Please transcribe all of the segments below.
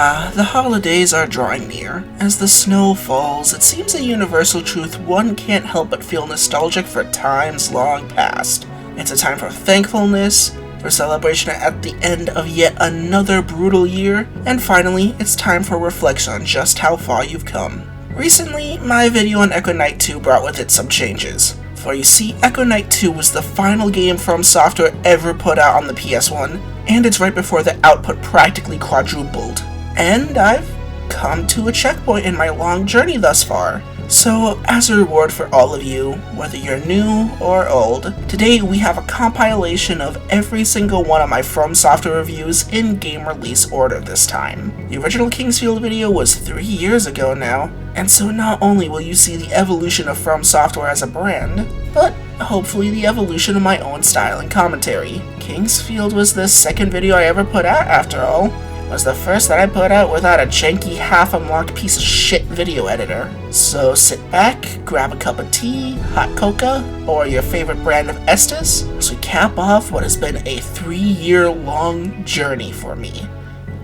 The holidays are drawing near. As the snow falls, it seems a universal truth one can't help but feel nostalgic for times long past. It's a time for thankfulness, for celebration at the end of yet another brutal year, and finally, it's time for reflection on just how far you've come. Recently, my video on Echo Knight 2 brought with it some changes. For you see, Echo Knight 2 was the final game From Software ever put out on the PS1, and it's right before the output practically quadrupled. And I've come to a checkpoint in my long journey thus far. So, as a reward for all of you, whether you're new or old, today we have a compilation of every single one of my From Software reviews in game release order this time. The original Kingsfield video was 3 years ago now, and so not only will you see the evolution of From Software as a brand, but hopefully the evolution of my own style and commentary. Kingsfield was the second video I ever put out, after all. Was the first that I put out without a janky half-unlocked piece of shit video editor. So sit back, grab a cup of tea, hot cocoa, or your favorite brand of Estes as we cap off what has been a 3-year-long journey for me.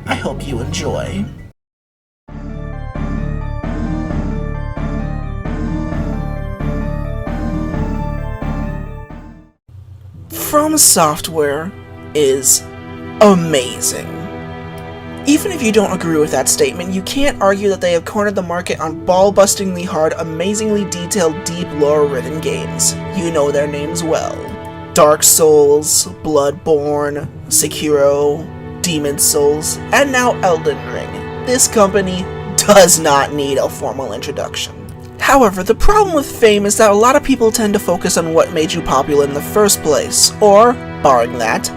I hope you enjoy. From Software is amazing. Even if you don't agree with that statement, you can't argue that they have cornered the market on ball-bustingly hard, amazingly detailed, deep lore-ridden games. You know their names well. Dark Souls, Bloodborne, Sekiro, Demon's Souls, and now Elden Ring. This company does not need a formal introduction. However, the problem with fame is that a lot of people tend to focus on what made you popular in the first place, or, barring that,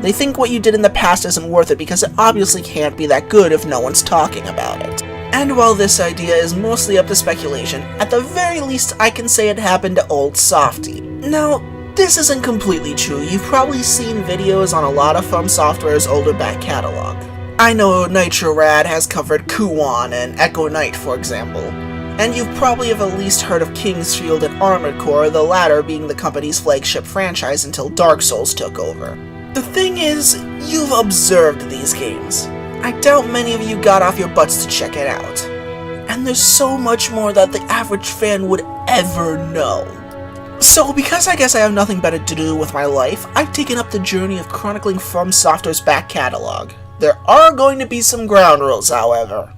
they think what you did in the past isn't worth it because it obviously can't be that good if no one's talking about it. And while this idea is mostly up to speculation, at the very least I can say it happened to Old Softy. Now, this isn't completely true. You've probably seen videos on a lot of From Software's older back catalog. I know Nitro Rad has covered Kuwan and Echo Knight, for example. And you've probably have at least heard of Kingsfield and Armored Core, the latter being the company's flagship franchise until Dark Souls took over. The thing is, you've observed these games. I doubt many of you got off your butts to check it out. And there's so much more that the average fan would ever know. So, because I guess I have nothing better to do with my life, I've taken up the journey of chronicling From Software's back catalog. There are going to be some ground rules, however.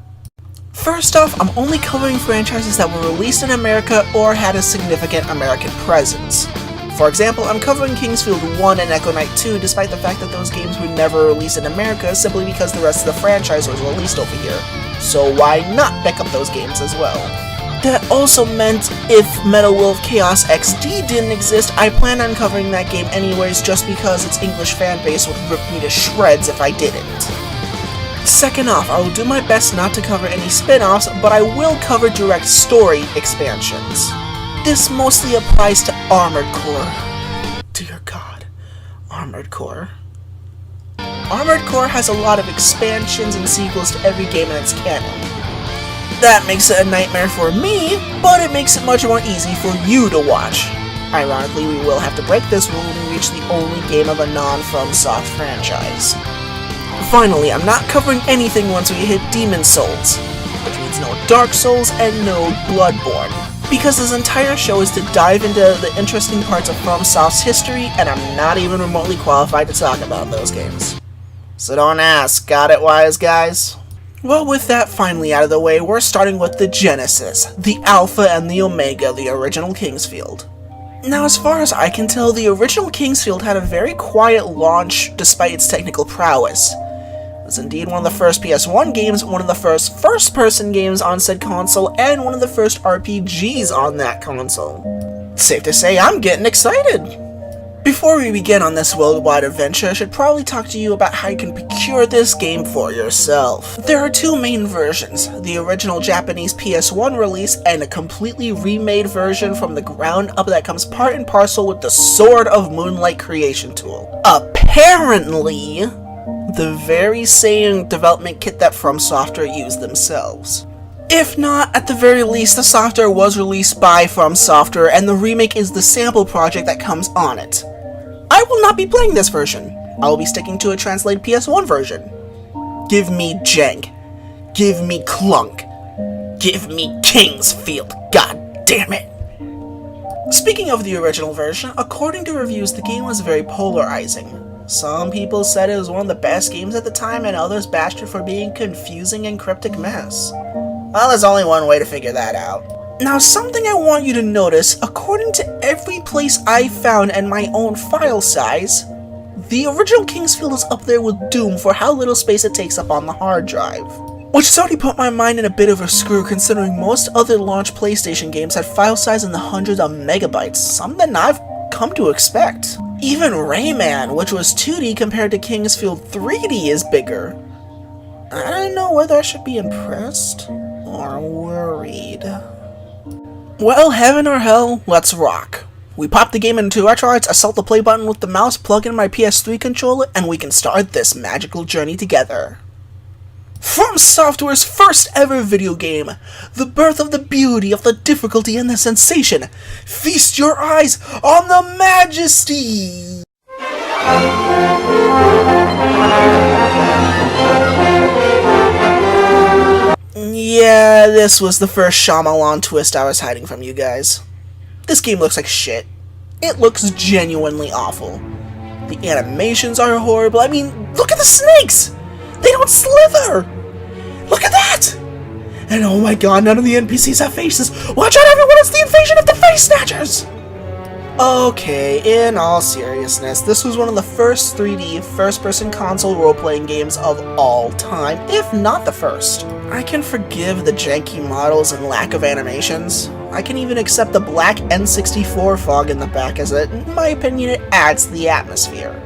First off, I'm only covering franchises that were released in America or had a significant American presence. For example, I'm covering Kingsfield 1 and Echo Knight 2 despite the fact that those games were never released in America simply because the rest of the franchise was released over here. So why not pick up those games as well? That also meant if Metal Wolf Chaos XD didn't exist, I plan on covering that game anyways just because its English fanbase would rip me to shreds if I didn't. Second off, I will do my best not to cover any spin-offs, but I will cover direct story expansions. This mostly applies to Armored Core. Dear God, Armored Core. Armored Core has a lot of expansions and sequels to every game in its canon. That makes it a nightmare for me, but it makes it much more easy for you to watch. Ironically, we will have to break this rule when we reach the only game of a non-FromSoft franchise. Finally, I'm not covering anything once we hit Demon's Souls, which means no Dark Souls and no Bloodborne. Because this entire show is to dive into the interesting parts of FromSoft's history, and I'm not even remotely qualified to talk about those games. So don't ask, got it, wise guys? Well, with that finally out of the way, we're starting with the Genesis, the Alpha and the Omega, the original Kingsfield. Now, as far as I can tell, the original Kingsfield had a very quiet launch despite its technical prowess. It was indeed one of the first PS1 games, one of the first first-person games on said console, and one of the first RPGs on that console. Safe to say, I'm getting excited! Before we begin on this worldwide adventure, I should probably talk to you about how you can procure this game for yourself. There are two main versions, the original Japanese PS1 release and a completely remade version from the ground up that comes part and parcel with the Sword of Moonlight creation tool. Apparently, the very same development kit that From Software used themselves. If not, at the very least, the software was released by From Software, and the remake is the sample project that comes on it. I will not be playing this version. I will be sticking to a translated PS1 version. Give me jank. Give me Clunk. Give me Kingsfield, god damn it. Speaking of the original version, according to reviews, the game was very polarizing. Some people said it was one of the best games at the time, and others bashed it for being confusing and cryptic mess. Well, there's only one way to figure that out. Now, something I want you to notice, according to every place I found and my own file size, the original Kingsfield is up there with Doom for how little space it takes up on the hard drive. Which has already put my mind in a bit of a screw, considering most other launch PlayStation games had file size in the hundreds of megabytes, something I've come to expect. Even Rayman, which was 2D compared to Kingsfield 3D, is bigger. I don't know whether I should be impressed or worried. Well, heaven or hell, let's rock. We pop the game into our charts, assault the play button with the mouse, plug in my PS3 controller, and we can start this magical journey together. From Software's first ever video game, the birth of the beauty, of the difficulty, and the sensation. Feast your eyes on the majesty! Yeah, this was the first Shyamalan twist I was hiding from you guys. This game looks like shit. It looks genuinely awful. The animations are horrible. I mean, look at the snakes! They don't slither! Look at that! And oh my god, none of the NPCs have faces. Watch out, everyone, it's the invasion of the Face Snatchers! Okay, in all seriousness, this was one of the first 3D first-person console role-playing games of all time, if not the first. I can forgive the janky models and lack of animations. I can even accept the black N64 fog in the back, as in my opinion, it adds to the atmosphere.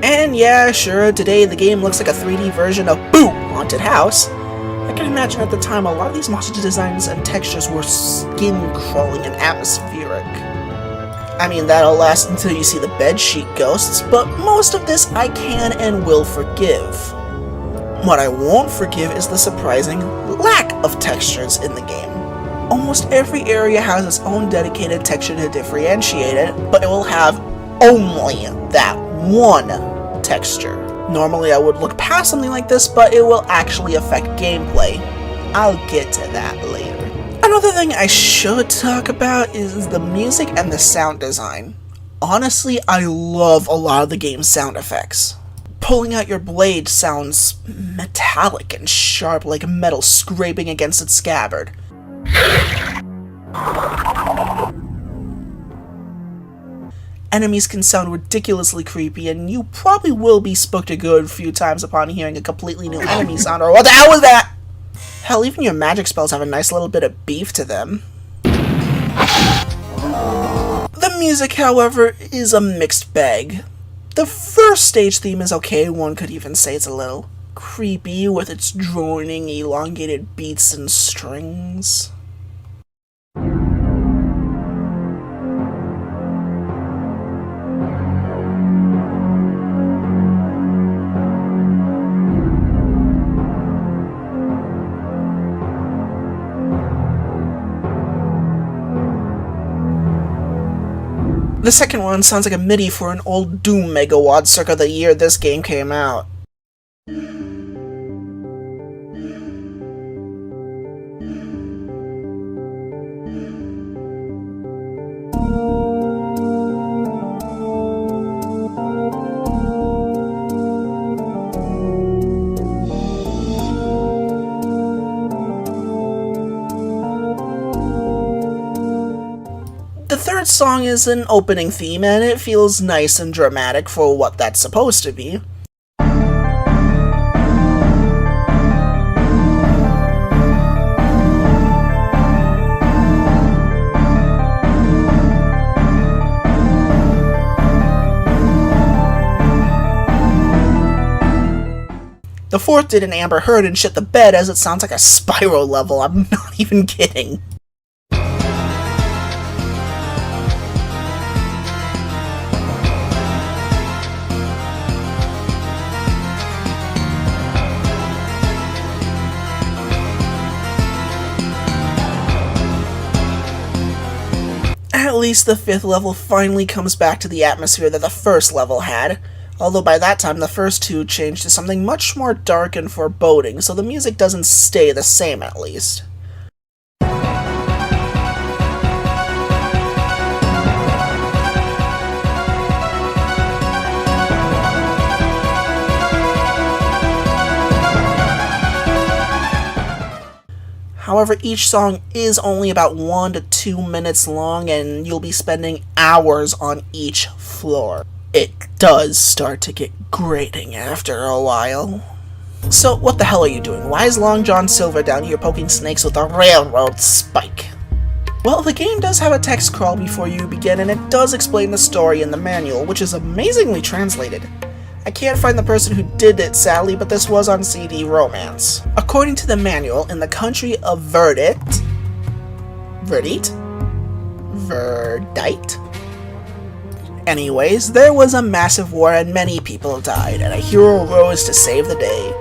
And yeah, sure, today the game looks like a 3D version of Boo! Haunted House. I can imagine at the time a lot of these monster designs and textures were skin-crawling and atmospheric. I mean, that'll last until you see the bedsheet ghosts, but most of this I can and will forgive. What I won't forgive is the surprising lack of textures in the game. Almost every area has its own dedicated texture to differentiate it, but it will have only that one texture. Normally I would look past something like this, but it will actually affect gameplay. I'll get to that later. Another thing I should talk about is the music and the sound design. Honestly, I love a lot of the game's sound effects. Pulling out your blade sounds metallic and sharp, like metal scraping against its scabbard. Enemies can sound ridiculously creepy, and you probably will be spooked a good few times upon hearing a completely new enemy sound, or what the hell was that? Hell, even your magic spells have a nice little bit of beef to them. The music, however, is a mixed bag. The first stage theme is okay, one could even say it's a little creepy with its droning, elongated beats and strings. The second one sounds like a MIDI for an old Doom Megawatt circa the year this game came out. The third song is an opening theme, and it feels nice and dramatic for what that's supposed to be. The fourth did an Amber Heard and shit the bed, as it sounds like a Spyro level, I'm not even kidding. At least the fifth level finally comes back to the atmosphere that the first level had. although by that time the first two changed to something much more dark and foreboding, so the music doesn't stay the same at least. However, each song is only about 1 to 2 minutes long, and you'll be spending hours on each floor. It does start to get grating after a while. So, what the hell are you doing? Why is Long John Silver down here poking snakes with a railroad spike? Well, the game does have a text crawl before you begin, and it does explain the story in the manual, which is amazingly translated. I can't find the person who did it, sadly, but this was on CD Romance. According to the manual, in the country of Verdite? Anyways, there was a massive war and many people died, and a hero rose to save the day.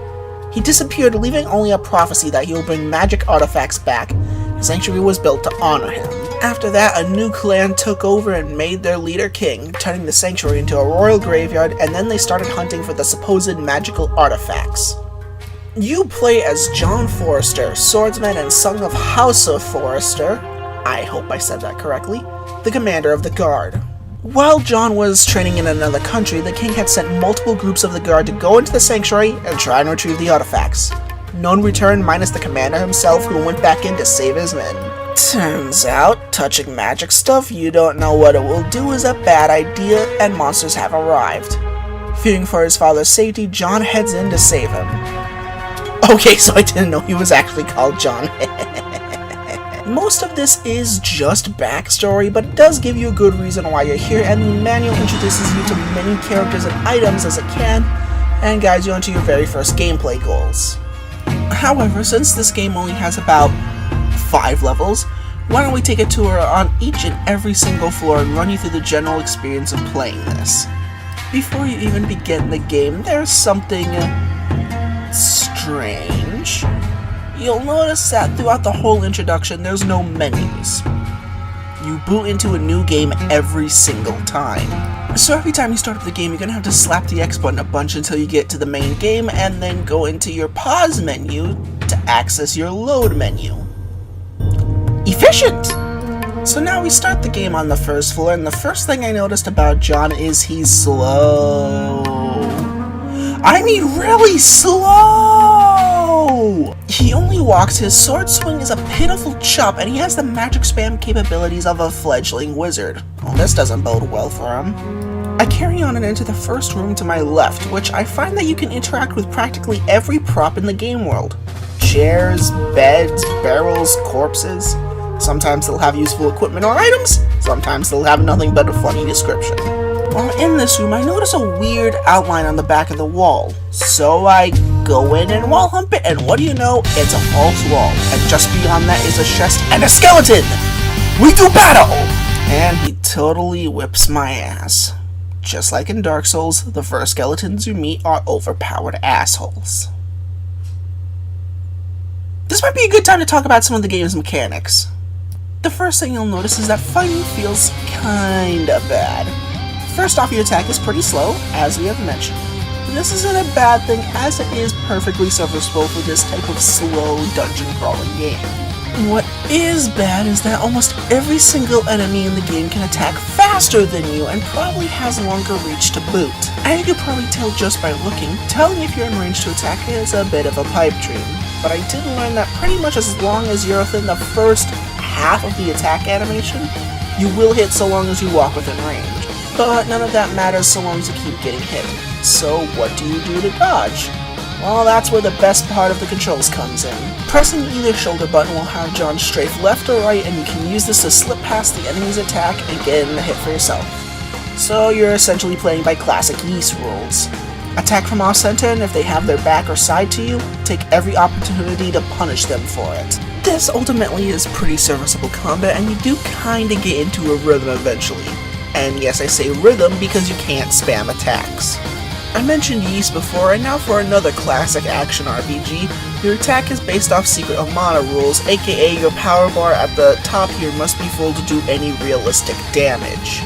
He disappeared, leaving only a prophecy that he will bring magic artifacts back. A sanctuary was built to honor him. After that, a new clan took over and made their leader king, turning the sanctuary into a royal graveyard, and then they started hunting for the supposed magical artifacts. You play as John Forrester, swordsman and son of House of Forrester, I hope I said that correctly, the commander of the guard. While John was training in another country, the king had sent multiple groups of the guard to go into the sanctuary and try and retrieve the artifacts. None returned minus the commander himself, who went back in to save his men. Turns out, touching magic stuff you don't know what it will do is a bad idea, and monsters have arrived. Fearing for his father's safety, John heads in to save him. Okay, so I didn't know he was actually called John. Most of this is just backstory, but it does give you a good reason why you're here, and the manual introduces you to many characters and items as it can, and guides you into your very first gameplay goals. However, since this game only has about 5 levels, why don't we take a tour on each and every single floor and run you through the general experience of playing this. Before you even begin the game, there's something strange. You'll notice that throughout the whole introduction, there's no menus. You boot into a new game every single time. So every time you start up the game, you're gonna have to slap the X button a bunch until you get to the main game, and then go into your pause menu to access your load menu. Efficient! So now we start the game on the first floor, and the first thing I noticed about John is he's slow. I mean really slow! He only walks, his sword swing is a pitiful chop, and he has the magic spam capabilities of a fledgling wizard. Well, this doesn't bode well for him. I carry on and enter the first room to my left, which I find that you can interact with practically every prop in the game world. Chairs, beds, barrels, corpses. Sometimes they'll have useful equipment or items, sometimes they'll have nothing but a funny description. While in this room, I notice a weird outline on the back of the wall. So I go in and wall hump it, and what do you know? It's a false wall. And just beyond that is a chest and a skeleton! We do battle! And he totally whips my ass. Just like in Dark Souls, the first skeletons you meet are overpowered assholes. This might be a good time to talk about some of the game's mechanics. The first thing you'll notice is that fighting feels kinda bad. First off, your attack is pretty slow, as we have mentioned. This isn't a bad thing, as it is perfectly serviceable for this type of slow dungeon crawling game. What is bad is that almost every single enemy in the game can attack faster than you and probably has longer reach to boot. And you can probably tell just by looking, telling if you're in range to attack is a bit of a pipe dream. But I did learn that pretty much as long as you're within the first half of the attack animation, you will hit so long as you walk within range. But none of that matters so long as you keep getting hit. So what do you do to dodge? Well, that's where the best part of the controls comes in. Pressing either shoulder button will have John strafe left or right, and you can use this to slip past the enemy's attack and get in the hit for yourself. So you're essentially playing by classic Ys rules. Attack from off center, and if they have their back or side to you, take every opportunity to punish them for it. This ultimately is pretty serviceable combat, and you do kinda get into a rhythm eventually. And yes, I say rhythm because you can't spam attacks. I mentioned Ys before, and now for another classic action RPG. Your attack is based off Secret of Mana rules, aka your power bar at the top here must be full to do any realistic damage.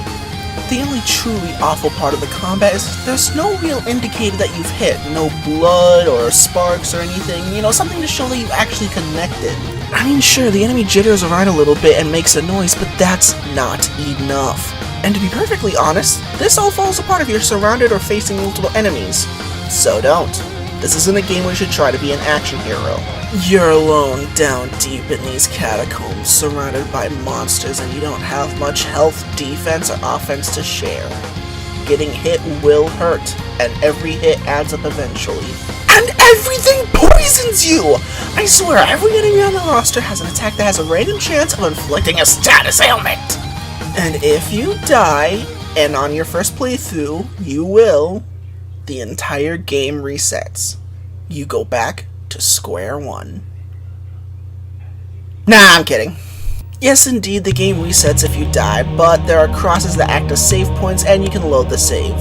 The only truly awful part of the combat is there's no real indicator that you've hit. No blood or sparks or anything, something to show that you actually connected. I mean, sure, the enemy jitters around a little bit and makes a noise, but that's not enough. And to be perfectly honest, this all falls apart if you're surrounded or facing multiple enemies. So don't. This isn't a game where you should try to be an action hero. You're alone down deep in these catacombs, surrounded by monsters, and you don't have much health, defense, or offense to share. Getting hit will hurt, and every hit adds up eventually. And everything poisons you! I swear, every enemy on the roster has an attack that has a random chance of inflicting a status ailment! And if you die, and on your first playthrough, you will, the entire game resets. You go back to square one. Nah, I'm kidding. Yes, indeed, the game resets if you die, but there are crosses that act as save points and you can load the save.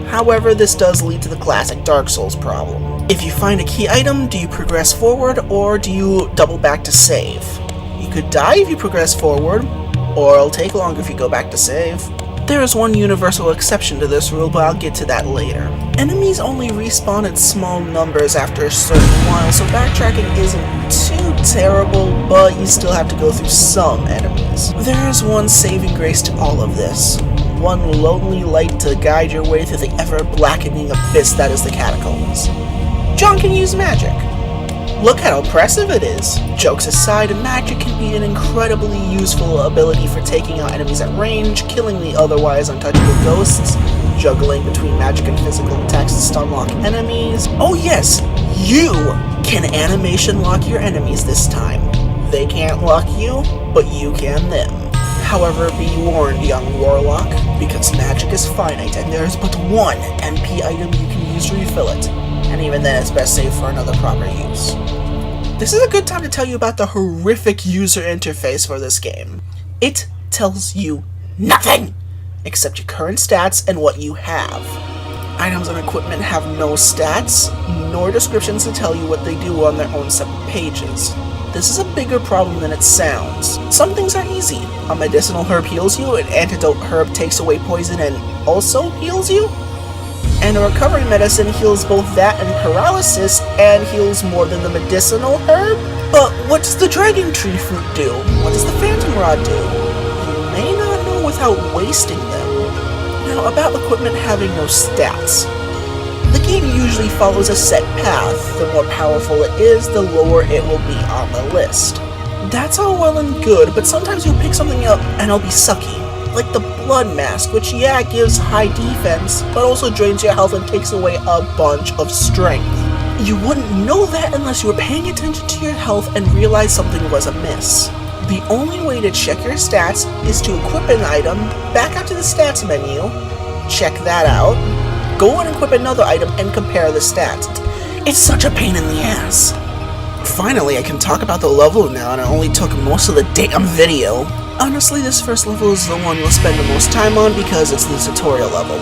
However, this does lead to the classic Dark Souls problem. If you find a key item, do you progress forward or do you double back to save? You could die if you progress forward, or it'll take longer if you go back to save. There is one universal exception to this rule, but I'll get to that later. Enemies only respawn in small numbers after a certain while, so backtracking isn't too terrible, but you still have to go through some enemies. There is one saving grace to all of this. One lonely light to guide your way through the ever-blackening abyss that is the catacombs. John can use magic. Look how impressive it is! Jokes aside, magic can be an incredibly useful ability for taking out enemies at range, killing the otherwise untouchable ghosts, juggling between magic and physical attacks to stun lock enemies. Oh yes, you can animation lock your enemies this time. They can't lock you, but you can them. However, be warned, young warlock, because magic is finite and there is but one MP item you can use to refill it. And even then, it's best saved for another proper use. This is a good time to tell you about the horrific user interface for this game. It tells you nothing, except your current stats and what you have. Items and equipment have no stats, nor descriptions to tell you what they do on their own separate pages. This is a bigger problem than it sounds. Some things are easy. A medicinal herb heals you, an antidote herb takes away poison and also heals you. And a recovery medicine heals both that and paralysis, and heals more than the medicinal herb? But what does the dragon tree fruit do? What does the phantom rod do? You may not know without wasting them. Now, about equipment having no stats. The game usually follows a set path. The more powerful it is, the lower it will be on the list. That's all well and good, but sometimes you'll pick something up and it'll be sucky. Like the blood mask, which gives high defense, but also drains your health and takes away a bunch of strength. You wouldn't know that unless you were paying attention to your health and realized something was amiss. The only way to check your stats is to equip an item, back out to the stats menu, check that out, go and equip another item and compare the stats. It's such a pain in the ass. Finally, I can talk about the level now, and it only took most of the damn video. Honestly, this first level is the one you'll spend the most time on because it's the tutorial level.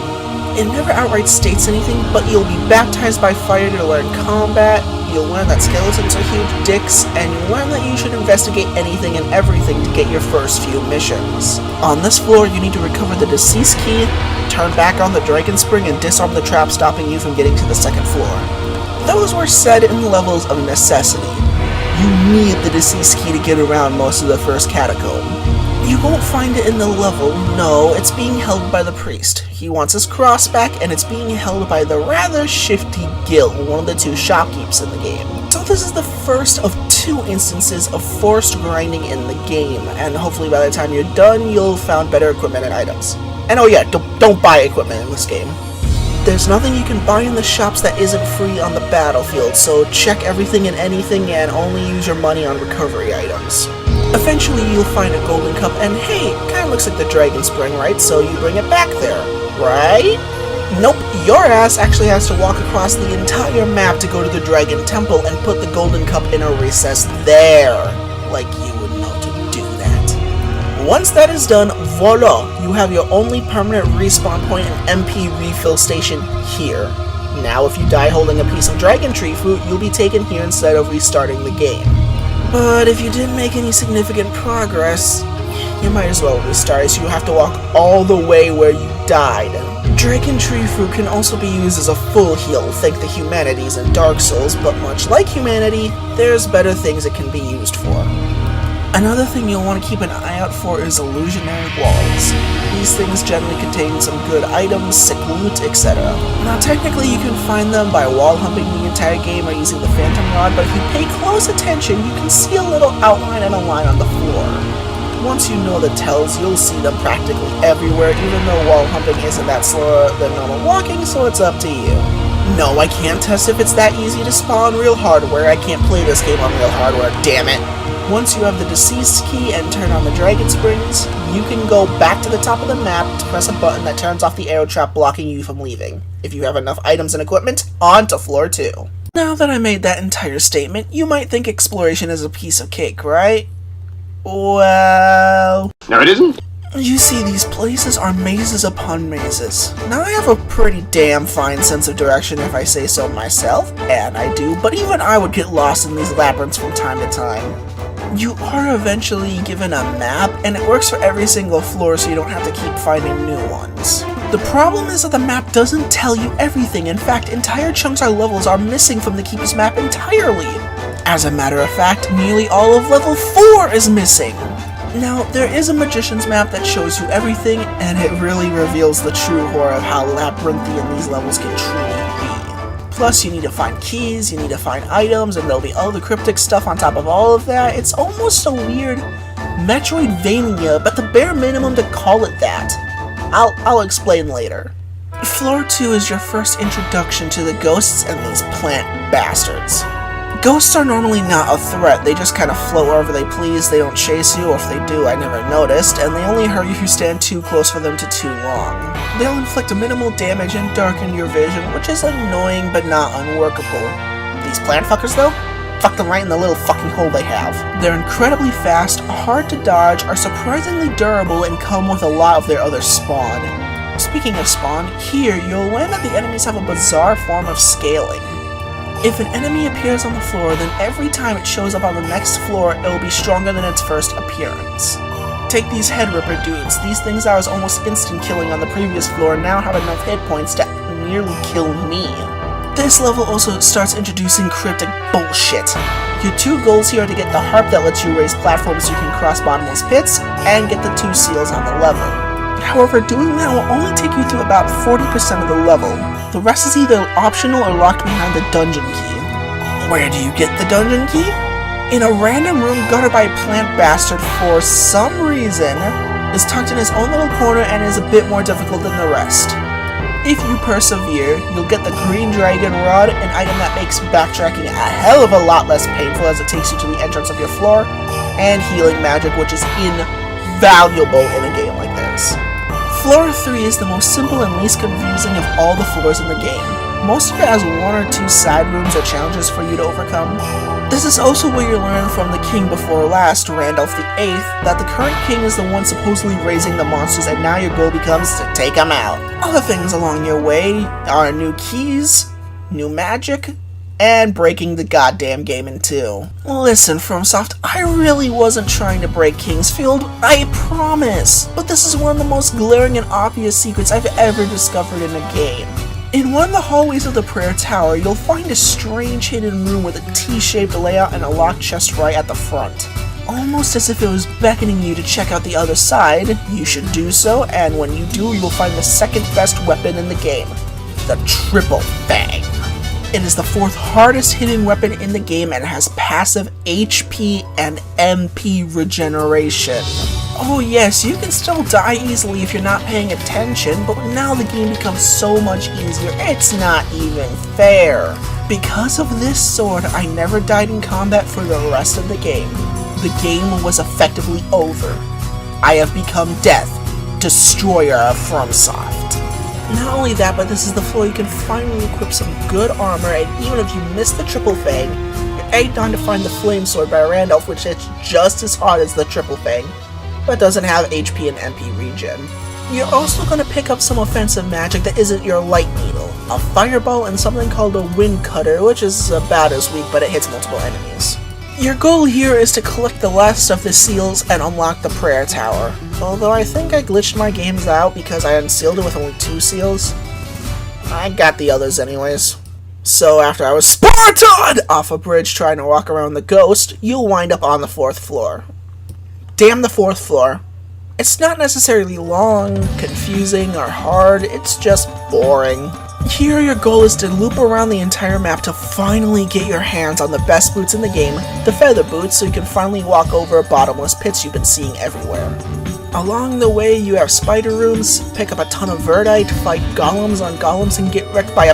It never outright states anything, but you'll be baptized by fire to learn combat, you'll learn that skeletons are huge dicks, and you'll learn that you should investigate anything and everything to get your first few missions. On this floor, you need to recover the deceased key, turn back on the dragon spring, and disarm the trap stopping you from getting to the second floor. Those were said in levels of necessity. You need the deceased key to get around most of the first catacomb. You won't find it in the level, no, it's being held by the priest. He wants his cross back, and it's being held by the rather shifty Gil, one of the two shopkeepers in the game. So this is the first of two instances of forced grinding in the game, and hopefully by the time you're done, you'll have found better equipment and items. And oh yeah, don't buy equipment in this game. There's nothing you can buy in the shops that isn't free on the battlefield, so check everything and anything and only use your money on recovery items. Eventually you'll find a golden cup and hey, kinda looks like the dragon spring, right? So you bring it back there, right? Nope, your ass actually has to walk across the entire map to go to the dragon temple and put the golden cup in a recess there. Like you would know to do that. Once that is done, voila, you have your only permanent respawn point and MP refill station here. Now if you die holding a piece of dragon tree fruit, you'll be taken here instead of restarting the game. But if you didn't make any significant progress, you might as well restart, so you have to walk all the way where you died. Dragon Tree Fruit can also be used as a full heal, thank the humanities in Dark Souls, but much like humanity, there's better things it can be used for. Another thing you'll want to keep an eye out for is illusionary walls. These things generally contain some good items, sick loot, etc. Now technically you can find them by wall humping the entire game or using the phantom rod, but if you pay close attention you can see a little outline and a line on the floor. Once you know the tells, you'll see them practically everywhere, even though wall humping isn't that slower than normal walking, so it's up to you. No, I can't test if it's that easy to spawn real hardware. I can't play this game on real hardware, damn it. Once you have the deceased key and turn on the dragon springs, you can go back to the top of the map to press a button that turns off the arrow trap blocking you from leaving. If you have enough items and equipment, on to floor 2. Now that I made that entire statement, you might think exploration is a piece of cake, right? Well... No, it isn't. You see, these places are mazes upon mazes. Now, I have a pretty damn fine sense of direction if I say so myself, and I do, but even I would get lost in these labyrinths from time to time. You are eventually given a map, and it works for every single floor so you don't have to keep finding new ones. The problem is that the map doesn't tell you everything. In fact, entire chunks or levels are missing from the Keeper's map entirely. As a matter of fact, nearly all of level 4 is missing. Now, there is a magician's map that shows you everything, and it really reveals the true horror of how labyrinthian these levels can truly be. Plus, you need to find keys, you need to find items, and there'll be all the cryptic stuff on top of all of that. It's almost a weird Metroidvania, but the bare minimum to call it that. I'll explain later. Floor 2 is your first introduction to the ghosts and these plant bastards. Ghosts are normally not a threat, they just kind of float wherever they please, they don't chase you, or if they do, I never noticed, and they only hurt you if you stand too close for them to too long. They'll inflict minimal damage and darken your vision, which is annoying but not unworkable. These plant fuckers though? Fuck them right in the little fucking hole they have. They're incredibly fast, hard to dodge, are surprisingly durable, and come with a lot of their other spawn. Speaking of spawn, here you'll learn that the enemies have a bizarre form of scaling. If an enemy appears on the floor, then every time it shows up on the next floor, it will be stronger than its first appearance. Take these head ripper dudes. These things that was almost instant killing on the previous floor now have enough hit points to nearly kill me. This level also starts introducing cryptic bullshit. Your two goals here are to get the harp that lets you raise platforms so you can cross bottomless pits, and get the 2 seals on the level. However, doing that will only take you through about 40% of the level. The rest is either optional or locked behind the dungeon key. Where do you get the dungeon key? In a random room guarded by a plant bastard for some reason, is tucked in his own little corner and is a bit more difficult than the rest. If you persevere, you'll get the green dragon rod, an item that makes backtracking a hell of a lot less painful as it takes you to the entrance of your floor, and healing magic, which is invaluable in a game like this. Floor 3 is the most simple and least confusing of all the floors in the game. Most of it has 1 or 2 side rooms or challenges for you to overcome. This is also where you learn from the king before last, Randolph VIII, that the current king is the one supposedly raising the monsters, and now your goal becomes to take them out. Other things along your way are new keys, new magic, and breaking the goddamn game in 2. Listen, FromSoft, I really wasn't trying to break Kingsfield, I promise! But this is one of the most glaring and obvious secrets I've ever discovered in a game. In one of the hallways of the Prayer Tower, you'll find a strange hidden room with a T-shaped layout and a locked chest right at the front. Almost as if it was beckoning you to check out the other side, you should do so, and when you do, you'll find the second best weapon in the game, the Triple Fang. It is the 4th hardest hidden weapon in the game and has passive HP and MP regeneration. Oh yes, you can still die easily if you're not paying attention, but now the game becomes so much easier, it's not even fair. Because of this sword, I never died in combat for the rest of the game. The game was effectively over. I have become Death, Destroyer of FromSoft. Not only that, but this is the floor you can finally equip some good armor, and even if you miss the Triple Fang, you're egged on to find the Flame Sword by Randolph, which hits just as hard as the Triple Fang, but doesn't have HP and MP regen. You're also going to pick up some offensive magic that isn't your Light Needle, a Fireball and something called a Wind Cutter, which is about as weak, but it hits multiple enemies. Your goal here is to collect the last of the seals and unlock the prayer tower. Although I think I glitched my games out because I unsealed it with only 2 seals. I got the others anyways. So after I was Spartan off a bridge trying to walk around the ghost, you'll wind up on the 4th floor. Damn the 4th floor. It's not necessarily long, confusing, or hard, it's just boring. Here your goal is to loop around the entire map to finally get your hands on the best boots in the game, the feather boots, so you can finally walk over bottomless pits you've been seeing everywhere. Along the way you have spider rooms, pick up a ton of verdite, fight golems on golems, and get wrecked by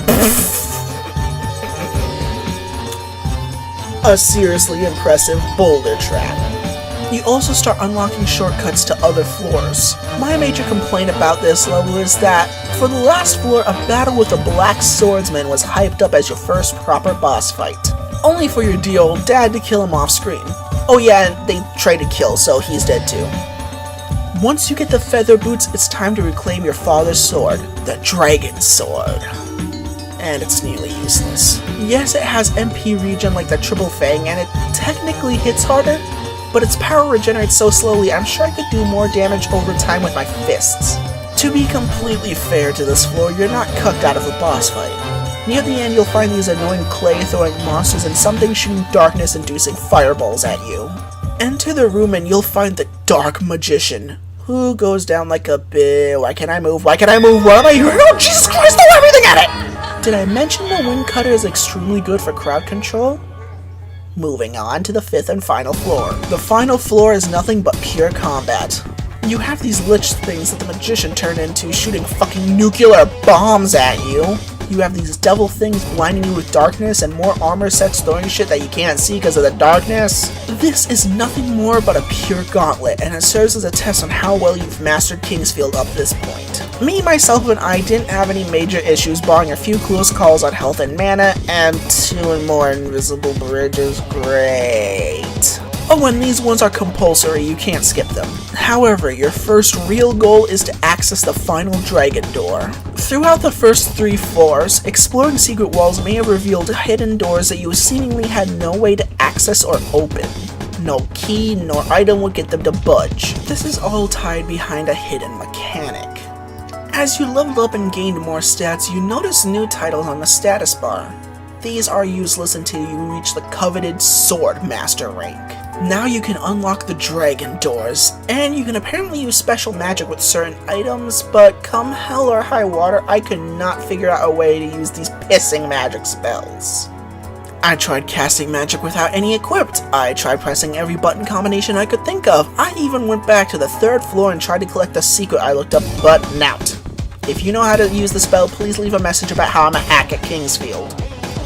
a seriously impressive boulder trap. You also start unlocking shortcuts to other floors. My major complaint about this level is that, for the last floor, a battle with a black swordsman was hyped up as your first proper boss fight. Only for your dear old dad to kill him off screen. Oh yeah, and they traded kills, so he's dead too. Once you get the feather boots, it's time to reclaim your father's sword, the dragon sword. And it's nearly useless. Yes, it has MP regen like the triple fang, and it technically hits harder, but its power regenerates so slowly I'm sure I could do more damage over time with my fists. To be completely fair to this floor, you're not cucked out of a boss fight. Near the end you'll find these annoying clay-throwing monsters and something shooting darkness-inducing fireballs at you. Enter the room and you'll find the Dark Magician, who goes down like a bitch. Why can't I move? Why can't I move? What am I doing? Oh, Jesus Christ, throw everything at it! Did I mention the wind cutter is extremely good for crowd control? Moving on to the 5th and final floor. The final floor is nothing but pure combat. You have these lich things that the magician turned into, shooting fucking nuclear bombs at you. You have these devil things blinding you with darkness, and more armor sets throwing shit that you can't see because of the darkness. This is nothing more but a pure gauntlet, and it serves as a test on how well you've mastered Kingsfield up this point. Me, myself, and I didn't have any major issues, barring a few close calls on health and mana, and 2 more invisible bridges. Great. Oh, and these ones are compulsory, you can't skip them. However, your first real goal is to access the final dragon door. Throughout the first 3 floors, exploring secret walls may have revealed hidden doors that you seemingly had no way to access or open. No key nor item would get them to budge. This is all tied behind a hidden mechanic. As you leveled up and gained more stats, you notice new titles on the status bar. These are useless until you reach the coveted Sword Master rank. Now you can unlock the dragon doors, and you can apparently use special magic with certain items, but come hell or high water, I could not figure out a way to use these pissing magic spells. I tried casting magic without any equipped. I tried pressing every button combination I could think of. I even went back to the 3rd floor and tried to collect a secret I looked up, but nout. If you know how to use the spell, please leave a message about how I'm a hack at Kingsfield.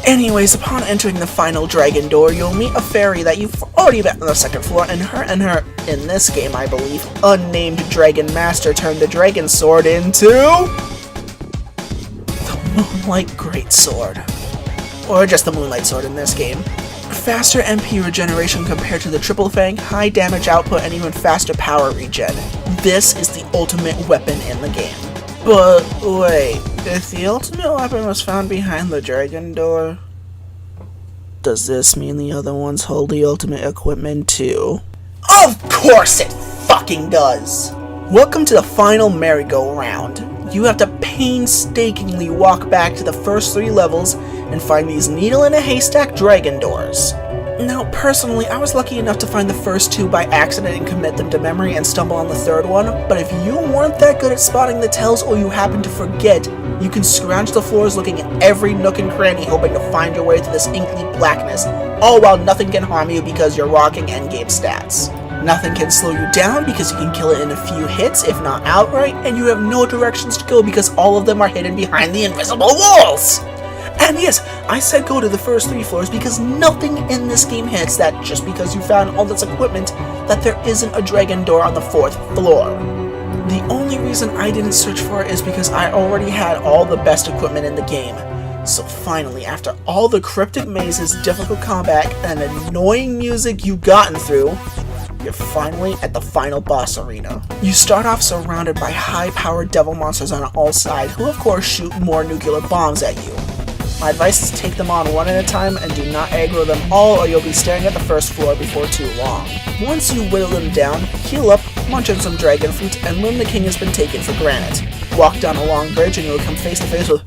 Anyways, upon entering the final dragon door, you'll meet a fairy that you've already met on the 2nd floor, and her, in this game I believe, unnamed dragon master turned the dragon sword into the Moonlight Greatsword. Or just the Moonlight Sword in this game. Faster MP regeneration compared to the Triple Fang, high damage output, and even faster power regen. This is the ultimate weapon in the game. But wait, if the ultimate weapon was found behind the dragon door, does this mean the other ones hold the ultimate equipment too? Of course it fucking does! Welcome to the final merry-go-round. You have to painstakingly walk back to the first 3 levels and find these needle-in-a-haystack dragon doors. Now, personally, I was lucky enough to find the first 2 by accident and commit them to memory and stumble on the 3rd one, but if you weren't that good at spotting the tells or you happen to forget, you can scrounge the floors looking at every nook and cranny hoping to find your way through this inky blackness, all while nothing can harm you because you're rocking endgame stats. Nothing can slow you down because you can kill it in a few hits, if not outright, and you have no directions to go because all of them are hidden behind the invisible walls! And yes, I said go to the first 3 floors because nothing in this game hits that just because you found all this equipment that there isn't a dragon door on the 4th floor. The only reason I didn't search for it is because I already had all the best equipment in the game. So finally, after all the cryptic mazes, difficult combat, and annoying music you've gotten through, you're finally at the final boss arena. You start off surrounded by high-powered devil monsters on all sides who of course shoot more nuclear bombs at you. My advice is take them on one at a time and do not aggro them all, or you'll be staring at the first floor before too long. Once you whittle them down, heal up, munch on some dragon fruit, and learn the king has been taken for granted. Walk down a long bridge and you'll come face to face with,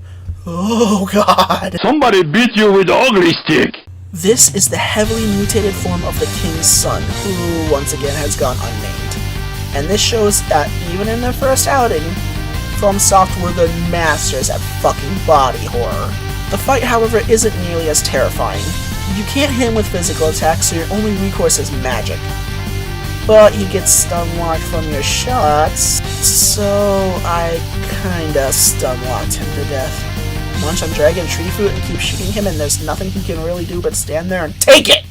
oh god! Somebody beat you with the ugly stick! This is the heavily mutated form of the king's son, who once again has gone unnamed. And this shows that even in their first outing, FromSoft were the masters at fucking body horror. The fight, however, isn't nearly as terrifying. You can't hit him with physical attacks, so your only recourse is magic. But he gets stun-locked from your shots, so I kinda stun-locked him to death. Munch on Dragon Tree Fruit and keep shooting him, and there's nothing he can really do but stand there and take it!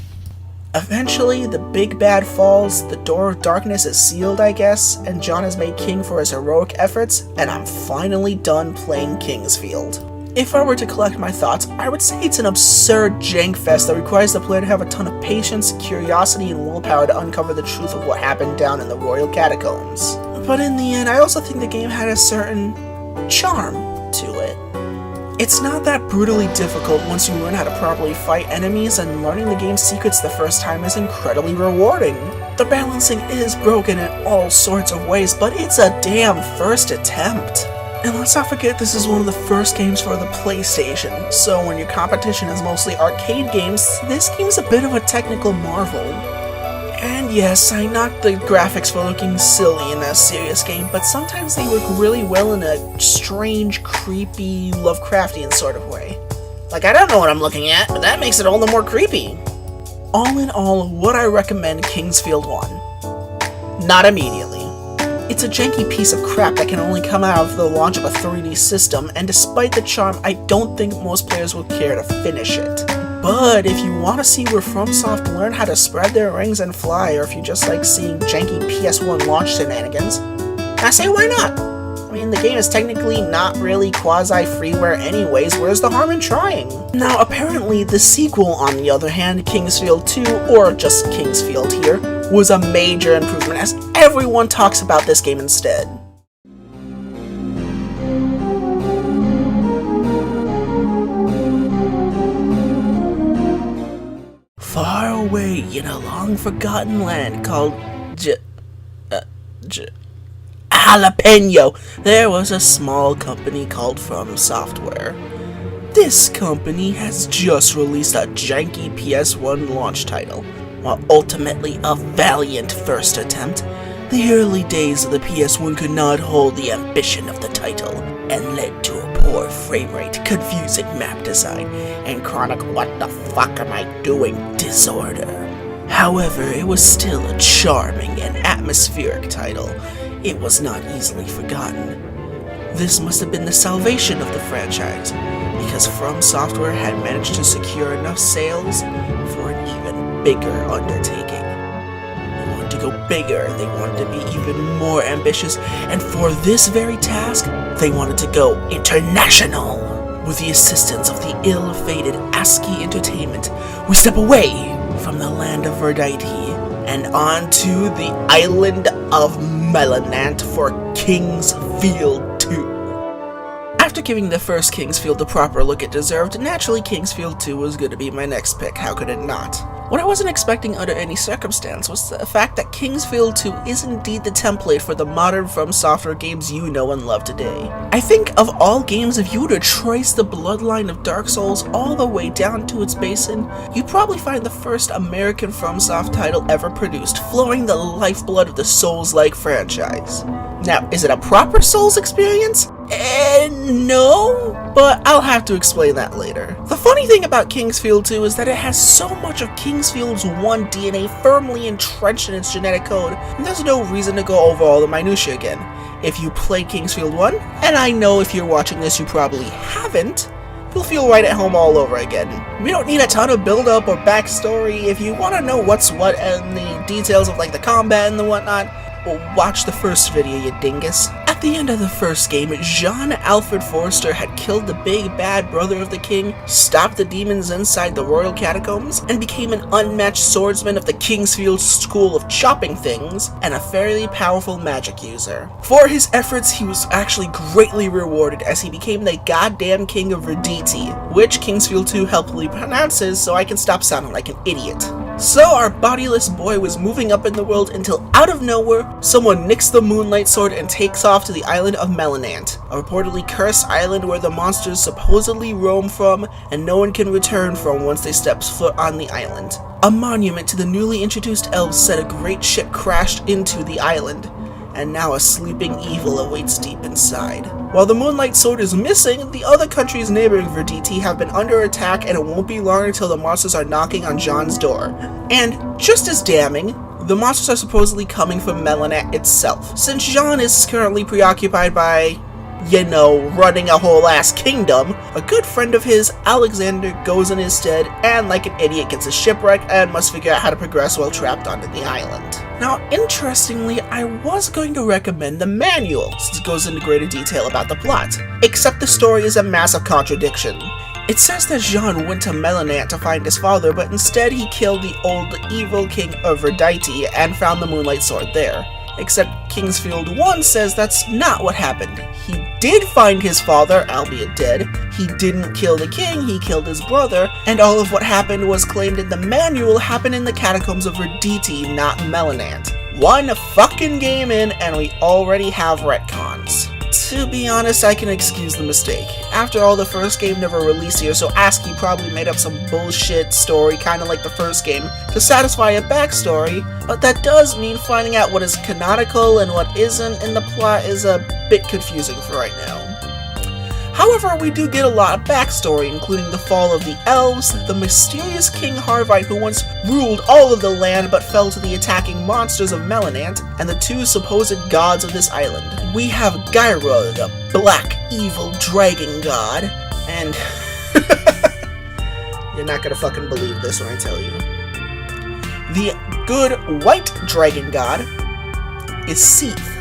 Eventually, the big bad falls, the door of darkness is sealed, I guess, and John is made king for his heroic efforts, and I'm finally done playing Kingsfield. If I were to collect my thoughts, I would say it's an absurd jank fest that requires the player to have a ton of patience, curiosity, and willpower to uncover the truth of what happened down in the royal catacombs. But in the end, I also think the game had a certain charm to it. It's not that brutally difficult once you learn how to properly fight enemies, and learning the game's secrets the first time is incredibly rewarding. The balancing is broken in all sorts of ways, but it's a damn first attempt. And let's not forget, this is one of the first games for the PlayStation, so when your competition is mostly arcade games, this game's a bit of a technical marvel. And yes, I knocked the graphics for looking silly in a serious game, but sometimes they look really well in a strange, creepy, Lovecraftian sort of way. Like, I don't know what I'm looking at, but that makes it all the more creepy. All in all, would I recommend Kingsfield 1? Not immediately. It's a janky piece of crap that can only come out of the launch of a 3D system, and despite the charm, I don't think most players will care to finish it. But if you want to see where FromSoft learn how to spread their wings and fly, or if you just like seeing janky PS1 launch shenanigans, I say why not? I mean, the game is technically not really quasi-freeware anyways, where's the harm in trying? Now, apparently the sequel, on the other hand, Kingsfield 2, or just Kingsfield here, was a major improvement, as everyone talks about this game instead. Far away in a long-forgotten land called Jalapeno, there was a small company called From Software. This company has just released a janky PS1 launch title. While ultimately a valiant first attempt, the early days of the PS1 could not hold the ambition of the title, and led to a poor frame rate, confusing map design, and chronic what the fuck am I doing disorder. However, it was still a charming and atmospheric title. It was not easily forgotten. This must have been the salvation of the franchise, because From Software had managed to secure enough sales for an even bigger undertaking. They wanted to go bigger, they wanted to be even more ambitious, and for this very task, they wanted to go international. With the assistance of the ill-fated ASCII Entertainment, we step away from the land of Verdite and onto the island of Melanant for Kingsfield 2. After giving the first Kingsfield the proper look it deserved, naturally Kingsfield 2 was going to be my next pick, how could it not? What I wasn't expecting under any circumstance was the fact that Kingsfield 2 is indeed the template for the modern From Software games you know and love today. I think of all games, if you were to trace the bloodline of Dark Souls all the way down to its basin, you'd probably find the first American FromSoft title ever produced, flowing the lifeblood of the Souls-like franchise. Now, is it a proper Souls experience? No, but I'll have to explain that later. The funny thing about Kingsfield 2 is that it has so much of Kingsfield's 1 DNA firmly entrenched in its genetic code, and there's no reason to go over all the minutiae again. If you played Kingsfield 1, and I know if you're watching this you probably haven't, you'll feel right at home all over again. We don't need a ton of build-up or backstory. If you want to know what's what and the details of like the combat and the whatnot, well, watch the first video, you dingus. At At the end of the first game, Jean Alfred Forster had killed the big bad brother of the king, stopped the demons inside the royal catacombs, and became an unmatched swordsman of the Kingsfield School of Chopping Things, and a fairly powerful magic user. For his efforts, he was actually greatly rewarded as he became the goddamn king of Verditi, which Kingsfield 2 helpfully pronounces so I can stop sounding like an idiot. So our bodiless boy was moving up in the world until out of nowhere, someone nicks the Moonlight Sword and takes off to the island of Melanant, a reportedly cursed island where the monsters supposedly roam from and no one can return from once they step foot on the island. A monument to the newly introduced elves said a great ship crashed into the island, and now a sleeping evil awaits deep inside. While the Moonlight Sword is missing, the other countries neighboring Verditi have been under attack, and it won't be long until the monsters are knocking on Jean's door. And just as damning, the monsters are supposedly coming from Melanat itself, since Jean is currently preoccupied by, running a whole ass kingdom. A good friend of his, Alexander, goes in his stead and, like an idiot, gets a shipwreck and must figure out how to progress while trapped onto the island. Now, interestingly, I was going to recommend the manual, since it goes into greater detail about the plot, except the story is a massive contradiction. It says that Jean went to Melanat to find his father, but instead he killed the old evil king of Verditi and found the Moonlight Sword there. Except Kingsfield 1 says that's not what happened. He did find his father, albeit dead. He didn't kill the king, he killed his brother, and all of what happened was claimed in the manual happened in the catacombs of Verditi, not Melanat. One fucking game in, and we already have retcons. To be honest, I can excuse the mistake. After all, the first game never released here, so ASCII probably made up some bullshit story, kinda like the first game, to satisfy a backstory, but that does mean finding out what is canonical and what isn't in the plot is a bit confusing for right now. However, we do get a lot of backstory, including the fall of the elves, the mysterious King Harvite who once ruled all of the land but fell to the attacking monsters of Melanant, and the two supposed gods of this island. We have Gyra, the black, evil dragon god, and you're not gonna fucking believe this when I tell you. The good white dragon god is Seath.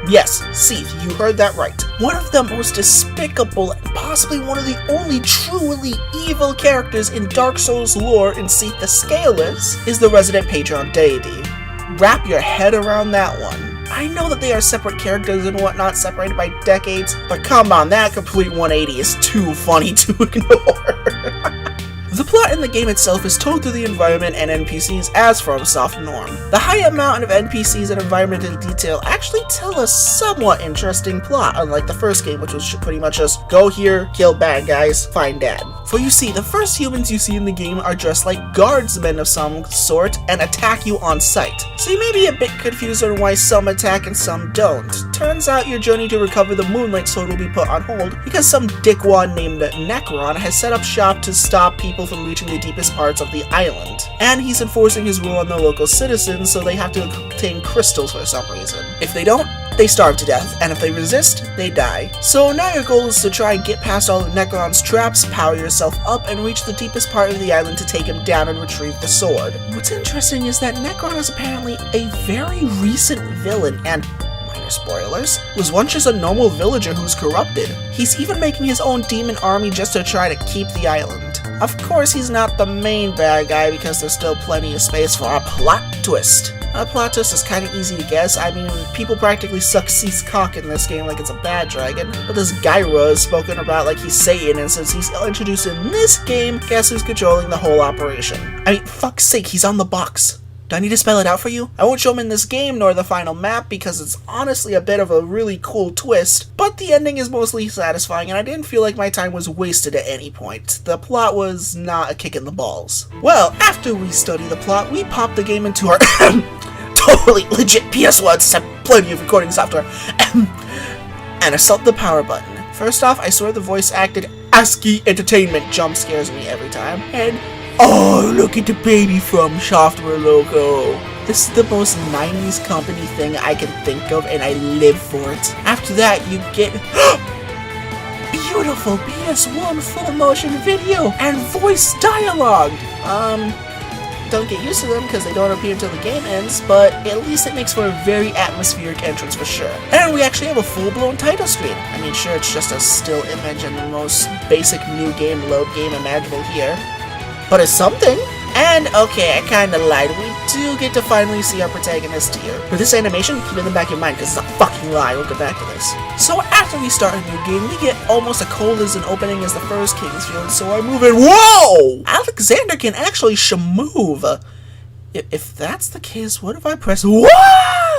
Yes, Seath, you heard that right. One of the most despicable and possibly one of the only truly evil characters in Dark Souls lore in Seath the Scaleless is the resident patron deity. Wrap your head around that one. I know that they are separate characters and whatnot, separated by decades, but come on, that complete 180 is too funny to ignore. The plot in the game itself is told through the environment and NPCs as FromSoft norm. The high amount of NPCs and environmental detail actually tell a somewhat interesting plot, unlike the first game, which was pretty much just go here, kill bad guys, find dad. For you see, the first humans you see in the game are dressed like guardsmen of some sort and attack you on sight. So you may be a bit confused on why some attack and some don't. Turns out your journey to recover the Moonlight Sword will be put on hold because some dickwad named Necron has set up shop to stop people from reaching the deepest parts of the island. And he's enforcing his rule on the local citizens, so they have to obtain crystals for some reason. If they don't, they starve to death, and if they resist, they die. So now your goal is to try and get past all of Necron's traps, power yourself up, and reach the deepest part of the island to take him down and retrieve the sword. What's interesting is that Necron is apparently a very recent villain, and minor spoilers, was once just a normal villager who's corrupted. He's even making his own demon army just to try to keep the island. Of course, he's not the main bad guy because there's still plenty of space for a plot twist. A plot twist is kind of easy to guess. I mean, people practically suck Seath's cock in this game like it's a bad dragon, but this Gyra is spoken about like he's Satan, and since he's introduced in this game, guess who's controlling the whole operation? I mean, fuck's sake, he's on the box. Do I need to spell it out for you? I won't show him in this game nor the final map because it's honestly a bit of a really cool twist, but the ending is mostly satisfying and I didn't feel like my time was wasted at any point. The plot was not a kick in the balls. Well, after we study the plot, we pop the game into our totally legit PS1 since I have plenty of recording software and assault the power button. First off, I swear the voice acted ASCII Entertainment jump scares me every time, and oh, look at the baby from Software logo. This is the most 90s company thing I can think of, and I live for it. After that, you get beautiful PS1 full motion video and voice dialogue. don't get used to them because they don't appear until the game ends, but at least it makes for a very atmospheric entrance for sure. And we actually have a full-blown title screen. I mean, sure, it's just a still image and the most basic new game load game imaginable here, but it's something. And, okay, I kinda lied, we do get to finally see our protagonist here. For this animation, keep it in the back of your mind, because it's a fucking lie, we'll get back to this. So after we start a new game, we get almost a cold as an opening as the first Kingsfield, so I move in. Whoa! Alexander can actually move. If that's the case, what if I press whoa?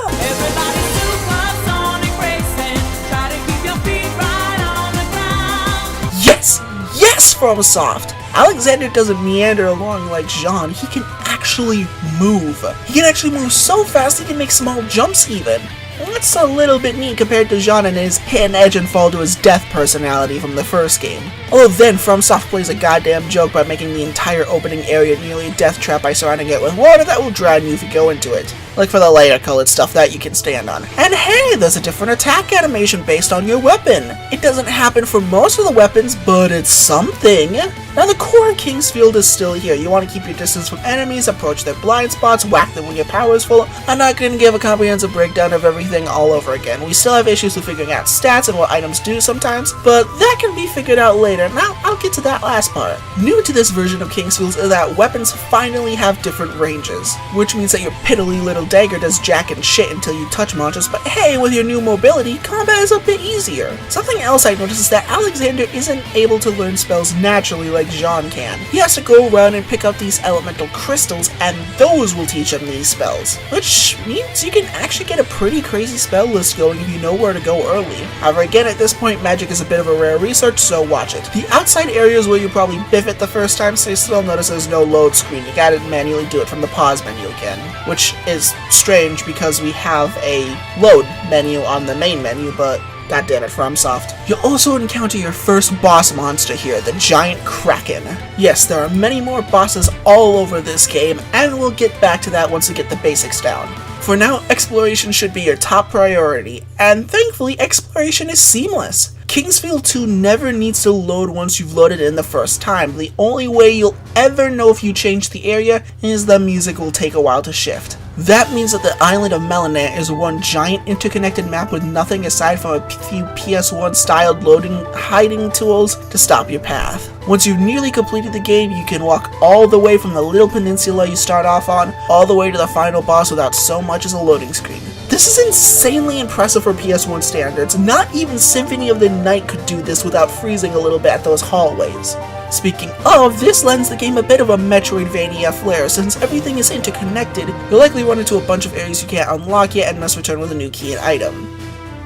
Everybody supersonic racing, try to keep your feet right on the ground. Yes! Yes, FromSoft! Alexander doesn't meander along like Jean, he can actually move. He can actually move so fast he can make small jumps even. That's a little bit neat compared to Jean and his hit and edge and fall to his death personality from the first game. Although then, FromSoft plays a goddamn joke by making the entire opening area nearly a death trap by surrounding it with water that will drown you if you go into it. Like for the layer colored stuff that you can stand on. And hey, there's a different attack animation based on your weapon. It doesn't happen for most of the weapons, but it's something. Now the core of Kingsfield is still here. You want to keep your distance from enemies, approach their blind spots, whack them when your power is full. I'm not going to give a comprehensive breakdown of everything all over again. We still have issues with figuring out stats and what items do sometimes, but that can be figured out later. Now I'll get to that last part. New to this version of Kingsfield is that weapons finally have different ranges, which means that your piddly little dagger does jack and shit until you touch monsters, but hey, with your new mobility, combat is a bit easier. Something else I noticed is that Alexander isn't able to learn spells naturally like Jean can. He has to go around and pick up these elemental crystals, and those will teach him these spells, which means you can actually get a pretty crazy spell list going if you know where to go early. However, again, at this point, magic is a bit of a rare research, so watch it. The outside areas where you probably biff it the first time, so you still notice there's no load screen. You gotta manually do it from the pause menu again, which is strange because we have a load menu on the main menu, but goddammit, FromSoft. You'll also encounter your first boss monster here, the giant Kraken. Yes, there are many more bosses all over this game, and we'll get back to that once we get the basics down. For now, exploration should be your top priority, and thankfully, exploration is seamless. Kingsfield 2 never needs to load once you've loaded in the first time. The only way you'll ever know if you change the area is the music will take a while to shift. That means that the island of Melanet is one giant interconnected map with nothing aside from a few PS1 styled loading hiding tools to stop your path. Once you've nearly completed the game, you can walk all the way from the little peninsula you start off on, all the way to the final boss without so much as a loading screen. This is insanely impressive for PS1 standards. Not even Symphony of the Night could do this without freezing a little bit at those hallways. Speaking of, this lends the game a bit of a Metroidvania flair. Since everything is interconnected, you'll likely run into a bunch of areas you can't unlock yet and must return with a new key and item.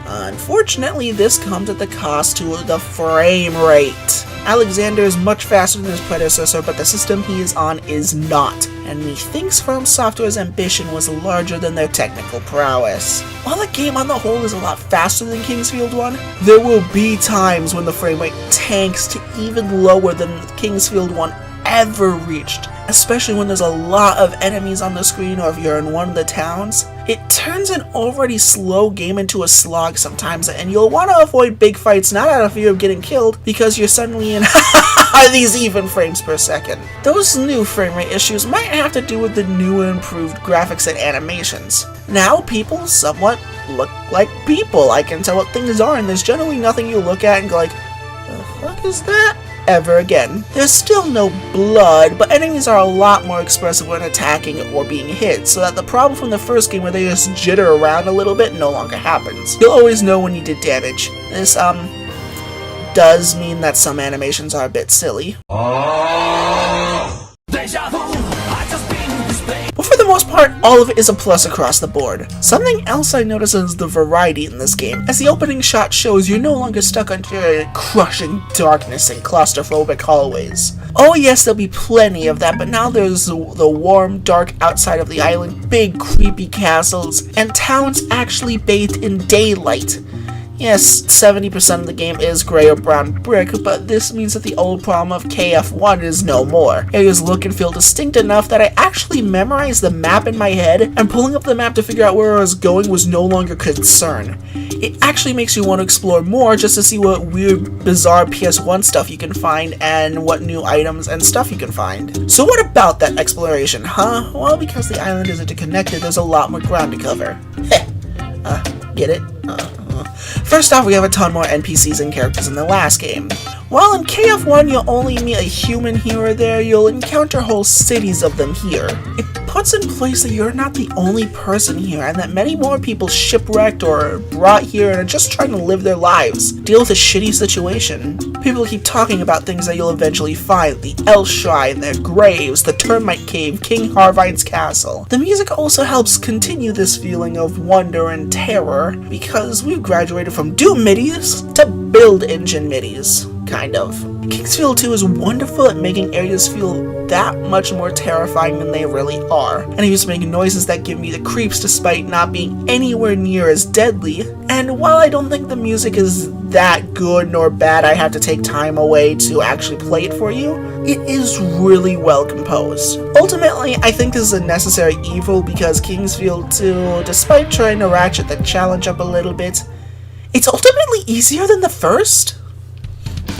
Unfortunately, this comes at the cost to the frame rate. Alexander is much faster than his predecessor, but the system he is on is not, and methinks FromSoftware's ambition was larger than their technical prowess. While the game on the whole is a lot faster than Kingsfield 1, there will be times when the frame rate tanks to even lower than Kingsfield 1 ever reached, especially when there's a lot of enemies on the screen or if you're in one of the towns. It turns an already slow game into a slog sometimes, and you'll want to avoid big fights not out of fear of getting killed, because you're suddenly in these even frames per second. Those new frame rate issues might have to do with the new and improved graphics and animations. Now people somewhat look like people. I can tell what things are, and there's generally nothing you look at and go like, the fuck is that? Ever again. There's still no blood, but enemies are a lot more expressive when attacking or being hit, so that the problem from the first game where they just jitter around a little bit no longer happens. You'll always know when you did damage. This, does mean that some animations are a bit silly. But for the most part, all of it is a plus across the board. Something else I notice is the variety in this game. As the opening shot shows, you're no longer stuck under crushing darkness and claustrophobic hallways. Oh yes, there'll be plenty of that, but now there's the warm, dark outside of the island, big creepy castles, and towns actually bathed in daylight. Yes, 70% of the game is gray or brown brick, but this means that the old problem of KF1 is no more. Areas look and feel distinct enough that I actually memorized the map in my head, and pulling up the map to figure out where I was going was no longer a concern. It actually makes you want to explore more just to see what weird, bizarre PS1 stuff you can find and what new items and stuff you can find. So what about that exploration, huh? Well, because the island is interconnected, there's a lot more ground to cover. Heh. Get it? First off, we have a ton more NPCs and characters in the last game. While in KF1 you'll only meet a human here or there, you'll encounter whole cities of them here. It puts in place that you're not the only person here, and that many more people shipwrecked or brought here and are just trying to live their lives, deal with a shitty situation. People keep talking about things that you'll eventually find: the Elf Shrine, their graves, the Termite Cave, King Harvine's castle. The music also helps continue this feeling of wonder and terror, because we've graduated from Doom midis to Build Engine midis. Kind of. Kingsfield 2 is wonderful at making areas feel that much more terrifying than they really are, and I used to make noises that give me the creeps despite not being anywhere near as deadly. And while I don't think the music is that good nor bad, I have to take time away to actually play it for you, it is really well composed. Ultimately, I think this is a necessary evil because Kingsfield 2, despite trying to ratchet the challenge up a little bit, it's ultimately easier than the first.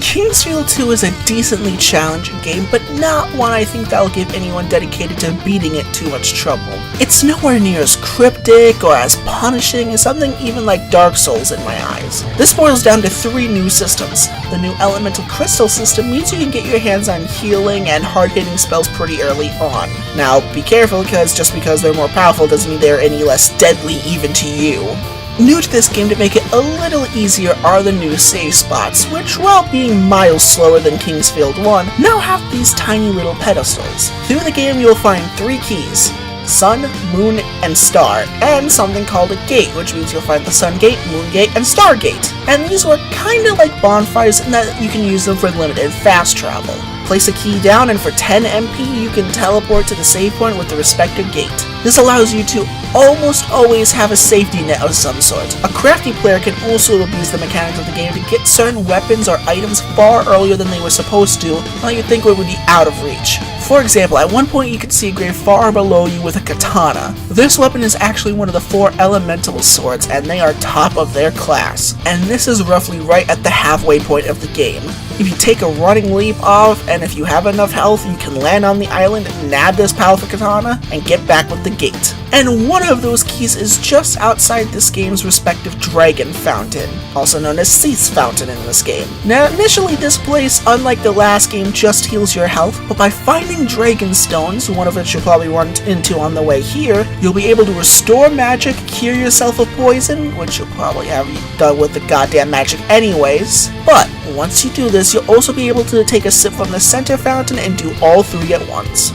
Kingsfield 2 is a decently challenging game, but not one I think that'll give anyone dedicated to beating it too much trouble. It's nowhere near as cryptic or as punishing as something even like Dark Souls in my eyes. This boils down to 3 new systems. The new Elemental Crystal system means you can get your hands on healing and hard-hitting spells pretty early on. Now, be careful, because just because they're more powerful doesn't mean they're any less deadly even to you. New to this game to make it a little easier are the new save spots, which, while being miles slower than Kingsfield 1, now have these tiny little pedestals. Through the game you'll find 3 keys: Sun, Moon, and Star, and something called a gate, which means you'll find the Sun Gate, Moon Gate, and Star Gate. And these work kinda like bonfires in that you can use them for limited fast travel. Place a key down and for 10 MP you can teleport to the save point with the respective gate. This allows you to almost always have a safety net of some sort. A crafty player can also abuse the mechanics of the game to get certain weapons or items far earlier than they were supposed to, while you think it would be out of reach. For example, at one point you could see a grave far below you with a katana. This weapon is actually one of the 4 elemental swords, and they are top of their class. And this is roughly right at the halfway point of the game. If you take a running leap off, and if you have enough health, you can land on the island, nab this powerful katana, and get back with the gate. And one of those keys is just outside this game's respective dragon fountain, also known as Cease Fountain in this game. Now, initially this place, unlike the last game, just heals your health, but by finding dragon stones, one of which you'll probably run into on the way here, you'll be able to restore magic, cure yourself of poison, which you'll probably have done with the goddamn magic anyways. But once you do this, you'll also be able to take a sip from the center fountain and do all 3 at once.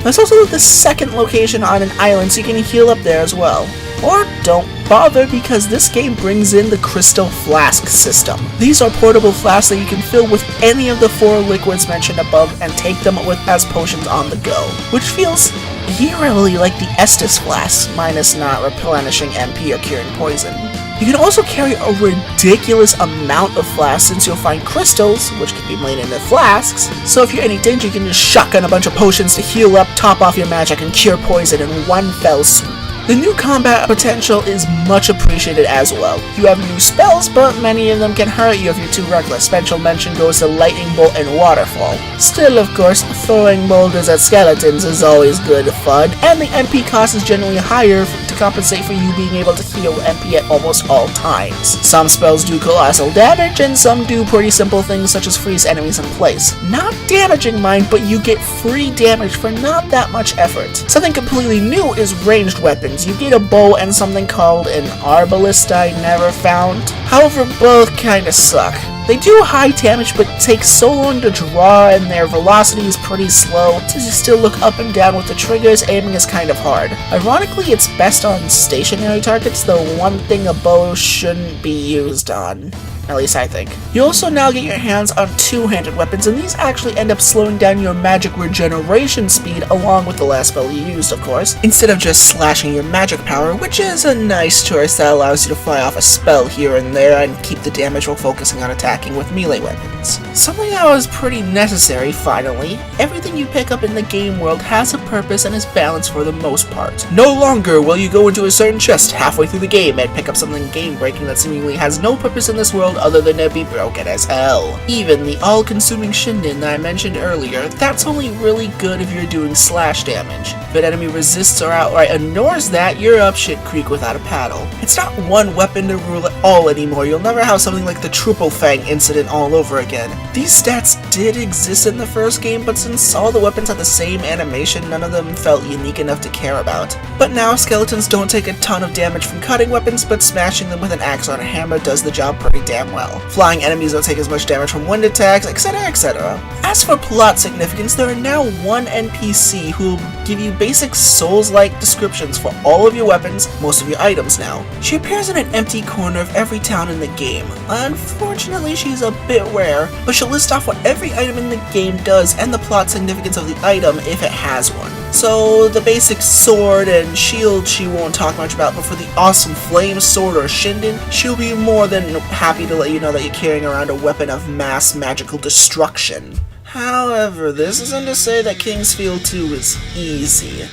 There's also the second location on an island, so you can heal up there as well. Or don't bother, because this game brings in the Crystal Flask system. These are portable flasks that you can fill with any of the 4 liquids mentioned above and take them with as potions on the go, which feels eerily like the Estus flasks, minus not replenishing MP or curing poison. You can also carry a ridiculous amount of flasks, since you'll find crystals, which can be made into flasks, so if you're in any danger you can just shotgun a bunch of potions to heal up, top off your magic, and cure poison in one fell swoop. The new combat potential is much appreciated as well. You have new spells, but many of them can hurt you if you're too reckless. Special mention goes to Lightning Bolt and Waterfall. Still, of course, throwing boulders at skeletons is always good fun, and the MP cost is generally higher to compensate for you being able to heal MP at almost all times. Some spells do colossal damage, and some do pretty simple things such as freeze enemies in place. Not damaging mind, but you get free damage for not that much effort. Something completely new is ranged weapons. You get a bow and something called an arbalist I never found. However, both kinda suck. They do high damage, but take so long to draw, and their velocity is pretty slow, so you still look up and down with the triggers. Aiming is kind of hard. Ironically, it's best on stationary targets, though one thing a bow shouldn't be used on. At least I think. You also now get your hands on two-handed weapons, and these actually end up slowing down your magic regeneration speed along with the last spell you used, of course, instead of just slashing your magic power, which is a nice choice that allows you to fire off a spell here and there and keep the damage while focusing on attacking with melee weapons. Something that was pretty necessary, finally. Everything you pick up in the game world has a purpose and is balanced for the most part. No longer will you go into a certain chest halfway through the game and pick up something game-breaking that seemingly has no purpose in this world other than to be broken as hell. Even the all-consuming Shinden that I mentioned earlier, that's only really good if you're doing slash damage. If an enemy resists or outright ignores that, you're up shit creek without a paddle. It's not one weapon to rule at all anymore. You'll never have something like the Triple Fang incident all over again. These stats did exist in the first game, but since all the weapons had the same animation, none of them felt unique enough to care about. But now, skeletons don't take a ton of damage from cutting weapons, but smashing them with an axe or a hammer does the job pretty damn well. Flying enemies don't take as much damage from wind attacks, etc, etc. As for plot significance, there are now one NPC who will give you basic Souls-like descriptions for all of your weapons, most of your items now. She appears in an empty corner of every town in the game. Unfortunately, she's a bit rare, but she'll list off what every item in the game does and the plot significance of the item if it has one. So the basic sword and shield she won't talk much about, but for the awesome flame sword or Shinden, she'll be more than happy to let you know that you're carrying around a weapon of mass magical destruction. However, this isn't to say that Kingsfield 2 is easy.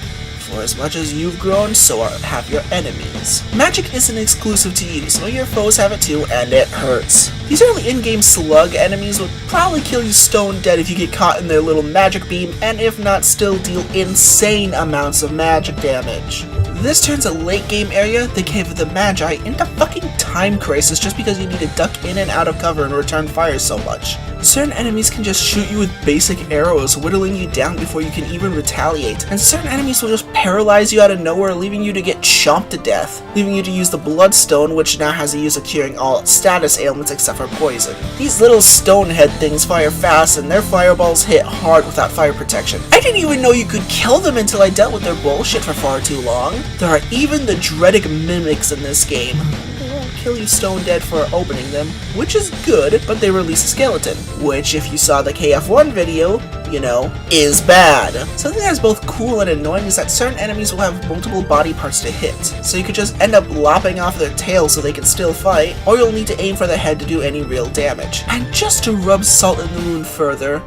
For as much as you've grown, so have your enemies. Magic isn't exclusive to you, some of your foes have it too, and it hurts. These early in-game slug enemies would probably kill you stone dead if you get caught in their little magic beam, and if not, still deal insane amounts of magic damage. This turns a late game area, the Cave of the Magi, into fucking time crisis just because you need to duck in and out of cover and return fire so much. Certain enemies can just shoot you with basic arrows, whittling you down before you can even retaliate, and certain enemies will just paralyze you out of nowhere, leaving you to get chomped to death, leaving you to use the Bloodstone, which now has a use of curing all status ailments except for poison. These little stonehead things fire fast, and their fireballs hit hard without fire protection. I didn't even know you could kill them until I dealt with their bullshit for far too long. There are even the dreaded mimics in this game. They won't kill you stone dead for opening them, which is good, but they release a skeleton, which if you saw the KF1 video, you know, is bad. Something that is both cool and annoying is that certain enemies will have multiple body parts to hit, so you could just end up lopping off their tail so they can still fight, or you'll need to aim for their head to do any real damage. And just to rub salt in the wound further,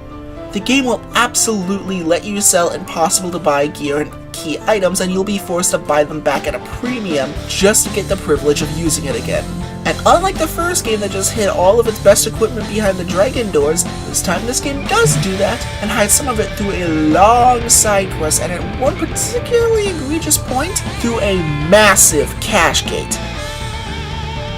the game will absolutely let you sell impossible to buy gear and key items, and you'll be forced to buy them back at a premium just to get the privilege of using it again. And unlike the first game that just hid all of its best equipment behind the dragon doors, this time this game does do that, and hides some of it through a long side quest, and at one particularly egregious point, through a massive cache gate.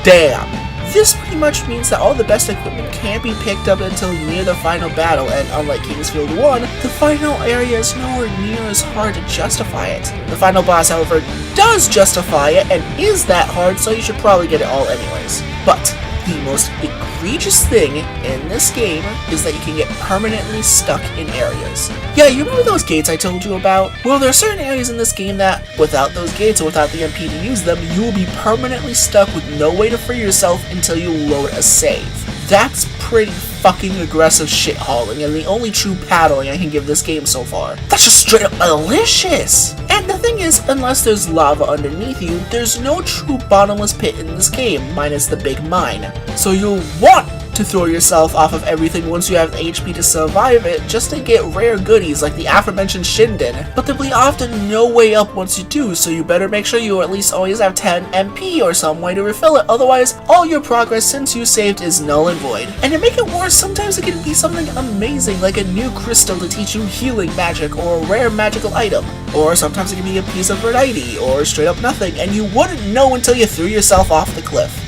Damn. This pretty much means that all the best equipment can't be picked up until near the final battle, and unlike Kingsfield 1, the final area is nowhere near as hard to justify it. The final boss, however, does justify it, and is that hard, so you should probably get it all anyways. But the most egregious thing in this game is that you can get permanently stuck in areas. Yeah, you remember those gates I told you about? Well, there are certain areas in this game that, without those gates or without the MP to use them, you will be permanently stuck with no way to free yourself until you load a save. That's pretty fucking aggressive shit hauling, and the only true paddling I can give this game so far. That's just straight up malicious! And the thing is, unless there's lava underneath you, there's no true bottomless pit in this game, minus the big mine. So you'll want to throw yourself off of everything once you have HP to survive it, just to get rare goodies like the aforementioned Shinden. But there'll be often no way up once you do, so you better make sure you at least always have 10 MP or some way to refill it, otherwise all your progress since you saved is null and void. And to make it worse, sometimes it can be something amazing like a new crystal to teach you healing magic or a rare magical item. Or sometimes it can be a piece of variety or straight up nothing, and you wouldn't know until you threw yourself off the cliff.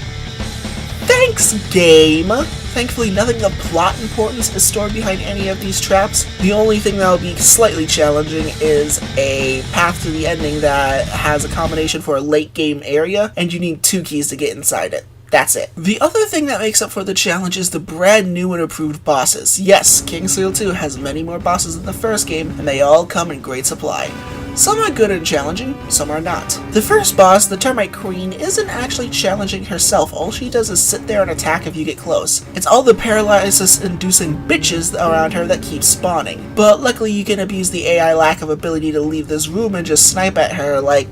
Thanks, game! Thankfully, nothing of plot importance is stored behind any of these traps. The only thing that will be slightly challenging is a path to the ending that has a combination for a late game area, and you need 2 keys to get inside it. That's it. The other thing that makes up for the challenge is the brand new and improved bosses. Yes, Kingsfield 2 has many more bosses than the first game, and they all come in great supply. Some are good and challenging, some are not. The first boss, the Termite Queen, isn't actually challenging herself. All she does is sit there and attack if you get close. It's all the paralysis-inducing bitches around her that keep spawning. But luckily you can abuse the AI lack of ability to leave this room and just snipe at her like...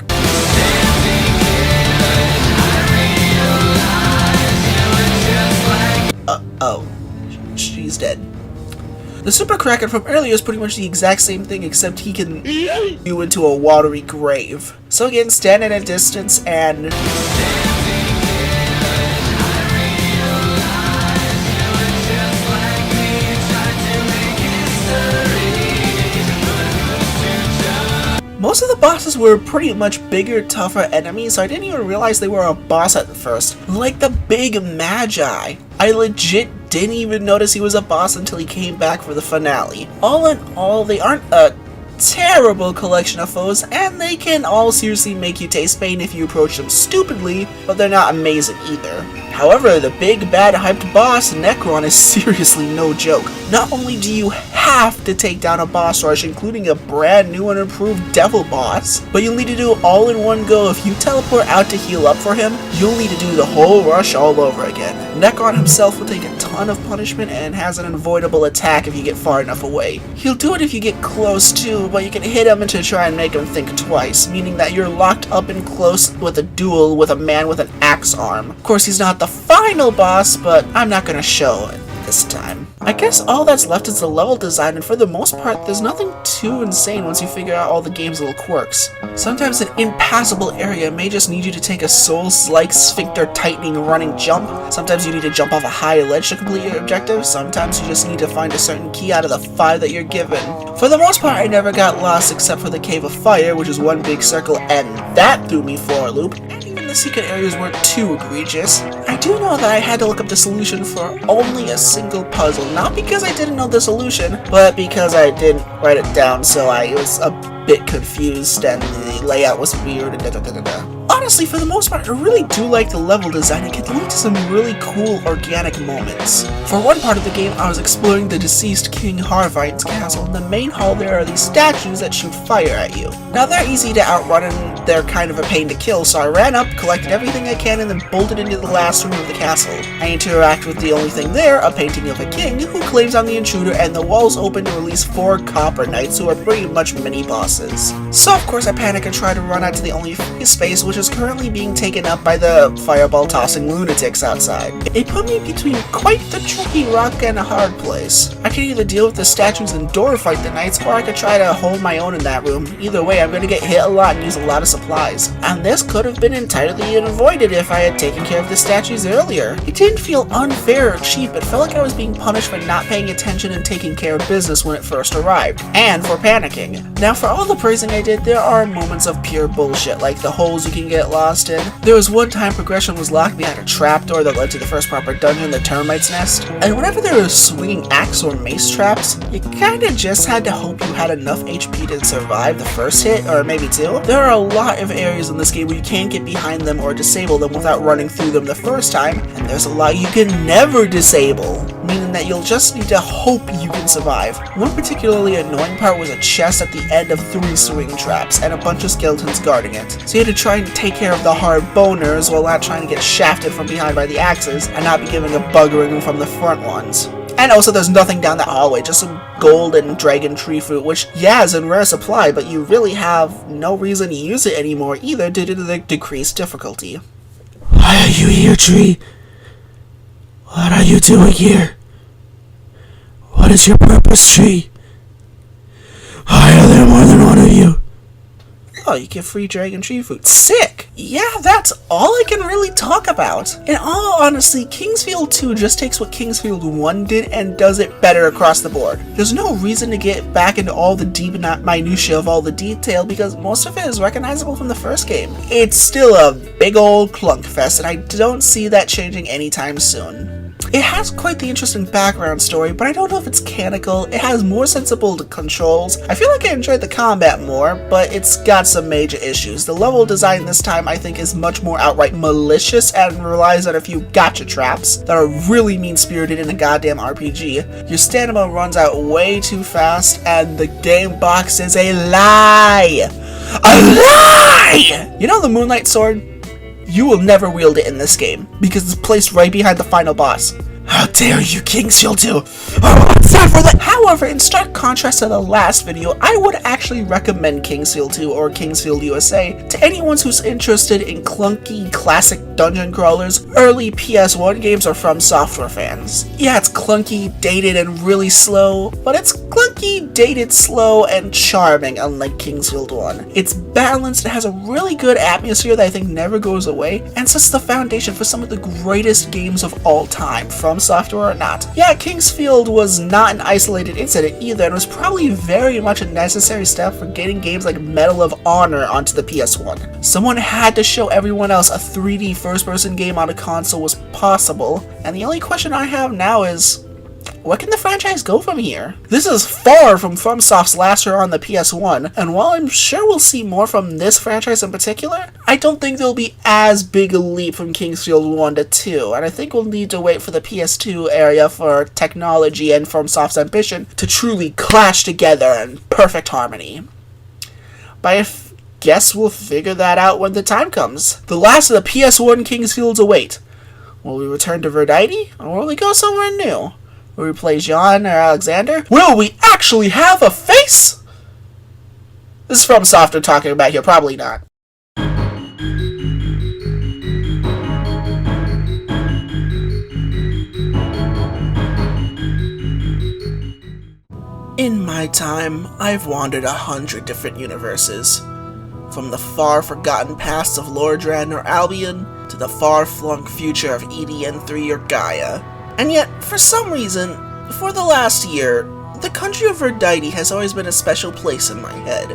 oh. She's dead. The Super Kraken from earlier is pretty much the exact same thing, except he can you into a watery grave. So again, stand at a distance and... Most of the bosses were pretty much bigger, tougher enemies, so I didn't even realize they were a boss at first. Like the Big Magi. I legit didn't even notice he was a boss until he came back for the finale. All in all, they aren't a terrible collection of foes, and they can all seriously make you taste pain if you approach them stupidly, but they're not amazing either. However, the big bad hyped boss, Necron, is seriously no joke. Not only do you have to take down a boss rush, including a brand new and improved devil boss, but you'll need to do it all in one go. If you teleport out to heal up for him, you'll need to do the whole rush all over again. Necron himself will take a ton of punishment and has an unavoidable attack if you get far enough away. He'll do it if you get close too, but you can hit him to try and make him think twice, meaning that you're locked up and close with a duel with a man with an axe arm. Of course, he's not the final boss, but I'm not gonna show it this time. I guess all that's left is the level design, and for the most part, there's nothing too insane once you figure out all the game's little quirks. Sometimes an impassable area may just need you to take a Souls-like sphincter-tightening running jump. Sometimes you need to jump off a high ledge to complete your objective. Sometimes you just need to find a certain key out of the 5 that you're given. For the most part, I never got lost except for the Cave of Fire, which is one big circle, and that threw me for a loop. The secret areas weren't too egregious. I do know that I had to look up the solution for only a single puzzle, not because I didn't know the solution, but because I didn't write it down, so I was a bit confused and the layout was weird and da-da-da-da-da. Honestly, for the most part, I really do like the level design. It can lead to some really cool organic moments. For one part of the game, I was exploring the deceased King Harvite's castle. In the main hall, there are these statues that shoot fire at you. Now, they're easy to outrun and they're kind of a pain to kill, so I ran up, collected everything I can, and then bolted into the last room of the castle. I interact with the only thing there, a painting of a king who claims I'm the intruder, and the walls open to release 4 copper knights who are pretty much mini-bosses. So, of course, I panic and try to run out to the only free space, which is currently being taken up by the fireball-tossing lunatics outside. It put me between quite the tricky rock and a hard place. I could either deal with the statues and door fight the knights, or I could try to hold my own in that room. Either way, I'm going to get hit a lot and use a lot of supplies. And this could have been entirely avoided if I had taken care of the statues earlier. It didn't feel unfair or cheap, it felt like I was being punished for not paying attention and taking care of business when it first arrived, and for panicking. Now, for all the praising I did, there are moments of pure bullshit, like the holes you can get lost in. There was one time progression was locked behind a trapdoor that led to the first proper dungeon, the Termite's Nest, and whenever there were swinging axe or mace traps, you kinda just had to hope you had enough HP to survive the first hit, or maybe 2. There are a lot of areas in this game where you can't get behind them or disable them without running through them the first time, and there's a lot you can never disable, meaning that you'll just need to hope you can survive. One particularly annoying part was a chest at the end of 3 swing traps, and a bunch of skeletons guarding it, so you had to try and take care of the hard boners while not trying to get shafted from behind by the axes, and not be giving a buggering from the front ones. And also there's nothing down that hallway, just some gold and dragon tree fruit, which, yeah, is in rare supply, but you really have no reason to use it anymore either due to the decreased difficulty. Why are you here, tree? What are you doing here? What is your purpose, tree? Why are there more than one of you? Oh, you get free dragon tree fruit. Sick! Yeah, that's all I can really talk about. In all honesty, Kingsfield 2 just takes what Kingsfield 1 did and does it better across the board. There's no reason to get back into all the deep minutiae of all the detail because most of it is recognizable from the first game. It's still a big old clunk fest and I don't see that changing anytime soon. It has quite the interesting background story, but I don't know if it's canonical. It has more sensible controls. I feel like I enjoyed the combat more, but it's got some major issues. The level design this time I think is much more outright malicious and relies on a few gotcha traps that are really mean-spirited in a goddamn RPG. Your stamina runs out way too fast, and the game box is a lie! A lie! You know the Moonlight Sword? You will never wield it in this game, because it's placed right behind the final boss. How dare you, Kingsfield 2! Oh, it's time for that! However, in stark contrast to the last video, I would actually recommend Kingsfield 2 or Kingsfield USA to anyone who's interested in clunky, classic dungeon crawlers, early PS1 games, or From Software fans. Yeah, it's clunky, dated, and really slow, but it's clunky, dated, slow, and charming, unlike Kingsfield 1. It's balanced, it has a really good atmosphere that I think never goes away, and sets the foundation for some of the greatest games of all time, From Software or not. Yeah, Kingsfield was not an isolated incident either, and was probably very much a necessary step for getting games like Medal of Honor onto the PS1. Someone had to show everyone else a 3D first-person game on a console was possible, and the only question I have now is, what can the franchise go from here? This is far from FromSoft's last year on the PS1, and while I'm sure we'll see more from this franchise in particular, I don't think there'll be as big a leap from Kingsfield 1 to 2, and I think we'll need to wait for the PS2 area for technology and FromSoft's ambition to truly clash together in perfect harmony. But I guess we'll figure that out when the time comes. The last of the PS1 Kingsfields await. Will we return to Verdite, or will we go somewhere new? Will we play Jean or Alexander? Will we actually have a face? This is From Software talking about here, probably not. In my time, I've wandered 100 different universes. From the far-forgotten past of Lordran or Albion, to the far-flung future of EDN3 or Gaia. And yet, for some reason, for the last year, the country of Verdite has always been a special place in my head.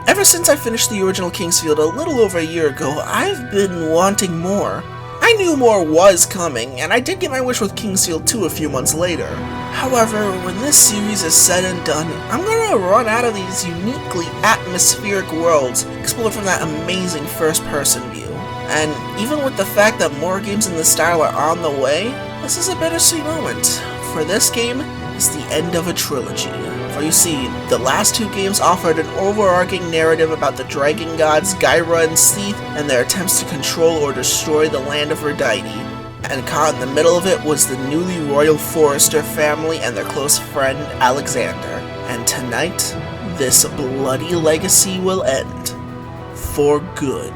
Ever since I finished the original Kingsfield a little over a year ago, I've been wanting more. I knew more was coming, and I did get my wish with Kingsfield 2 a few months later. However, when this series is said and done, I'm gonna run out of these uniquely atmospheric worlds explored from that amazing first-person view. And even with the fact that more games in this style are on the way, this is a bittersweet moment, for this game is the end of a trilogy. For you see, the last two games offered an overarching narrative about the dragon gods Gyra and Seath and their attempts to control or destroy the land of Verdite. And caught in the middle of it was the newly royal Forrester family and their close friend Alexander. And tonight, this bloody legacy will end. For good.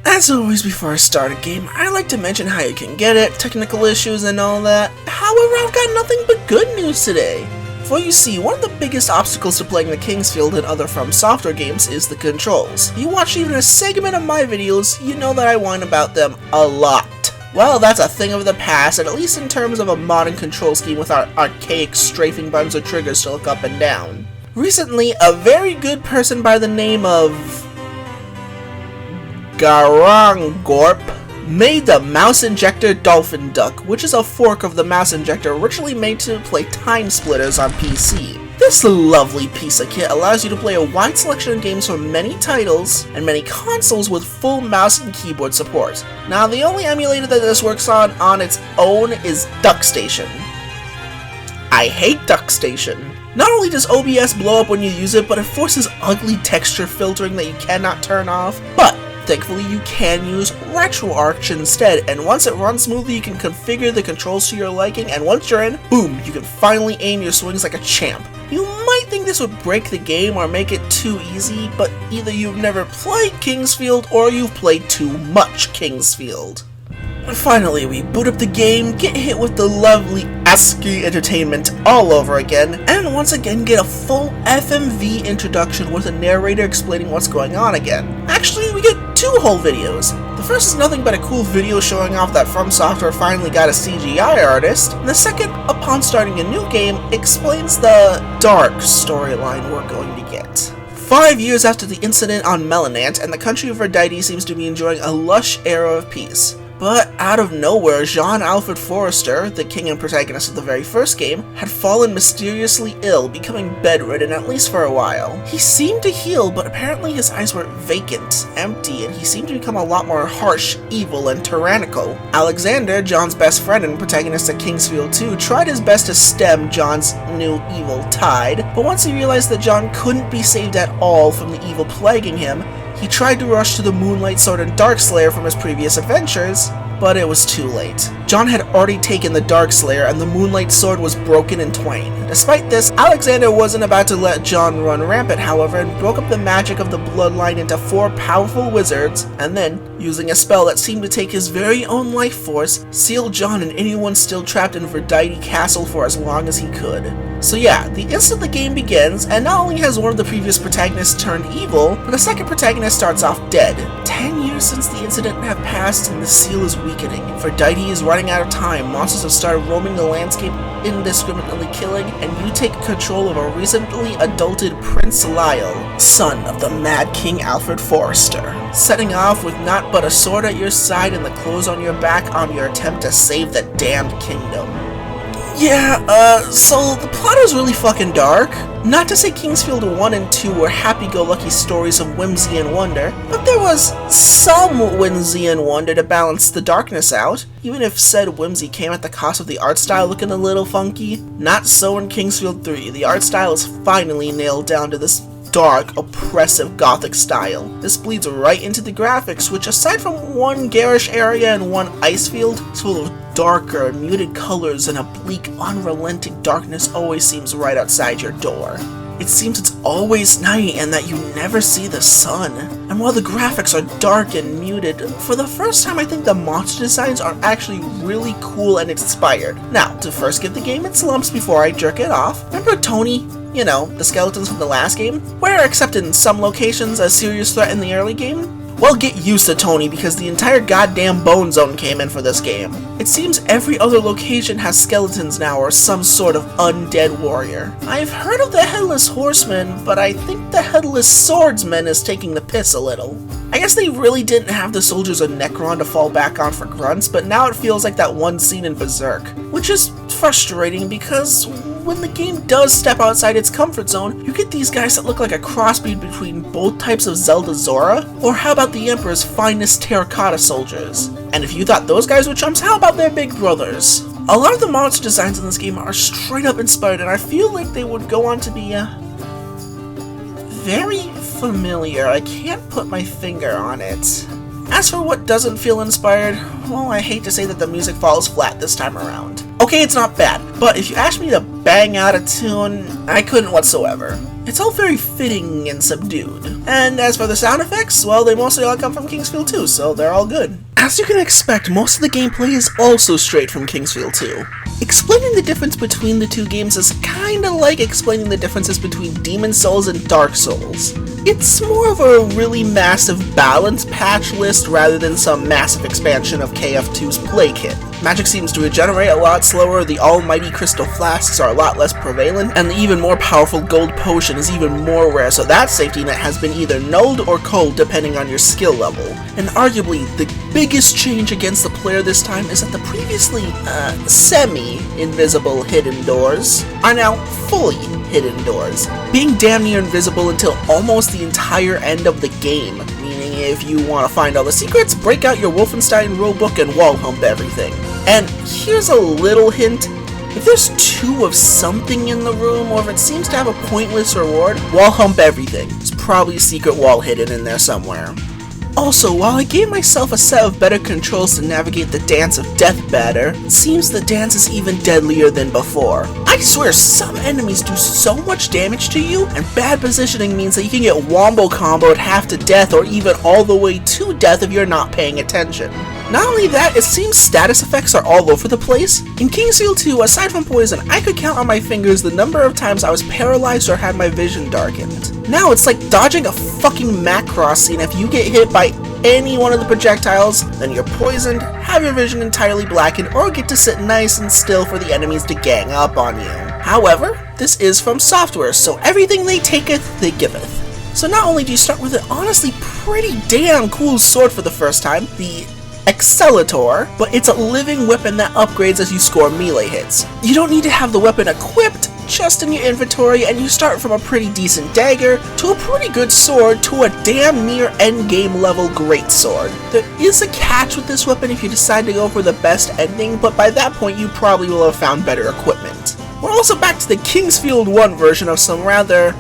As always, before I start a game, I like to mention how you can get it, technical issues and all that. However, I've got nothing but good news today. For you see, one of the biggest obstacles to playing the Kingsfield and other From Software games is the controls. If you watch even a segment of my videos, you know that I whine about them a lot. Well, that's a thing of the past, and at least in terms of a modern control scheme with our archaic strafing buttons or triggers to look up and down. Recently, a very good person by the name of Garangorp made the Mouse Injector Dolphin Duck, which is a fork of the Mouse Injector originally made to play Time Splitters on PC. This lovely piece of kit allows you to play a wide selection of games from many titles and many consoles with full mouse and keyboard support. Now, the only emulator that this works on its own is DuckStation. I hate DuckStation. Not only does OBS blow up when you use it, but it forces ugly texture filtering that you cannot turn off. But thankfully, you can use RetroArch instead, and once it runs smoothly, you can configure the controls to your liking, and once you're in, boom, you can finally aim your swings like a champ. You might think this would break the game or make it too easy, but either you've never played Kingsfield or you've played too much Kingsfield. And finally, we boot up the game, get hit with the lovely ASCII entertainment all over again, and once again get a full FMV introduction with a narrator explaining what's going on again. Actually, we get two whole videos. The first is nothing but a cool video showing off that From Software finally got a CGI artist, and the second, upon starting a new game, explains the dark storyline we're going to get. 5 years after the incident on Melanant, and the country of Verdite seems to be enjoying a lush era of peace. But out of nowhere, Jean-Alfred Forrester, the king and protagonist of the very first game, had fallen mysteriously ill, becoming bedridden at least for a while. He seemed to heal, but apparently his eyes were vacant, empty, and he seemed to become a lot more harsh, evil, and tyrannical. Alexander, John's best friend and protagonist at Kingsfield 2, tried his best to stem John's new evil tide, but once he realized that John couldn't be saved at all from the evil plaguing him, he tried to rush to the Moonlight Sword and Darkslayer from his previous adventures, but it was too late. John had already taken the Darkslayer and the Moonlight Sword was broken in twain. Despite this, Alexander wasn't about to let John run rampant, however, and broke up the magic of the bloodline into 4 powerful wizards, and then, using a spell that seemed to take his very own life force, sealed John and anyone still trapped in Verdite Castle for as long as he could. So yeah, the instant the game begins, and not only has one of the previous protagonists turned evil, but the second protagonist starts off dead. 10 years since the incident have passed and the seal is weakening. Verdite is running out of time, monsters have started roaming the landscape indiscriminately killing, and you take control of a recently adulted Prince Lyle, son of the Mad King Alfred Forrester, setting off with not but a sword at your side and the clothes on your back on your attempt to save the damned kingdom. Yeah, so the plot is really fucking dark. Not to say Kingsfield 1 and 2 were happy-go-lucky stories of whimsy and wonder, but there was some whimsy and wonder to balance the darkness out, even if said whimsy came at the cost of the art style looking a little funky. Not so in Kingsfield 3, the art style is finally nailed down to this dark, oppressive gothic style. This bleeds right into the graphics, which aside from one garish area and one ice field, is full of darker, muted colors and a bleak, unrelenting darkness always seems right outside your door. It seems it's always night and that you never see the sun. And while the graphics are dark and muted, for the first time I think the monster designs are actually really cool and inspired. Now, to first give the game its lumps before I jerk it off, remember Tony? You know, the skeletons from the last game? Where, except in some locations, a serious threat in the early game? Well, get used to Tony because the entire goddamn Bone Zone came in for this game. It seems every other location has skeletons now or some sort of undead warrior. I've heard of the Headless Horseman, but I think the Headless Swordsman is taking the piss a little. I guess they really didn't have the soldiers of Necron to fall back on for grunts, but now it feels like that one scene in Berserk, which is frustrating because when the game does step outside its comfort zone, you get these guys that look like a crossbreed between both types of Zelda Zora, or how about the Emperor's finest terracotta soldiers? And if you thought those guys were chumps, how about their big brothers? A lot of the monster designs in this game are straight up inspired, and I feel like they would go on to be, very familiar. I can't put my finger on it. As for what doesn't feel inspired, well, I hate to say that the music falls flat this time around. Okay, it's not bad, but if you asked me to bang out a tune, I couldn't whatsoever. It's all very fitting and subdued. And as for the sound effects, well, they mostly all come from Kingsfield 2, so they're all good. As you can expect, most of the gameplay is also straight from Kingsfield 2. Explaining the difference between the two games is kinda like explaining the differences between Demon's Souls and Dark Souls. It's more of a really massive balance patch list rather than some massive expansion of KF2's play kit. Magic seems to regenerate a lot slower, the almighty crystal flasks are a lot less prevalent, and the even more powerful gold potion is even more rare, so that safety net has been either nulled or culled depending on your skill level. And arguably, the biggest change against the player this time is that the previously, semi-invisible hidden doors are now fully hidden doors, being damn near invisible until almost the entire end of the game, meaning if you want to find all the secrets, break out your Wolfenstein rulebook and wall hump everything. And here's a little hint, if there's 2 of something in the room, or if it seems to have a pointless reward, wall hump everything. There's probably a secret wall hidden in there somewhere. Also, while I gave myself a set of better controls to navigate the dance of death better, it seems the dance is even deadlier than before. I swear, some enemies do so much damage to you, and bad positioning means that you can get wombo comboed half to death or even all the way to death if you're not paying attention. Not only that, it seems status effects are all over the place. In Kingsfield 2, aside from poison, I could count on my fingers the number of times I was paralyzed or had my vision darkened. Now it's like dodging a fucking Macross scene. If you get hit by any one of the projectiles, then you're poisoned, have your vision entirely blackened, or get to sit nice and still for the enemies to gang up on you. However, this is from software, so everything they taketh, they giveth. So not only do you start with an honestly pretty damn cool sword for the first time, the Accelerator, but it's a living weapon that upgrades as you score melee hits. You don't need to have the weapon equipped, just in your inventory, and you start from a pretty decent dagger to a pretty good sword to a damn near endgame level greatsword. There is a catch with this weapon if you decide to go for the best ending, but by that point you probably will have found better equipment. We're also back to the Kingsfield 1 version of some rather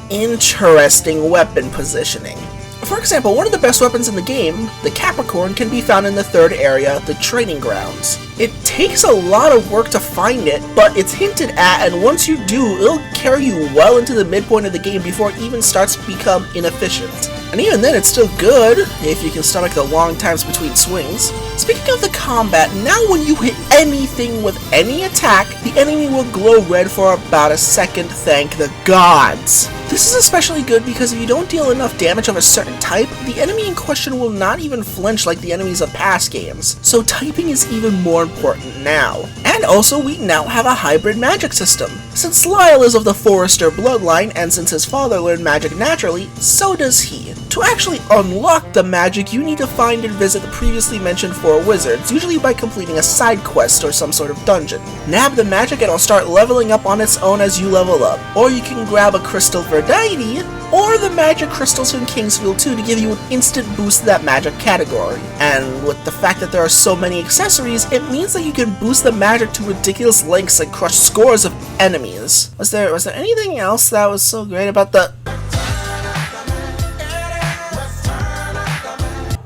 interesting weapon positioning. For example, one of the best weapons in the game, the Capricorn, can be found in the third area, the training grounds. It takes a lot of work to find it, but it's hinted at, and once you do, it'll carry you well into the midpoint of the game before it even starts to become inefficient. And even then, it's still good, if you can stomach the long times between swings. Speaking of the combat, now when you hit anything with any attack, the enemy will glow red for about a second, thank the gods. This is especially good because if you don't deal enough damage of a certain type, the enemy in question will not even flinch like the enemies of past games, so typing is even more important now. And also, we now have a hybrid magic system. Since Lyle is of the Forrester bloodline, and since his father learned magic naturally, so does he. To actually unlock the magic, you need to find and visit the previously mentioned 4 wizards, usually by completing a side quest or some sort of dungeon. Nab the magic and it'll start leveling up on its own as you level up. Or you can grab a crystal Verdite, or the magic crystals from Kingsfield 2 to give you an instant boost to that magic category. And with the fact that there are so many accessories, it means that you can boost the magic to ridiculous lengths and crush scores of enemies. Was there anything else that was so great about the...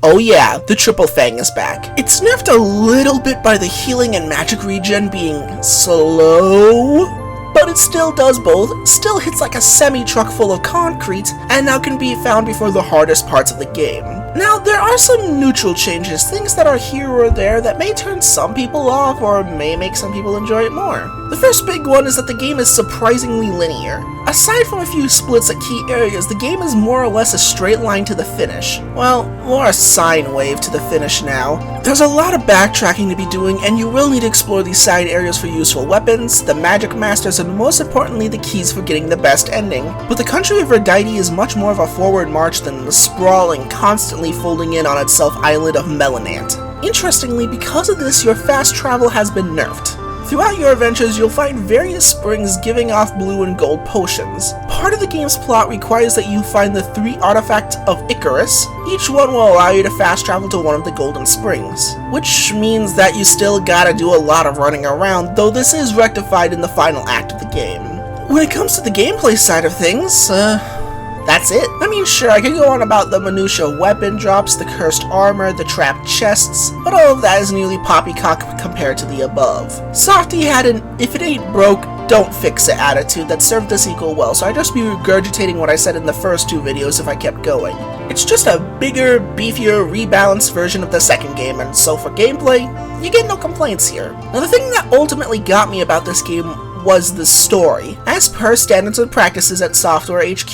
Oh yeah, the Triple Fang is back. It's nerfed a little bit by the healing and magic regen being slow, but it still does both, still hits like a semi-truck full of concrete, and now can be found before the hardest parts of the game. Now, there are some neutral changes, things that are here or there that may turn some people off or may make some people enjoy it more. The first big one is that the game is surprisingly linear. Aside from a few splits at key areas, the game is more or less a straight line to the finish. Well, more a sine wave to the finish now. There's a lot of backtracking to be doing, and you will need to explore these side areas for useful weapons, the magic masters, and most importantly, the keys for getting the best ending. But the country of Verdite is much more of a forward march than the sprawling, constantly folding in on itself island of Melanant. Interestingly, because of this, your fast travel has been nerfed. Throughout your adventures, you'll find various springs giving off blue and gold potions. Part of the game's plot requires that you find the 3 artifacts of Icarus. Each one will allow you to fast travel to one of the golden springs, which means that you still gotta do a lot of running around, though this is rectified in the final act of the game. When it comes to the gameplay side of things, that's it. I mean, sure, I could go on about the minutia weapon drops, the cursed armor, the trapped chests, but all of that is nearly poppycock compared to the above. Softy had an if it ain't broke, don't fix it attitude that served the sequel well, so I'd just be regurgitating what I said in the first 2 videos if I kept going. It's just a bigger, beefier, rebalanced version of the second game, and so for gameplay, you get no complaints here. Now, the thing that ultimately got me about this game was the story. As per standards and practices at Software HQ,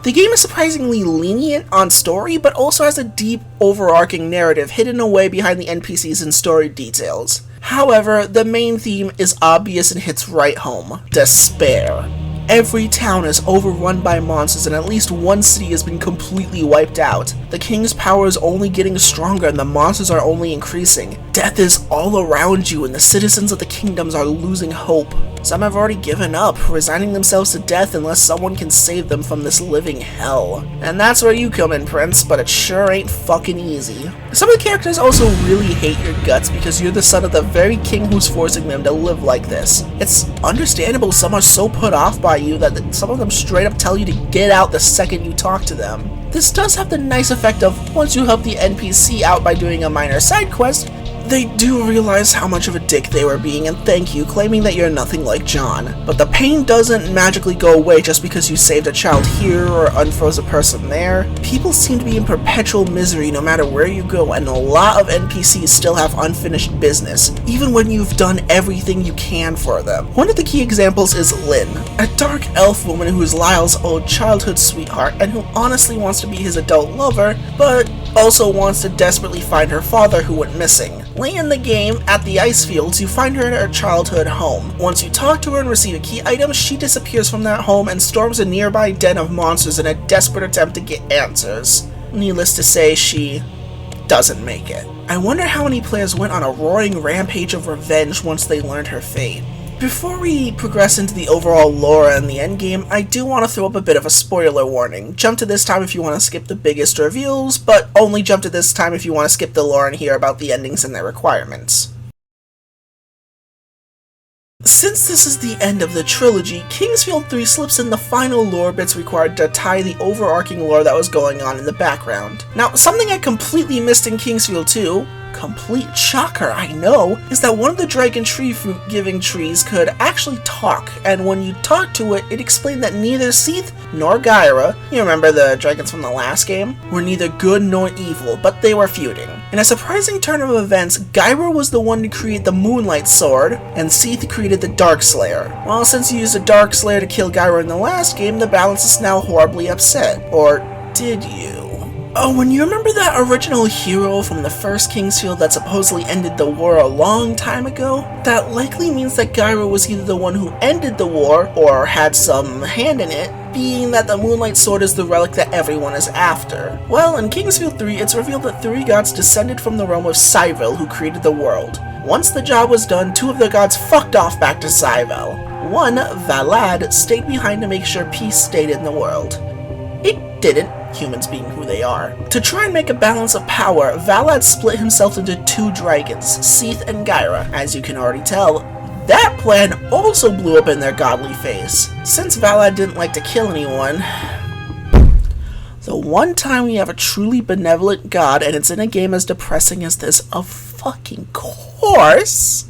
the game is surprisingly lenient on story, but also has a deep, overarching narrative hidden away behind the NPCs and story details. However, the main theme is obvious and hits right home: despair. Every town is overrun by monsters and at least one city has been completely wiped out. The king's power is only getting stronger and the monsters are only increasing. Death is all around you and the citizens of the kingdoms are losing hope. Some have already given up, resigning themselves to death unless someone can save them from this living hell. And that's where you come in, Prince, but it sure ain't fucking easy. Some of the characters also really hate your guts because you're the son of the very king who's forcing them to live like this. It's understandable some are so put off by you that some of them straight up tell you to get out the second you talk to them. This does have the nice effect of, once you help the NPC out by doing a minor side quest, they do realize how much of a dick they were being and thank you, claiming that you're nothing like John. But the pain doesn't magically go away just because you saved a child here or unfroze a person there. People seem to be in perpetual misery no matter where you go, and a lot of NPCs still have unfinished business, even when you've done everything you can for them. One of the key examples is Lynn, a dark elf woman who is Lyle's old childhood sweetheart and who honestly wants to be his adult lover, but also wants to desperately find her father who went missing. Late in the game, at the ice fields, you find her in her childhood home. Once you talk to her and receive a key item, she disappears from that home and storms a nearby den of monsters in a desperate attempt to get answers. Needless to say, she doesn't make it. I wonder how many players went on a roaring rampage of revenge once they learned her fate. Before we progress into the overall lore and the endgame, I do want to throw up a bit of a spoiler warning. Jump to this time if you want to skip the biggest reveals, but only jump to this time if you want to skip the lore and hear about the endings and their requirements. Since this is the end of the trilogy, Kingsfield 3 slips in the final lore bits required to tie the overarching lore that was going on in the background. Now, something I completely missed in Kingsfield 2, complete shocker, I know, is that one of the dragon tree fruit giving trees could actually talk, and when you talked to it, it explained that neither Seath nor Gyra, you remember the dragons from the last game, were neither good nor evil, but they were feuding. In a surprising turn of events, Gyra was the one to create the Moonlight Sword, and Seath created the Dark Slayer. Well, since you used the Dark Slayer to kill Gyra in the last game, the balance is now horribly upset. Or did you? Oh, and you remember that original hero from the first Kingsfield that supposedly ended the war a long time ago? That likely means that Gyra was either the one who ended the war, or had some hand in it, being that the Moonlight Sword is the relic that everyone is after. Well, in Kingsfield 3, it's revealed that 3 gods descended from the realm of Cyville, who created the world. Once the job was done, 2 of the gods fucked off back to Cyville. One, Valad, stayed behind to make sure peace stayed in the world. It didn't, humans being who they are. To try and make a balance of power, Valad split himself into 2 dragons, Seath and Gyra. As you can already tell, that plan also blew up in their godly face. Since Valad didn't like to kill anyone, the one time we have a truly benevolent god and it's in a game as depressing as this, of fucking course,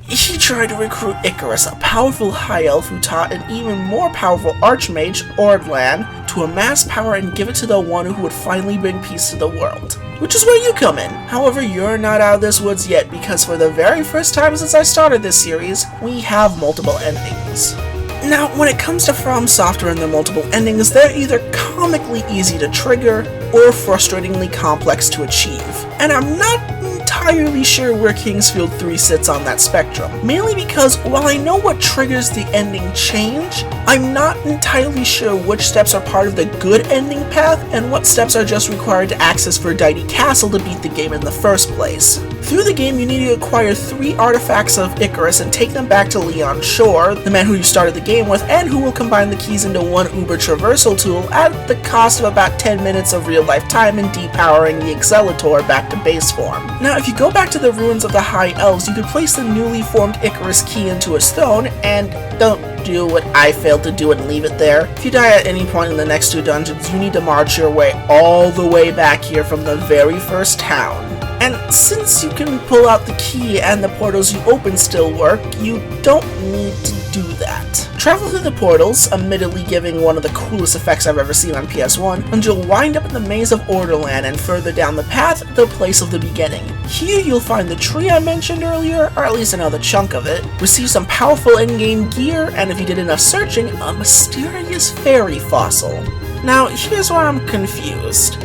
he tried to recruit Icarus, a powerful high elf who taught an even more powerful archmage, Ordlan, to amass power and give it to the one who would finally bring peace to the world. Which is where you come in. However, you're not out of this woods yet, because for the very first time since I started this series, we have multiple endings. Now, when it comes to From Software and their multiple endings, they're either comically easy to trigger, or frustratingly complex to achieve. And I'm not entirely sure where Kingsfield 3 sits on that spectrum. Mainly because, while I know what triggers the ending change, I'm not entirely sure which steps are part of the good ending path, and what steps are just required to access Verdite Castle to beat the game in the first place. Through the game, you need to acquire 3 artifacts of Icarus and take them back to Leon Shore, the man who you started the game with, and who will combine the keys into one Uber traversal tool at the cost of about 10 minutes of real-life time and depowering the Excellator back to base form. Now, if you go back to the ruins of the High Elves, you could place the newly formed Icarus key into a stone, and don't do what I failed to do and leave it there. If you die at any point in the next 2 dungeons, you need to march your way all the way back here from the very first town. And since you can pull out the key and the portals you open still work, you don't need to do that. Travel through the portals, admittedly giving one of the coolest effects I've ever seen on PS1, and you'll wind up in the maze of Orderland and further down the path, the place of the beginning. Here you'll find the tree I mentioned earlier, or at least another chunk of it, receive some powerful in-game gear, and if you did enough searching, a mysterious fairy fossil. Now, here's where I'm confused.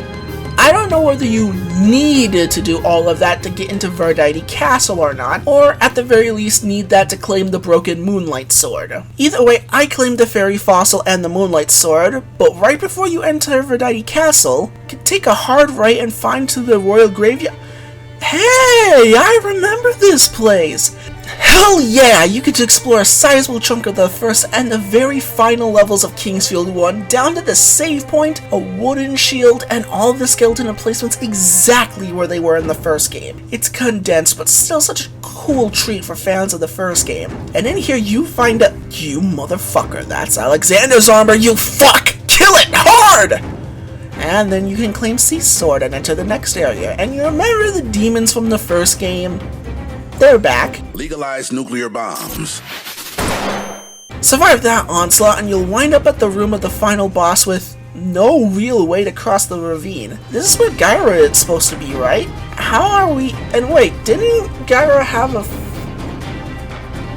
I don't know whether you needed to do all of that to get into Verdite Castle or not, or at the very least need that to claim the broken Moonlight Sword. Either way, I claimed the Fairy Fossil and the Moonlight Sword, but right before you enter Verdite Castle, you can take a hard right and find to the Royal Graveyard. Hey, I remember this place! Hell yeah, you get to explore a sizable chunk of the first and the very final levels of Kingsfield 1, down to the save point, a wooden shield, and all the skeleton emplacements exactly where they were in the first game. It's condensed, but still such a cool treat for fans of the first game. And in here you find a— you motherfucker, that's Alexander's armor, you fuck! Kill it hard! And then you can claim Seath's sword and enter the next area. And you remember the demons from the first game? They're back. Legalize nuclear bombs. Survive that onslaught and you'll wind up at the room of the final boss with no real way to cross the ravine. This is where Gyra is supposed to be, right? How are we— and wait, didn't Gyra have a—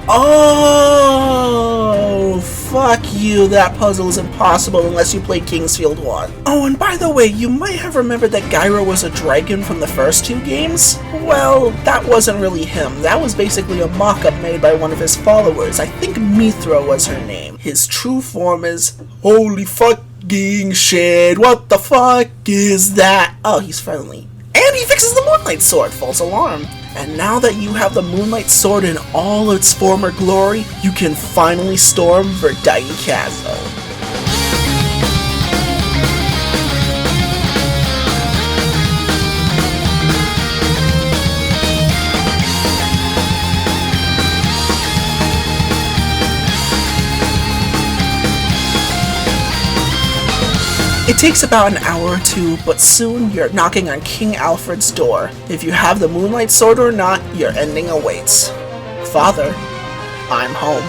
oh, fuck you, that puzzle is impossible unless you play Kingsfield 1. Oh, and by the way, you might have remembered that Gyra was a dragon from the first 2 games? Well, that wasn't really him. That was basically a mock-up made by one of his followers. I think Mithra was her name. His true form is— holy fucking shit, what the fuck is that? Oh, he's friendly. And he fixes the Moonlight Sword, false alarm. And now that you have the Moonlight Sword in all its former glory, you can finally storm Verdite Castle. It takes about an hour or two, but soon you're knocking on King Alfred's door. If you have the Moonlight Sword or not, your ending awaits. Father, I'm home.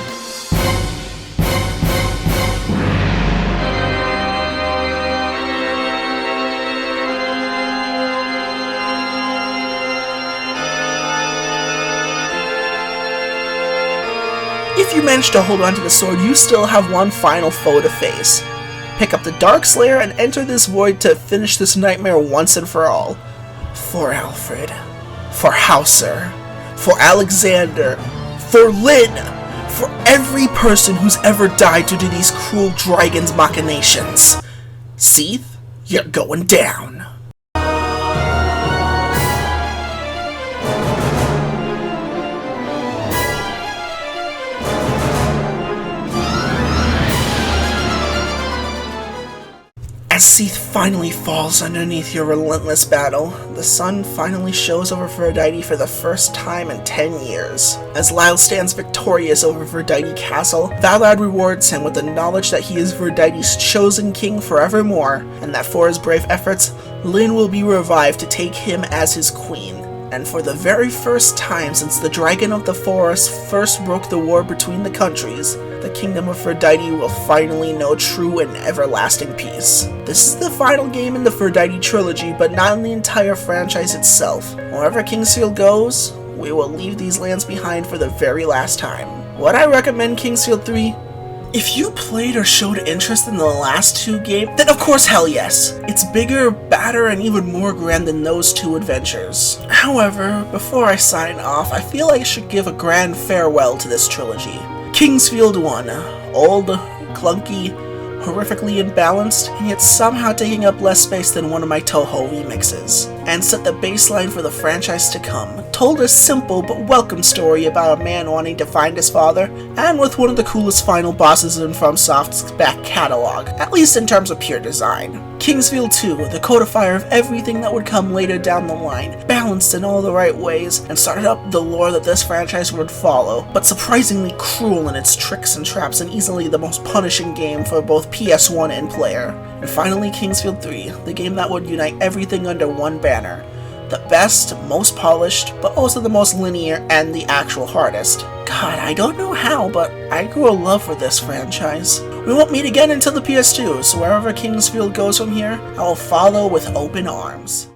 If you manage to hold onto the sword, you still have one final foe to face. Pick up the Dark Slayer and enter this void to finish this nightmare once and for all. For Alfred. For Hauser. For Alexander. For Lynn. For every person who's ever died due to these cruel dragon's machinations. Seath, you're going down. As Seath finally falls underneath your relentless battle, the sun finally shows over Verdite for the first time in 10 years. As Lyle stands victorious over Verdite Castle, Valad rewards him with the knowledge that he is Verdite's chosen king forevermore, and that for his brave efforts, Lynn will be revived to take him as his queen. And for the very first time since the Dragon of the Forest first broke the war between the countries, the kingdom of Verdite will finally know true and everlasting peace. This is the final game in the Verdite trilogy, but not in the entire franchise itself. Wherever Kingsfield goes, we will leave these lands behind for the very last time. Would I recommend Kingsfield 3? If you played or showed interest in the last two games, then of course hell yes. It's bigger, badder, and even more grand than those two adventures. However, before I sign off, I feel I should give a grand farewell to this trilogy. Kingsfield 1. Old, clunky, horrifically imbalanced, and yet somehow taking up less space than one of my Toho remixes, and set the baseline for the franchise to come. Told a simple but welcome story about a man wanting to find his father, and with one of the coolest final bosses in FromSoft's back catalog, at least in terms of pure design. Kingsfield 2, the codifier of everything that would come later down the line, balanced in all the right ways, and started up the lore that this franchise would follow, but surprisingly cruel in its tricks and traps, and easily the most punishing game for both PS1 and player. And finally, Kingsfield 3, the game that would unite everything under one banner. The best, most polished, but also the most linear and the actual hardest. God, I don't know how, but I grew a love for this franchise. We won't meet again until the PS2, so wherever Kingsfield goes from here, I will follow with open arms.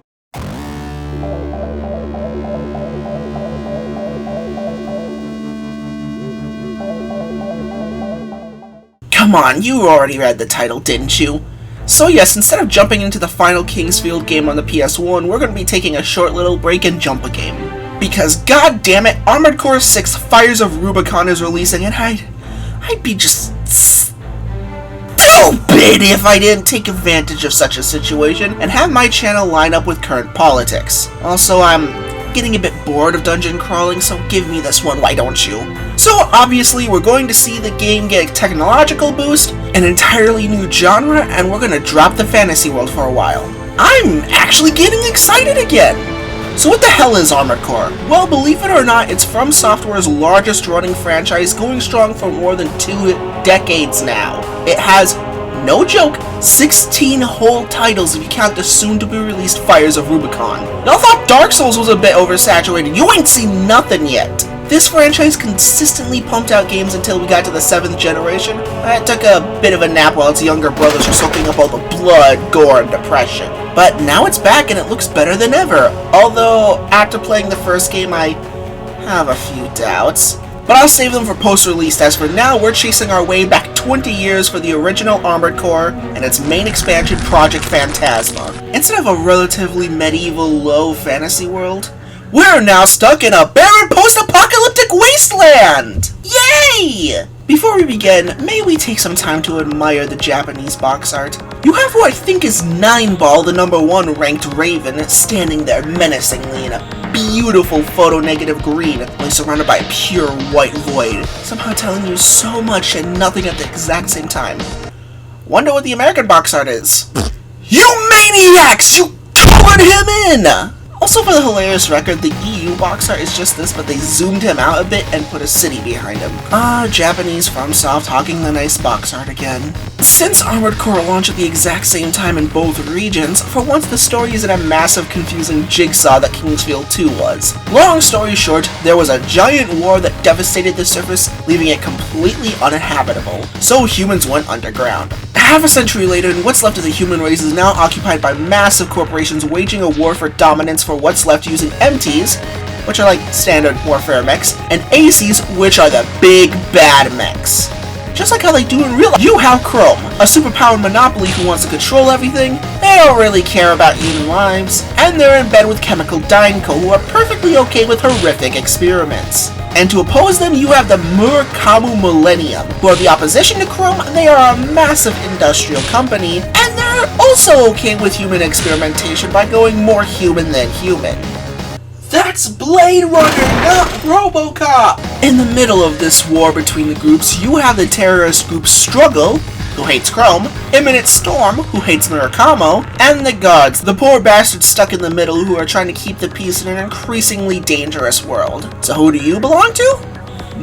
Come on, you already read the title, didn't you? So yes, instead of jumping into the final Kingsfield game on the PS1, we're going to be taking a short little break and jump a game. Because god damn it, Armored Core 6 Fires of Rubicon is releasing, and I'd be just stupid if I didn't take advantage of such a situation and have my channel line up with current politics. Also, I'm getting a bit bored of dungeon crawling, so give me this one, why don't you? So obviously we're going to see the game get a technological boost, an entirely new genre, and we're going to drop the fantasy world for a while. I'm actually getting excited again! So what the hell is Armored Core? Well, believe it or not, it's From Software's largest running franchise, going strong for more than 2 decades now. It has, no joke, 16 whole titles if you count the soon-to-be-released Fires of Rubicon. Y'all thought Dark Souls was a bit oversaturated, you ain't seen nothing yet! This franchise consistently pumped out games until we got to the 7th generation. It took a bit of a nap while its younger brothers were soaking up all the blood, gore, and depression. But now it's back and it looks better than ever, although after playing the first game I have a few doubts. But I'll save them for post-release, as for now we're chasing our way back 20 years for the original Armored Core and its main expansion, Project Phantasma. Instead of a relatively medieval low fantasy world, we're now stuck in a barren post-apocalyptic wasteland! Yay! Before we begin, may we take some time to admire the Japanese box art? You have who I think is 9-Ball, the #1 ranked Raven, standing there menacingly in a beautiful photo-negative green, while surrounded by a pure white void, somehow telling you so much and nothing at the exact same time. Wonder what the American box art is. You maniacs! You colored him in! Also, for the hilarious record, the EU box art is just this, but they zoomed him out a bit and put a city behind him. Japanese FromSoft hogging the nice box art again. Since Armored Core launched at the exact same time in both regions, for once the story isn't a massive confusing jigsaw that Kingsfield 2 was. Long story short, there was a giant war that devastated the surface, leaving it completely uninhabitable. So humans went underground. Half a century later, and what's left of the human race is now occupied by massive corporations waging a war for dominance for what's left using MTs, which are like standard warfare mechs, and ACs, which are the big bad mechs. Just like how they do in real life. You have Chrome, a superpowered monopoly who wants to control everything, they don't really care about human lives, and they're in bed with Chemical Dyneco, who are perfectly okay with horrific experiments. And to oppose them, you have the Murakamu Millennium, who are the opposition to Chrome, and they are a massive industrial company, and they're also okay with human experimentation by going more human than human. That's Blade Runner, not RoboCop! In the middle of this war between the groups, you have the terrorist group Struggle, who hates Chrome, Imminent Storm, who hates Murakamo, and the Gods, the poor bastards stuck in the middle who are trying to keep the peace in an increasingly dangerous world. So who do you belong to?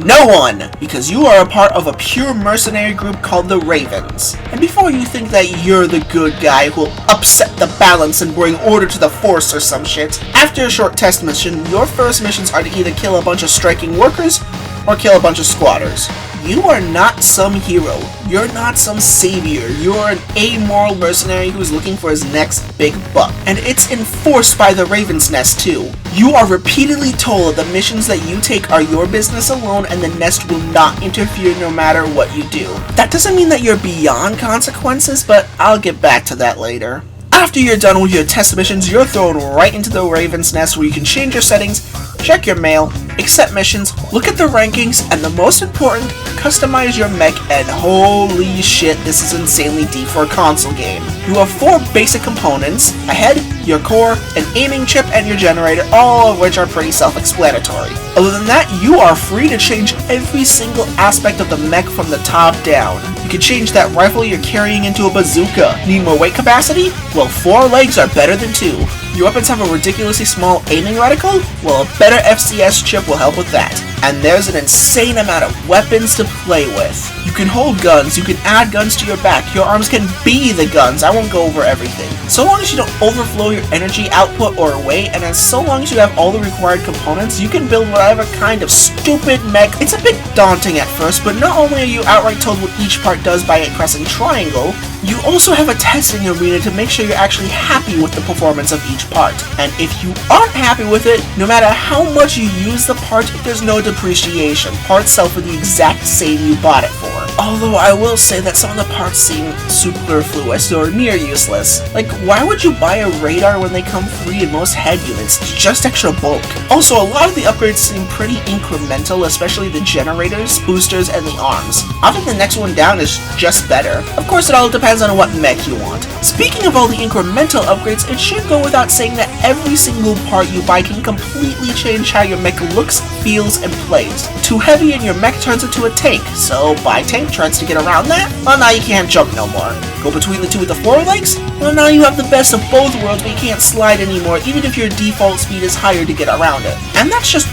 No one! Because you are a part of a pure mercenary group called the Ravens. And before you think that you're the good guy who'll upset the balance and bring order to the force or some shit, after a short test mission, your first missions are to either kill a bunch of striking workers or kill a bunch of squatters. You are not some hero. You're not some savior. You're an amoral mercenary who's looking for his next big buck. And it's enforced by the Raven's Nest too. You are repeatedly told that the missions that you take are your business alone and the Nest will not interfere no matter what you do. That doesn't mean that you're beyond consequences, but I'll get back to that later. After you're done with your test missions, you're thrown right into the Raven's Nest where you can change your settings, check your mail, accept missions, look at the rankings, and the most important, customize your mech, and holy shit, this is insanely deep for a console game. You have 4 basic components: a head, your core, an aiming chip, and your generator, all of which are pretty self-explanatory. Other than that, you are free to change every single aspect of the mech from the top down. You can change that rifle you're carrying into a bazooka. Need more weight capacity? Well, 4 legs are better than 2. Your weapons have a ridiculously small aiming reticle? Well, a better FCS chip will help with that. And there's an insane amount of weapons to play with. You can hold guns, you can add guns to your back, your arms can be the guns, I won't go over everything. So long as you don't overflow your energy output or weight, and as so long as you have all the required components, you can build whatever kind of stupid mech. It's a bit daunting at first, but not only are you outright told what each part does by pressing triangle, you also have a testing arena to make sure you're actually happy with the performance of each part. And if you aren't happy with it, no matter how much you use the part, there's no depreciation. Parts sell for the exact same you bought it for. Although I will say that some of the parts seem superfluous or near useless. Like, why would you buy a radar when they come free in most head units? It's just extra bulk. Also, a lot of the upgrades seem pretty incremental, especially the generators, boosters, and the arms. I think the next one down is just better. Of course, it all depends on what mech you want. Speaking of all the incremental upgrades, it should go without saying that every single part you buy can completely change how your mech looks, feels, and plays. Too heavy and your mech turns into a tank, so buy tank treads to get around that? Well, now you can't jump no more. Go between the 2 with the 4 legs? Well, now you have the best of both worlds, but you can't slide anymore, even if your default speed is higher to get around it. And that's just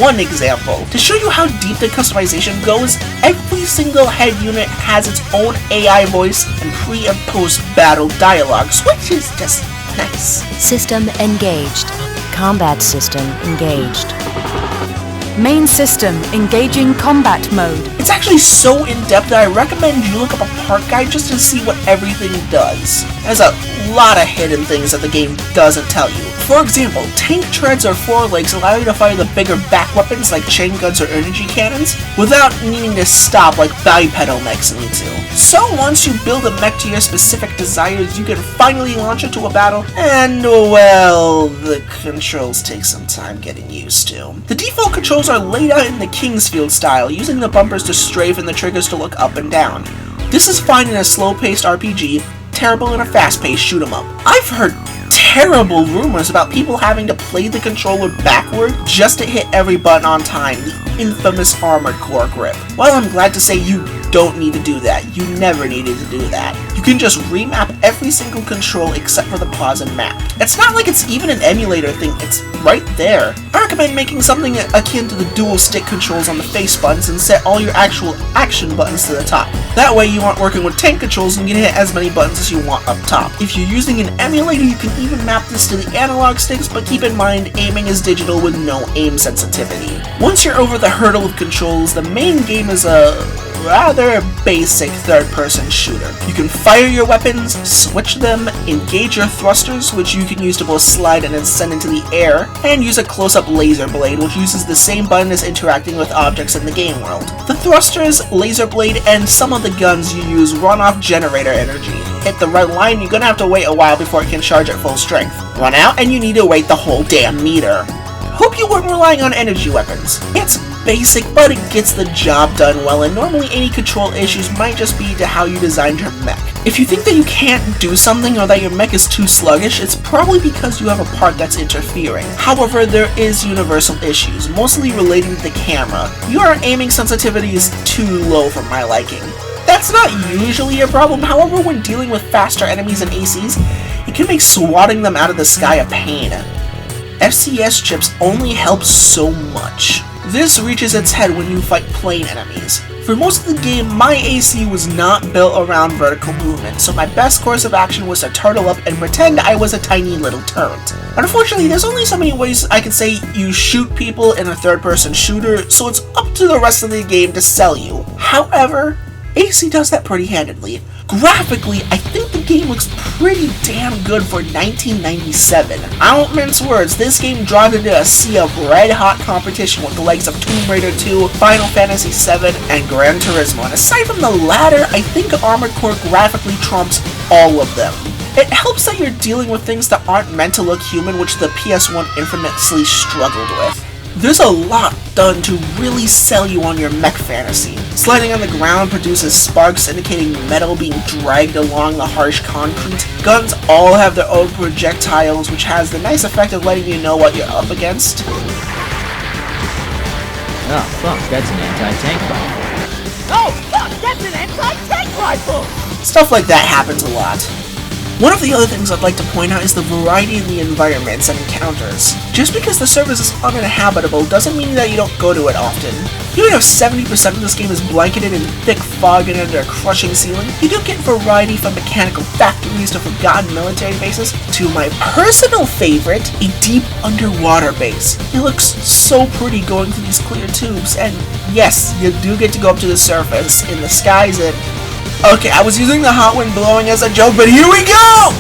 one example. To show you how deep the customization goes, every single head unit has its own AI voice and pre- and post-battle dialogues, which is just nice. System engaged. Combat system engaged. Main system engaging combat mode. It's actually so in-depth that I recommend you look up a part guide just to see what everything does. There's a lot of hidden things that the game doesn't tell you. For example, tank treads or 4 legs allow you to fire the bigger back weapons like chain guns or energy cannons without needing to stop like bipedal mechs need to. So once you build a mech to your specific desires, you can finally launch into a battle, and well, the controls take some time getting used to. The default controls are laid out in the Kingsfield style, using the bumpers to strafe and the triggers to look up and down. This is fine in a slow-paced RPG. terrible in a fast-paced shoot-'em-up. I've heard terrible rumors about people having to play the controller backward just to hit every button on time, the infamous Armored Core grip. While I'm glad to say you don't need to do that, you never needed to do that. You can just remap every single control except for the pause and map. It's not like it's even an emulator thing, it's right there. I recommend making something akin to the dual stick controls on the face buttons and set all your actual action buttons to the top. That way you aren't working with tank controls and you can hit as many buttons as you want up top. If you're using an emulator, you can even map this to the analog sticks, but keep in mind aiming is digital with no aim sensitivity. Once you're over the hurdle of controls, the main game is a rather basic third-person shooter. You can fire your weapons, switch them, engage your thrusters, which you can use to both slide and ascend into the air, and use a close-up laser blade, which uses the same button as interacting with objects in the game world. The thrusters, laser blade, and some of the guns you use run off generator energy. Hit the red line, you're gonna have to wait a while before it can charge at full strength. Run out, and you need to wait the whole damn meter. Hope you weren't relying on energy weapons. It's basic, but it gets the job done well, and normally any control issues might just be to how you designed your mech. If you think that you can't do something or that your mech is too sluggish, it's probably because you have a part that's interfering. However, there is universal issues, mostly relating to the camera. Your aiming sensitivity is too low for my liking. That's not usually a problem, however when dealing with faster enemies and ACs, it can make swatting them out of the sky a pain. FCS chips only help so much. This reaches its head when you fight plane enemies. For most of the game, my AC was not built around vertical movement, so my best course of action was to turtle up and pretend I was a tiny little turret. Unfortunately, there's only so many ways I can say you shoot people in a third-person shooter, so it's up to the rest of the game to sell you. However, AC does that pretty handedly. Graphically, I think the game looks pretty damn good for 1997. I don't mince words, this game dropped into a sea of red-hot competition with the likes of Tomb Raider 2, Final Fantasy VII, and Gran Turismo, and aside from the latter, I think Armored Core graphically trumps all of them. It helps that you're dealing with things that aren't meant to look human, which the PS1 infamously struggled with. There's a lot done to really sell you on your mech fantasy. Sliding on the ground produces sparks indicating metal being dragged along the harsh concrete. Guns all have their own projectiles, which has the nice effect of letting you know what you're up against. Oh fuck, that's an anti-tank rifle. Oh, fuck, that's an anti-tank rifle! Stuff like that happens a lot. One of the other things I'd like to point out is the variety in the environments and encounters. Just because the surface is uninhabitable doesn't mean that you don't go to it often. Even if 70% of this game is blanketed in thick fog and under a crushing ceiling, you do get variety from mechanical factories to forgotten military bases, to my personal favorite, a deep underwater base. It looks so pretty going through these clear tubes, and yes, you do get to go up to the surface in the skies and... Okay, I was using the hot wind blowing as a joke, but here we go!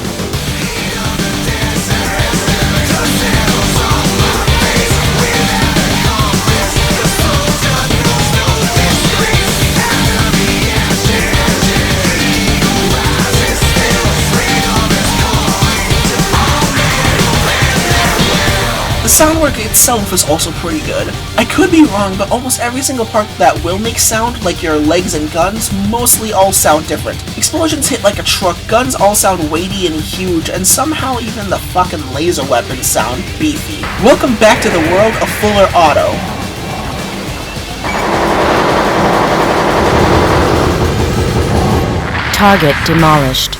The soundwork itself is also pretty good. I could be wrong, but almost every single part that will make sound, like your legs and guns, mostly all sound different. Explosions hit like a truck, guns all sound weighty and huge, and somehow even the fucking laser weapons sound beefy. Welcome back to the world of Fuller Auto. Target demolished.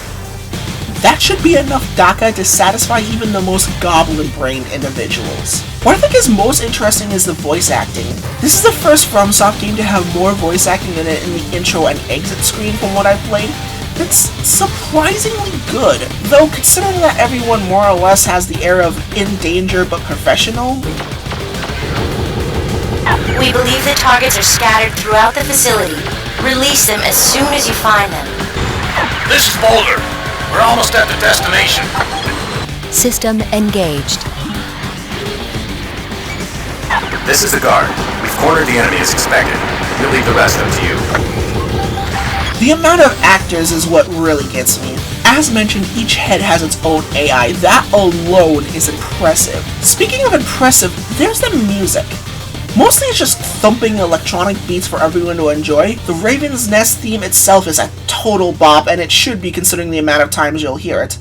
That should be enough DACA to satisfy even the most goblin-brained individuals. What I think is most interesting is the voice acting. This is the first FromSoft game to have more voice acting in it in the intro and exit screen from what I've played. It's surprisingly good, though considering that everyone more or less has the air of in danger but professional. We believe the targets are scattered throughout the facility. Release them as soon as you find them. This is Boulder. We're almost at the destination. System engaged. This is the guard. We've cornered the enemy as expected. We'll leave the rest up to you. The amount of actors is what really gets me. As mentioned, each head has its own AI. That alone is impressive. Speaking of impressive, there's the music. Mostly it's just thumping electronic beats for everyone to enjoy. The Raven's Nest theme itself is a total bop, and it should be considering the amount of times you'll hear it.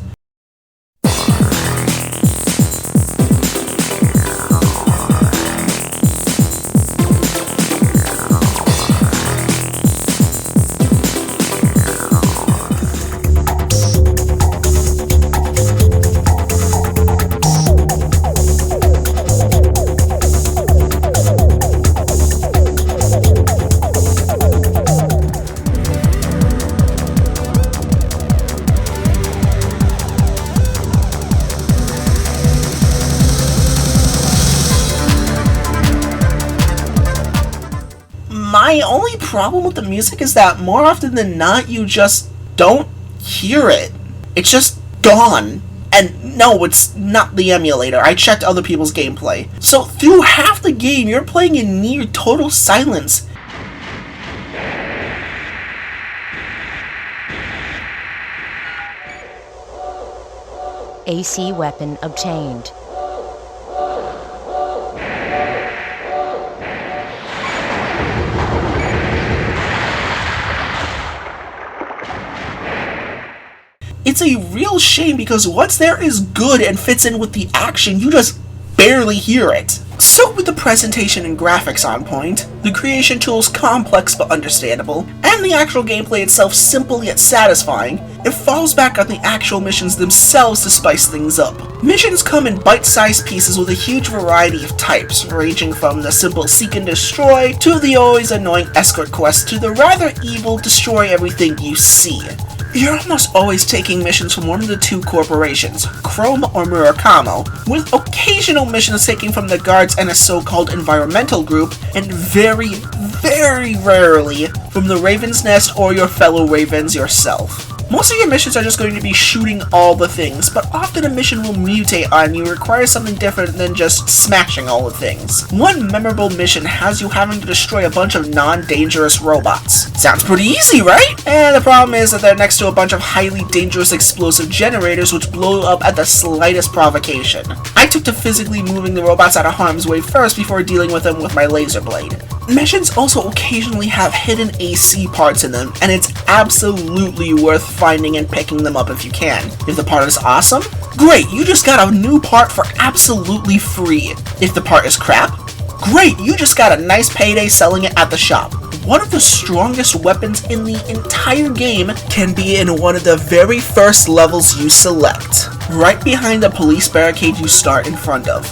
My only problem with the music is that more often than not, you just don't hear it. It's just gone. And no, it's not the emulator. I checked other people's gameplay. So through half the game, you're playing in near total silence. AC weapon obtained. It's a real shame because what's there is good and fits in with the action, you just barely hear it. So with the presentation and graphics on point, the creation tools complex but understandable, and the actual gameplay itself simple yet satisfying, it falls back on the actual missions themselves to spice things up. Missions come in bite-sized pieces with a huge variety of types, ranging from the simple seek and destroy, to the always annoying escort quest, to the rather evil destroy everything you see. You're almost always taking missions from one of the two corporations, Chrome or Murakamo, with occasional missions taken from the guards and a so-called environmental group, and very, very rarely from the Raven's Nest or your fellow Ravens yourself. Most of your missions are just going to be shooting all the things, but often a mission will mutate on you, require something different than just smashing all the things. One memorable mission has you having to destroy a bunch of non-dangerous robots. Sounds pretty easy, right? And the problem is that they're next to a bunch of highly dangerous explosive generators which blow up at the slightest provocation. I took to physically moving the robots out of harm's way first before dealing with them with my laser blade. Missions also occasionally have hidden AC parts in them, and it's absolutely worth finding and picking them up if you can. If the part is awesome, great, you just got a new part for absolutely free. If the part is crap, great, you just got a nice payday selling it at the shop. One of the strongest weapons in the entire game can be in one of the very first levels you select, right behind the police barricade you start in front of.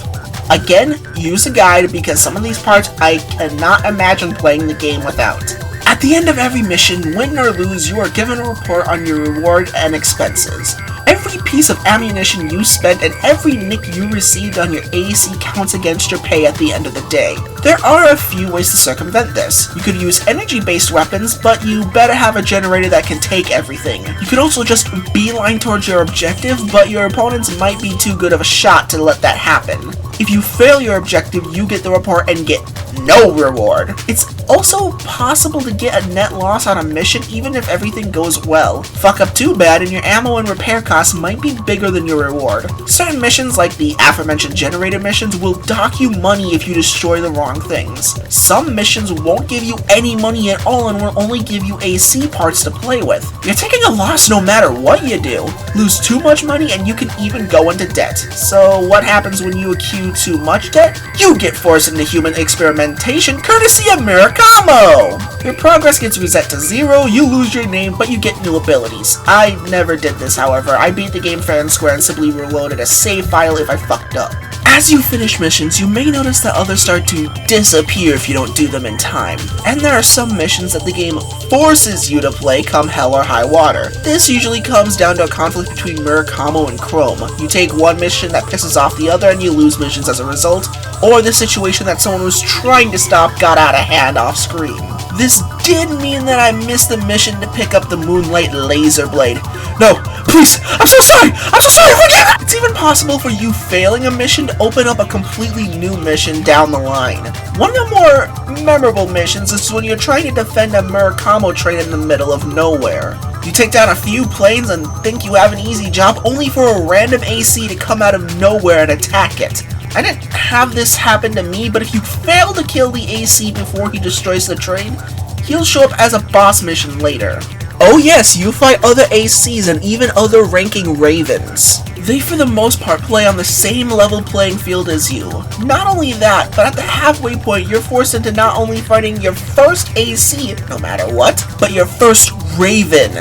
Again, use a guide because some of these parts I cannot imagine playing the game without. At the end of every mission, win or lose, you are given a report on your reward and expenses. Every piece of ammunition you spent and every nick you received on your AC counts against your pay at the end of the day. There are a few ways to circumvent this. You could use energy-based weapons, but you better have a generator that can take everything. You could also just beeline towards your objective, but your opponents might be too good of a shot to let that happen. If you fail your objective, you get the report and get no reward. It's also possible to get a net loss on a mission even if everything goes well. Fuck up too bad and your ammo and repair costs might be bigger than your reward. Certain missions, like the aforementioned generator missions, will dock you money if you destroy the wrong things. Some missions won't give you any money at all and will only give you AC parts to play with. You're taking a loss no matter what you do. Lose too much money and you can even go into debt. So what happens when you accrue too much debt? You get forced into human experimentation courtesy of Murakamo! Your progress gets reset to 0, you lose your name, but you get new abilities. I never did this, however. I beat the game fair and square and simply reloaded a save file if I fucked up. As you finish missions, you may notice that others start to disappear if you don't do them in time. And there are some missions that the game forces you to play come hell or high water. This usually comes down to a conflict between Murakamo and Chrome. You take one mission that pisses off the other and you lose missions as a result, or the situation that someone was trying to stop got out of hand off screen. This did mean that I missed the mission to pick up the Moonlight Laser Blade. No, please, I'm so sorry, forgive me! It's even possible for you failing a mission to open up a completely new mission down the line. One of the more memorable missions is when you're trying to defend a Murakamo train in the middle of nowhere. You take down a few planes and think you have an easy job, only for a random AC to come out of nowhere and attack it. I didn't have this happen to me, but if you fail to kill the AC before he destroys the train, he'll show up as a boss mission later. Oh yes, you fight other ACs and even other ranking Ravens. They for the most part play on the same level playing field as you. Not only that, but at the halfway point you're forced into not only fighting your first AC, no matter what, but your first Raven.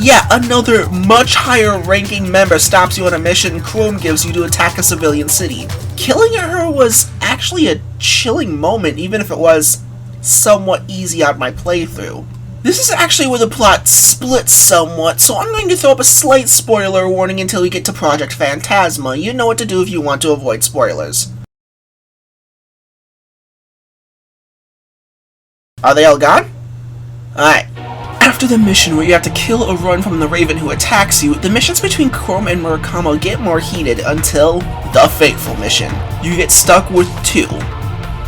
Yeah, another much higher ranking member stops you on a mission Chrome gives you to attack a civilian city. Killing her was actually a chilling moment, even if it was somewhat easy on my playthrough. This is actually where the plot splits somewhat, so I'm going to throw up a slight spoiler warning until we get to Project Phantasma. You know what to do if you want to avoid spoilers. Are they all gone? Alright. After the mission where you have to kill or run from the Raven who attacks you, the missions between Chrome and Murakamo get more heated until the Fateful mission. You get stuck with two.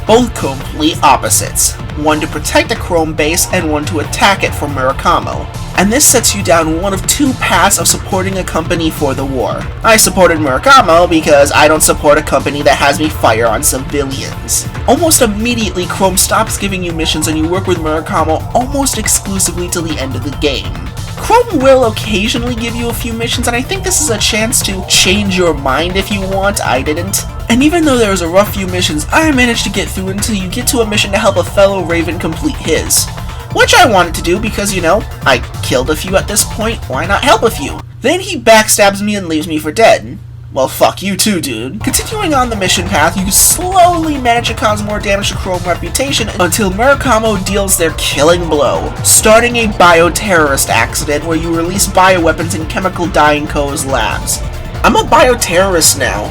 Both complete opposites. One to protect the Chrome base and one to attack it from Murakamo. And this sets you down one of two paths of supporting a company for the war. I supported Murakamo because I don't support a company that has me fire on civilians. Almost immediately, Chrome stops giving you missions and you work with Murakamo almost exclusively till the end of the game. Chrome will occasionally give you a few missions, and I think this is a chance to change your mind if you want. I didn't. And even though there was a rough few missions, I managed to get through until you get to a mission to help a fellow Raven complete his. Which I wanted to do because, you know, I killed a few at this point, why not help a few? Then he backstabs me and leaves me for dead. Well, fuck you too, dude. Continuing on the mission path, you slowly manage to cause more damage to Chrome's reputation until Murakamo deals their killing blow, starting a bioterrorist accident where you release bioweapons in Chemical Dyingco's labs. I'm a bioterrorist now.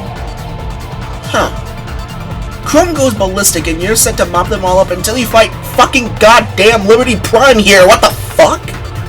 Huh. Chrome goes ballistic and you're set to mop them all up until you fight fucking goddamn Liberty Prime here, what the fuck?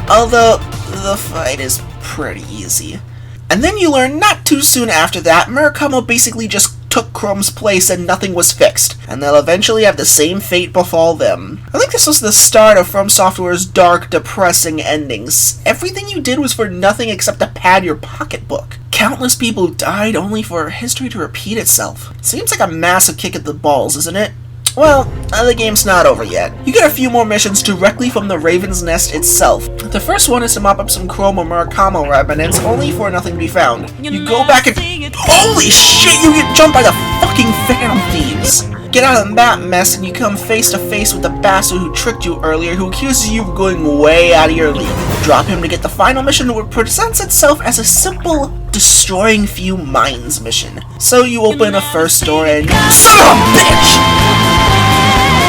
Although, the fight is pretty easy. And then you learn not too soon after that, Murakamo basically just took Chrome's place and nothing was fixed, and they'll eventually have the same fate befall them. I think this was the start of From Software's dark, depressing endings. Everything you did was for nothing except to pad your pocketbook. Countless people died only for history to repeat itself. Seems like a massive kick at the balls, isn't it? Well, the game's not over yet. You get a few more missions directly from the Raven's Nest itself. The first one is to mop up some Chrome or Murakamo remnants, only for nothing to be found. You go back and... Holy shit, you get jumped by the fucking Phantom Thieves! Get out of that mess and you come face to face with the bastard who tricked you earlier, who accuses you of going way out of your league. Drop him to get the final mission, which presents itself as a simple destroying few mines mission. So you open a first door and... Son of a bitch!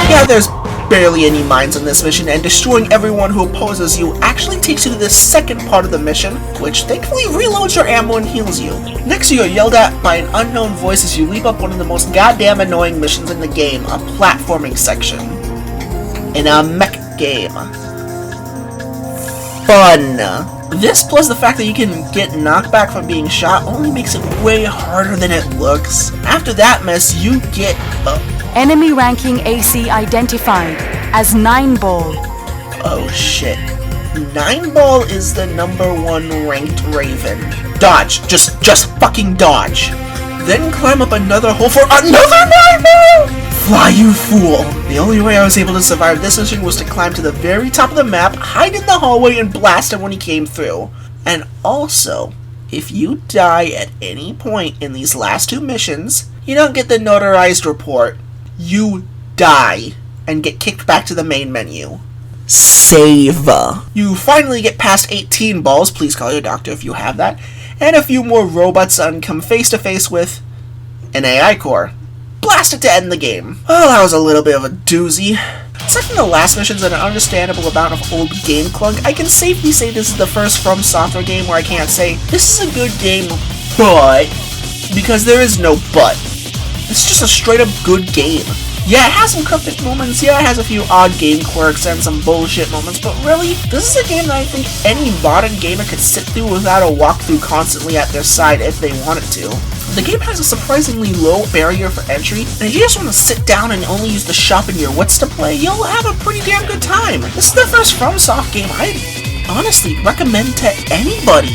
Yeah, there's barely any mines in this mission, and destroying everyone who opposes you actually takes you to the second part of the mission, which thankfully reloads your ammo and heals you. Next, you are yelled at by an unknown voice as you leap up one of the most goddamn annoying missions in the game, a platforming section. In a mech game. Fun. This, plus the fact that you can get knockback from being shot, only makes it way harder than it looks. After that mess, you get Enemy ranking AC identified as 9-ball. Oh shit. 9-ball is the #1 ranked Raven. Dodge. Just fucking dodge. Then climb up another hole for another 9-ball! Fly, you fool! The only way I was able to survive this mission was to climb to the very top of the map, hide in the hallway, and blast him when he came through. And also, if you die at any point in these last two missions, you don't get the notarized report. You die and get kicked back to the main menu. Save. You finally get past 18 balls, please call your doctor if you have that, and a few more robots and come face to face with an AI core. Blast it to end the game. Well, that was a little bit of a doozy. Aside from the last missions and an understandable amount of old game clunk, I can safely say this is the first From Software game where I can't say, this is a good game, but... because there is no but. It's just a straight up good game. Yeah, it has some cryptic moments, yeah, it has a few odd game quirks and some bullshit moments, but really, this is a game that I think any modern gamer could sit through without a walkthrough constantly at their side if they wanted to. The game has a surprisingly low barrier for entry, and if you just want to sit down and only use the shop and your wits to play, you'll have a pretty damn good time. This is the first FromSoft game I honestly recommend to anybody.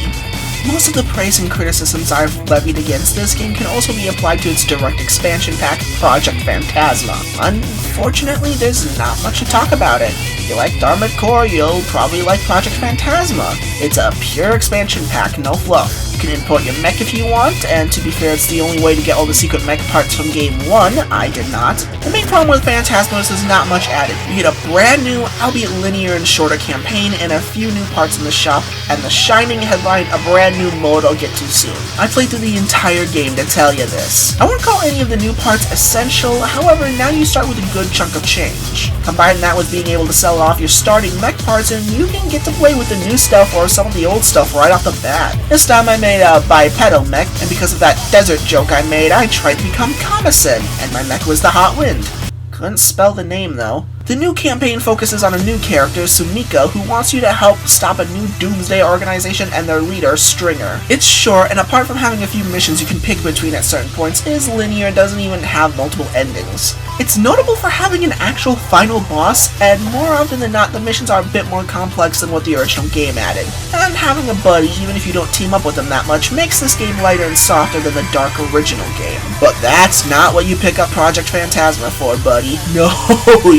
Most of the praise and criticisms I've levied against this game can also be applied to its direct expansion pack, Project Phantasma. Unfortunately, there's not much to talk about it. If you liked Armored Core, you'll probably like Project Phantasma. It's a pure expansion pack, no fluff. You can import your mech if you want, and to be fair, it's the only way to get all the secret mech parts from Game 1. I did not. The main problem with Phantasma is there's not much added. You get a brand new, albeit linear and shorter campaign, and a few new parts in the shop, and the shining headline, a brand new mode I'll get to soon. I played through the entire game to tell you this. I wouldn't call any of the new parts essential, however, now you start with a good chunk of change. Combine that with being able to sell off your starting mech parts, and you can get to play with the new stuff or some of the old stuff right off the bat. This time I made a bipedal mech, and because of that desert joke I made, I tried to become Kamasen, and my mech was the Hot Wind. Couldn't spell the name though. The new campaign focuses on a new character, Sumika, who wants you to help stop a new doomsday organization and their leader, Stringer. It's short, and apart from having a few missions you can pick between at certain points, is linear and doesn't even have multiple endings. It's notable for having an actual final boss, and more often than not, the missions are a bit more complex than what the original game added. And having a buddy, even if you don't team up with them that much, makes this game lighter and softer than the dark original game. But that's not what you pick up Project Phantasma for, buddy. No,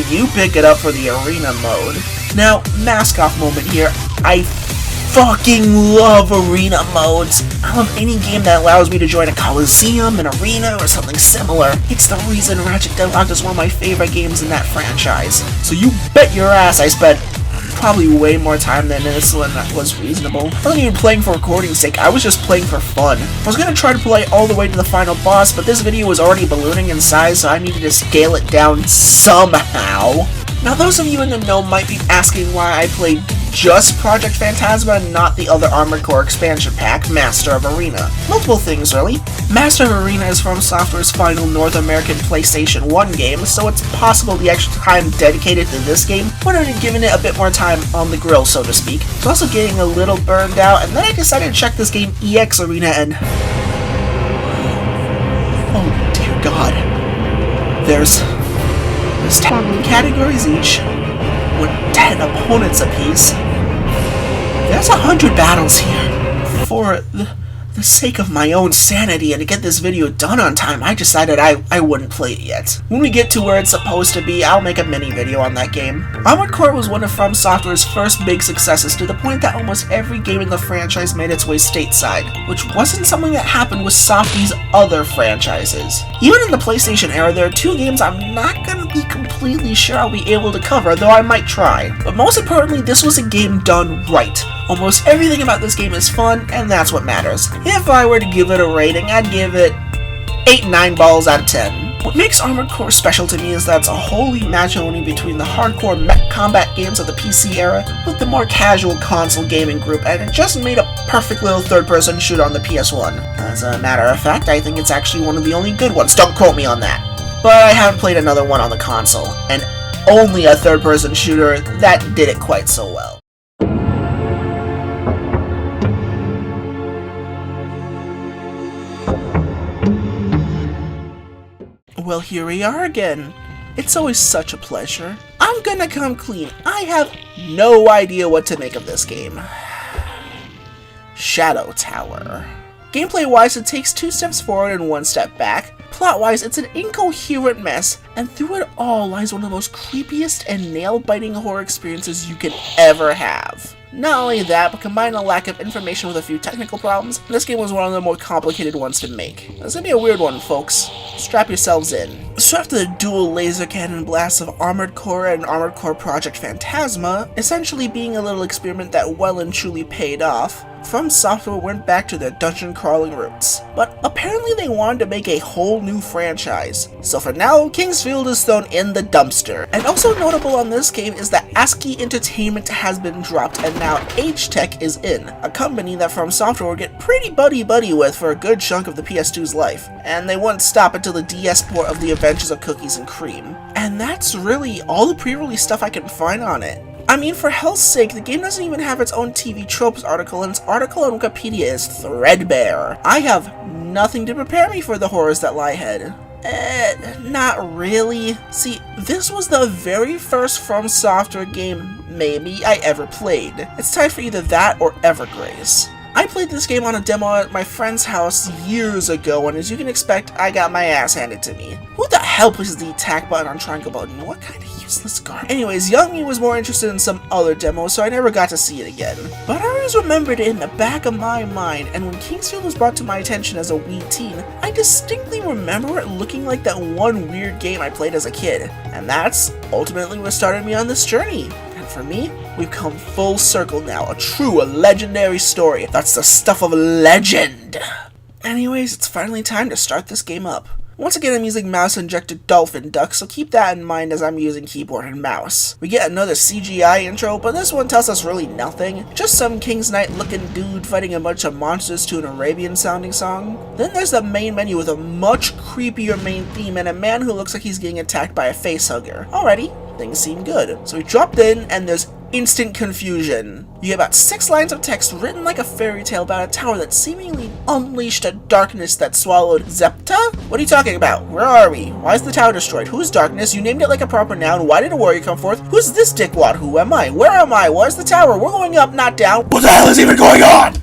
you pick it up for the arena mode. Now, mask off moment here. I fucking love arena modes. I love any game that allows me to join a coliseum, an arena, or something similar. It's the reason Ratchet Deadlocked is one of my favorite games in that franchise. So you bet your ass I spent probably way more time than this one was reasonable. I wasn't even playing for recording's sake, I was just playing for fun. I was gonna try to play all the way to the final boss, but this video was already ballooning in size, so I needed to scale it down somehow. Now those of you in the know might be asking why I played just Project Phantasma and not the other Armored Core expansion pack, Master of Arena. Multiple things really. Master of Arena is From Software's final North American PlayStation 1 game, so it's possible the extra time dedicated to this game would have given it a bit more time on the grill, so to speak. It's also getting a little burned out, and then I decided to check this game EX Arena and... oh dear god. There's 10 categories each, with 10 opponents apiece. There's 100 battles here. For the sake of my own sanity and to get this video done on time, I decided I wouldn't play it yet. When we get to where it's supposed to be, I'll make a mini video on that game. Armored Core was one of From Software's first big successes, to the point that almost every game in the franchise made its way stateside, which wasn't something that happened with Softy's other franchises. Even in the PlayStation era, there are two games I'm not gonna be completely sure I'll be able to cover, though I might try. But most importantly, this was a game done right. Almost everything about this game is fun, and that's what matters. If I were to give it a rating, I'd give it 8-9 balls out of 10. What makes Armored Core special to me is that it's a holy matrimony between the hardcore mech combat games of the PC era with the more casual console gaming group, and it just made a perfect little third-person shooter on the PS1. As a matter of fact, I think it's actually one of the only good ones, don't quote me on that. But I haven't played another one on the console, and only a third-person shooter that did it quite so well. Well, here we are again. It's always such a pleasure. I'm gonna come clean. I have no idea what to make of this game. Shadow Tower. Gameplay-wise, it takes 2 steps forward and 1 step back. Plot-wise, it's an incoherent mess, and through it all lies one of the most creepiest and nail-biting horror experiences you could ever have. Not only that, but combine a lack of information with a few technical problems, this game was one of the more complicated ones to make. It's gonna be a weird one, folks. Strap yourselves in. So after the dual laser cannon blasts of Armored Core and Armored Core Project Phantasma, essentially being a little experiment that well and truly paid off, From Software went back to their dungeon crawling roots. But apparently they wanted to make a whole new franchise. So for now, Kingsfield is thrown in the dumpster. And also notable on this game is that ASCII Entertainment has been dropped and now H-Tech is in, a company that From Software would get pretty buddy-buddy with for a good chunk of the PS2's life. And they wouldn't stop until the DS port of The Adventures of Cookies and Cream. And that's really all the pre-release stuff I can find on it. I mean, for hell's sake, the game doesn't even have its own TV tropes article, and its article on Wikipedia is threadbare. I have nothing to prepare me for the horrors that lie ahead. Not really. See, this was the very first From Software game, maybe, I ever played. It's time for either that or Evergrace. I played this game on a demo at my friend's house years ago, and as you can expect, I got my ass handed to me. Who the hell pushes the attack button on triangle button? What kind of useless garbage? Anyways, young me was more interested in some other demos, so I never got to see it again. But I always remembered it in the back of my mind, and when Kingsfield was brought to my attention as a wee teen, I distinctly remember it looking like that one weird game I played as a kid. And that's ultimately what started me on this journey. For me, we've come full circle now, a legendary story. That's the stuff of legend. Anyways, it's finally time to start this game up. Once again, I'm using mouse-injected dolphin duck, so keep that in mind as I'm using keyboard and mouse. We get another CGI intro, but this one tells us really nothing. Just some King's Knight looking dude fighting a bunch of monsters to an Arabian sounding song. Then there's the main menu with a much creepier main theme and a man who looks like he's getting attacked by a facehugger. Alrighty, things seem good. So we dropped in and there's instant confusion. You get about 6 lines of text written like a fairy tale about a tower that seemingly unleashed a darkness that swallowed Zepta? What are you talking about? Where are we? Why is the tower destroyed? Who's darkness? You named it like a proper noun. Why did a warrior come forth? Who's this dickwad? Who am I? Where am I? Where's the tower? We're going up, not down. What the hell is even going on?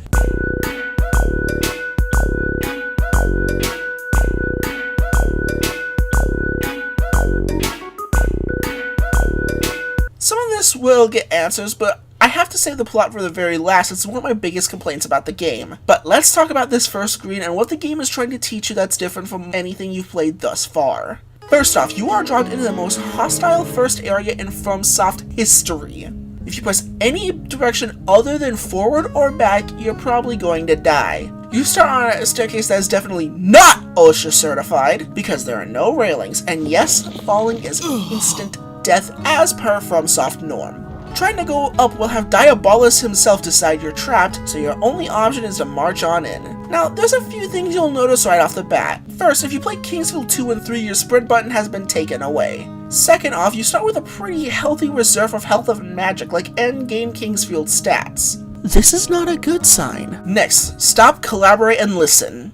Some of this will get answers, but I have to save the plot for the very last. It's one of my biggest complaints about the game. But let's talk about this first screen and what the game is trying to teach you that's different from anything you've played thus far. First off, you are dropped into the most hostile first area in FromSoft history. If you press any direction other than forward or back, you're probably going to die. You start on a staircase that is definitely not OSHA certified, because there are no railings, and yes, falling is instant death as per FromSoft norm. Trying to go up will have Diabolus himself decide you're trapped, so your only option is to march on in. Now, there's a few things you'll notice right off the bat. First, if you play Kingsfield 2 and 3, your sprint button has been taken away. Second off, you start with a pretty healthy reserve of health and magic, like endgame Kingsfield stats. This is not a good sign. Next, stop, collaborate, and listen.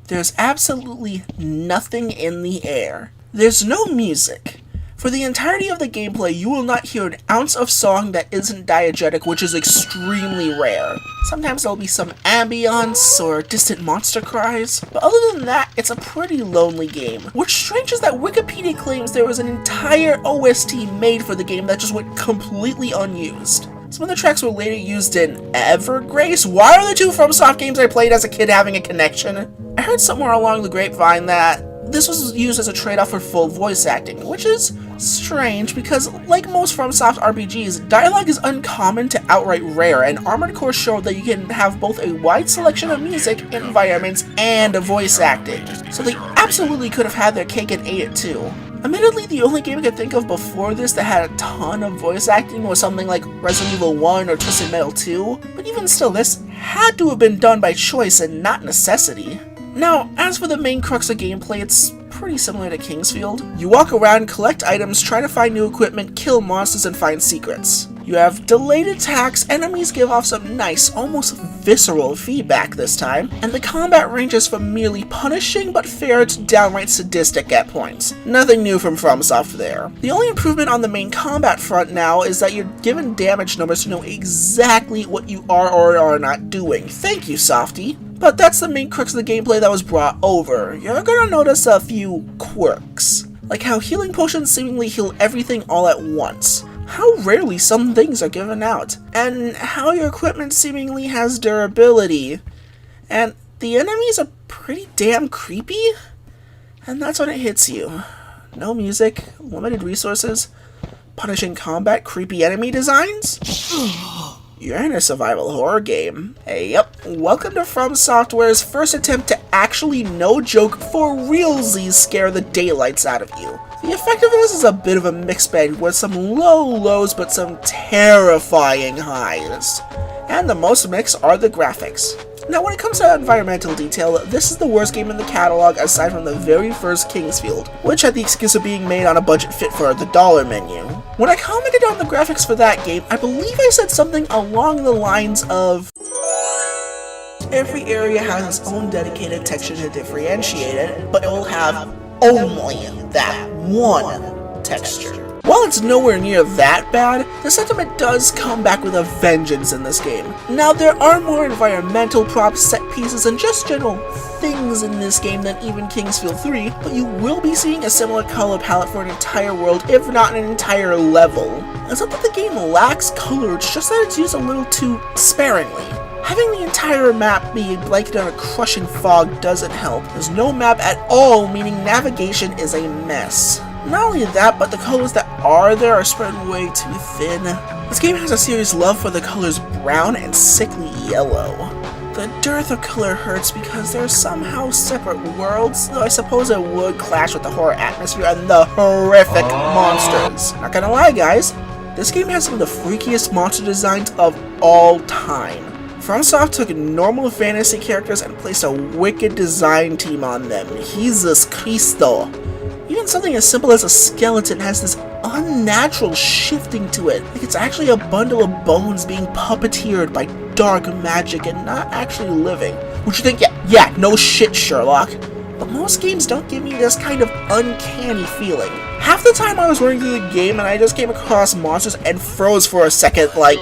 There's absolutely nothing in the air. There's no music. For the entirety of the gameplay, you will not hear an ounce of song that isn't diegetic, which is extremely rare. Sometimes there'll be some ambience or distant monster cries, but other than that, it's a pretty lonely game. What's strange is that Wikipedia claims there was an entire OST made for the game that just went completely unused. Some of the tracks were later used in Evergrace. Why are the two FromSoft games I played as a kid having a connection? I heard somewhere along the grapevine that this was used as a trade-off for full voice acting, which is strange because, like most FromSoft RPGs, dialogue is uncommon to outright rare, and Armored Core showed that you can have both a wide selection of music, environments, and voice acting. So they absolutely could have had their cake and ate it too. Admittedly, the only game I could think of before this that had a ton of voice acting was something like Resident Evil 1 or Twisted Metal 2, but even still, this had to have been done by choice and not necessity. Now, as for the main crux of gameplay, it's pretty similar to Kingsfield. You walk around, collect items, try to find new equipment, kill monsters, and find secrets. You have delayed attacks, enemies give off some nice, almost visceral feedback this time, and the combat ranges from merely punishing but fair to downright sadistic at points. Nothing new from FromSoft there. The only improvement on the main combat front now is that you're given damage numbers to know exactly what you are or are not doing. Thank you, Softy. But that's the main crux of the gameplay that was brought over. You're gonna notice a few quirks, like how healing potions seemingly heal everything all at once, how rarely some things are given out, and how your equipment seemingly has durability. And the enemies are pretty damn creepy, and that's when it hits you. No music, limited resources, punishing combat, creepy enemy designs? You're in a survival horror game. Hey, yep, welcome to From Software's first attempt to actually, no joke, for realsies scare the daylights out of you. The effect of this is a bit of a mixed bag with some low lows but some terrifying highs. And the most mixed are the graphics. Now when it comes to environmental detail, this is the worst game in the catalog aside from the very first Kingsfield, which had the excuse of being made on a budget fit for the dollar menu. When I commented on the graphics for that game, I believe I said something along the lines of, every area has its own dedicated texture to differentiate it, but it will have only that one texture. While it's nowhere near that bad, the sentiment does come back with a vengeance in this game. Now, there are more environmental props, set pieces, and just general things in this game than even Kingsfield 3, but you will be seeing a similar color palette for an entire world, if not an entire level. It's not that the game lacks color, it's just that it's used a little too sparingly. Having the entire map be blanketed on a crushing fog doesn't help. There's no map at all, meaning navigation is a mess. Not only that, but the colors that are there are spread way too thin. This game has a serious love for the colors brown and sickly yellow. The dearth of color hurts because they're somehow separate worlds, though I suppose it would clash with the horror atmosphere and the horrific monsters. Not gonna lie guys, this game has some of the freakiest monster designs of all time. FromSoft took normal fantasy characters and placed a wicked design team on them. Jesus Cristo. Even something as simple as a skeleton has this unnatural shifting to it, like it's actually a bundle of bones being puppeteered by dark magic and not actually living. Would you think, yeah, no shit, Sherlock. But most games don't give me this kind of uncanny feeling. Half the time I was running through the game and I just came across monsters and froze for a second, like...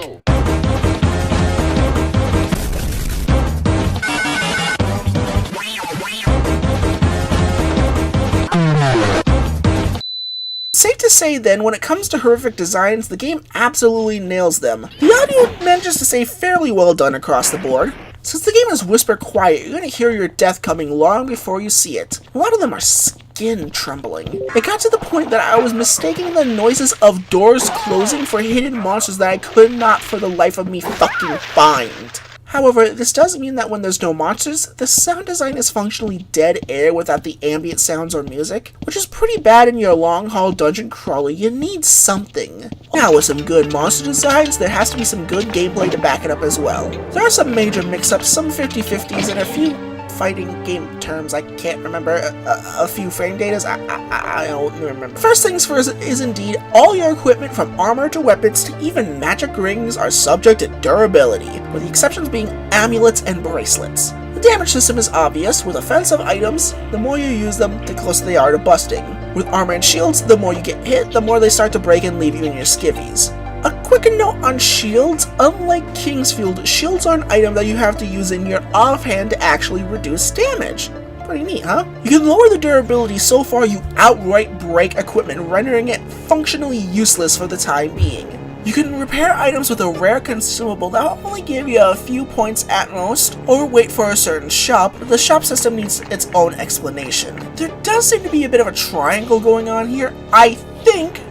Safe to say then, when it comes to horrific designs, the game absolutely nails them. The audio manages to stay fairly well done across the board. Since the game is whisper quiet, you're gonna hear your death coming long before you see it. A lot of them are skin trembling. It got to the point that I was mistaking the noises of doors closing for hidden monsters that I could not for the life of me fucking find. However, this does mean that when there's no monsters, the sound design is functionally dead air without the ambient sounds or music, which is pretty bad in your long-haul dungeon crawler. You need something. Now with some good monster designs, there has to be some good gameplay to back it up as well. There are some major mix-ups, some 50-50s, and a few fighting game terms I can't remember, a few frame datas, I don't remember. First things first is indeed, all your equipment from armor to weapons to even magic rings are subject to durability, with the exceptions being amulets and bracelets. The damage system is obvious. With offensive items, the more you use them, the closer they are to busting. With armor and shields, the more you get hit, the more they start to break and leave you in your skivvies. A quick note on shields: unlike Kingsfield, shields are an item that you have to use in your offhand to actually reduce damage. Pretty neat, huh? You can lower the durability so far you outright break equipment, rendering it functionally useless for the time being. You can repair items with a rare consumable that will only give you a few points at most, or wait for a certain shop, but the shop system needs its own explanation. There does seem to be a bit of a triangle going on here, I think,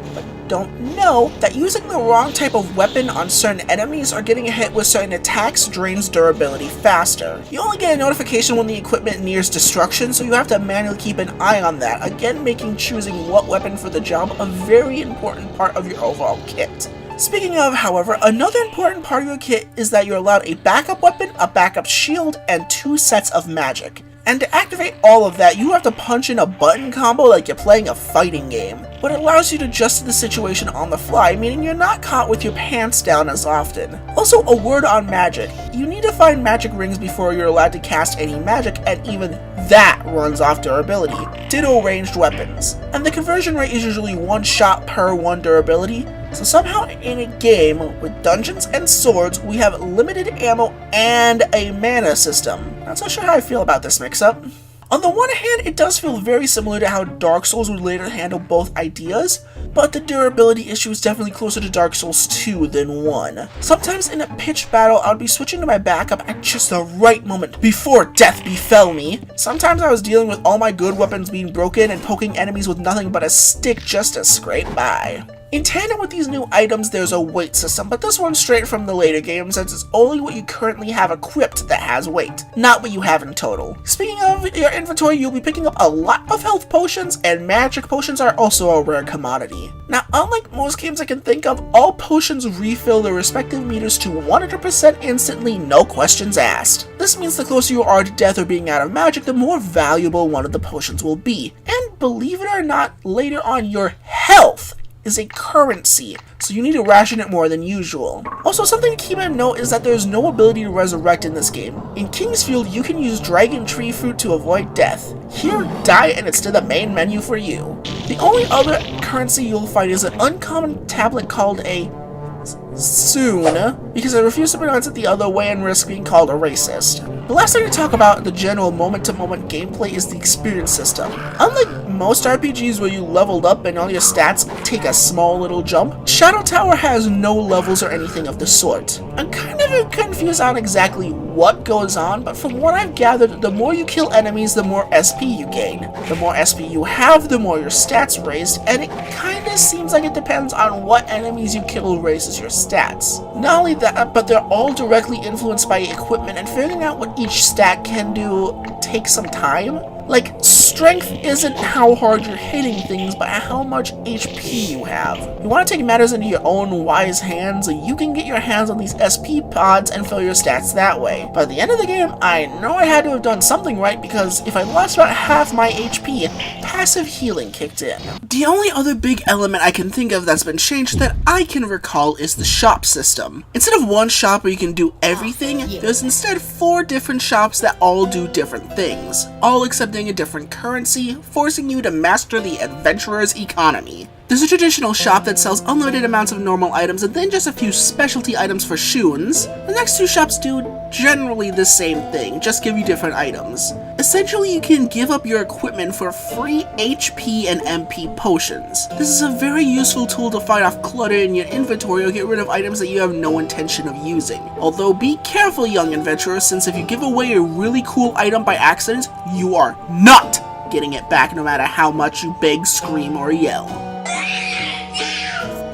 don't know, that using the wrong type of weapon on certain enemies or getting a hit with certain attacks drains durability faster. You only get a notification when the equipment nears destruction, so you have to manually keep an eye on that, again making choosing what weapon for the job a very important part of your overall kit. Speaking of, however, another important part of your kit is that you're allowed a backup weapon, a backup shield, and 2 sets of magic. And to activate all of that, you have to punch in a button combo like you're playing a fighting game. But it allows you to adjust to the situation on the fly, meaning you're not caught with your pants down as often. Also, a word on magic. You need to find magic rings before you're allowed to cast any magic, and even that runs off durability. Ditto ranged weapons. And the conversion rate is usually 1 shot per 1 durability, so somehow in a game with dungeons and swords, we have limited ammo and a mana system. Not so sure how I feel about this mix-up. On the one hand, it does feel very similar to how Dark Souls would later handle both ideas, but the durability issue is definitely closer to Dark Souls 2 than 1. Sometimes in a pitched battle, I would be switching to my backup at just the right moment before death befell me. Sometimes I was dealing with all my good weapons being broken and poking enemies with nothing but a stick just to scrape by. In tandem with these new items, there's a weight system, but this one's straight from the later games since it's only what you currently have equipped that has weight, not what you have in total. Speaking of your inventory, you'll be picking up a lot of health potions, and magic potions are also a rare commodity. Now, unlike most games I can think of, all potions refill their respective meters to 100% instantly, no questions asked. This means the closer you are to death or being out of magic, the more valuable one of the potions will be. And believe it or not, later on, your health is a currency, so you need to ration it more than usual. Also, something to keep in note is that there's no ability to resurrect in this game. In Kingsfield, you can use Dragon Tree Fruit to avoid death. Here, die and it's to the main menu for you. The only other currency you'll find is an uncommon tablet called a soon, because I refuse to pronounce it the other way and risk being called a racist. The last thing to talk about in the general moment-to-moment gameplay is the experience system. Unlike most RPGs where you leveled up and all your stats take a small little jump, Shadow Tower has no levels or anything of the sort. I'm kind of confused on exactly what goes on, but from what I've gathered, the more you kill enemies, the more SP you gain. The more SP you have, the more your stats raised, and it kinda seems like it depends on what enemies you kill raises your stats. Not only that, but they're all directly influenced by equipment, and figuring out what each stat can do takes some time. Like, strength isn't how hard you're hitting things, but how much HP you have. You want to take matters into your own wise hands, you can get your hands on these SP pods and fill your stats that way. By the end of the game, I know I had to have done something right, because if I lost about half my HP, passive healing kicked in. The only other big element I can think of that's been changed that I can recall is the shop system. Instead of one shop where you can do everything, there's instead 4 different shops that all do different things, all accepting a different currency, forcing you to master the adventurer's economy. There's a traditional shop that sells unlimited amounts of normal items and then just a few specialty items for shoons. The next 2 shops do generally the same thing, just give you different items. Essentially, you can give up your equipment for free HP and MP potions. This is a very useful tool to fight off clutter in your inventory or get rid of items that you have no intention of using. Although be careful, young adventurer, since if you give away a really cool item by accident, you are not getting it back no matter how much you beg, scream, or yell.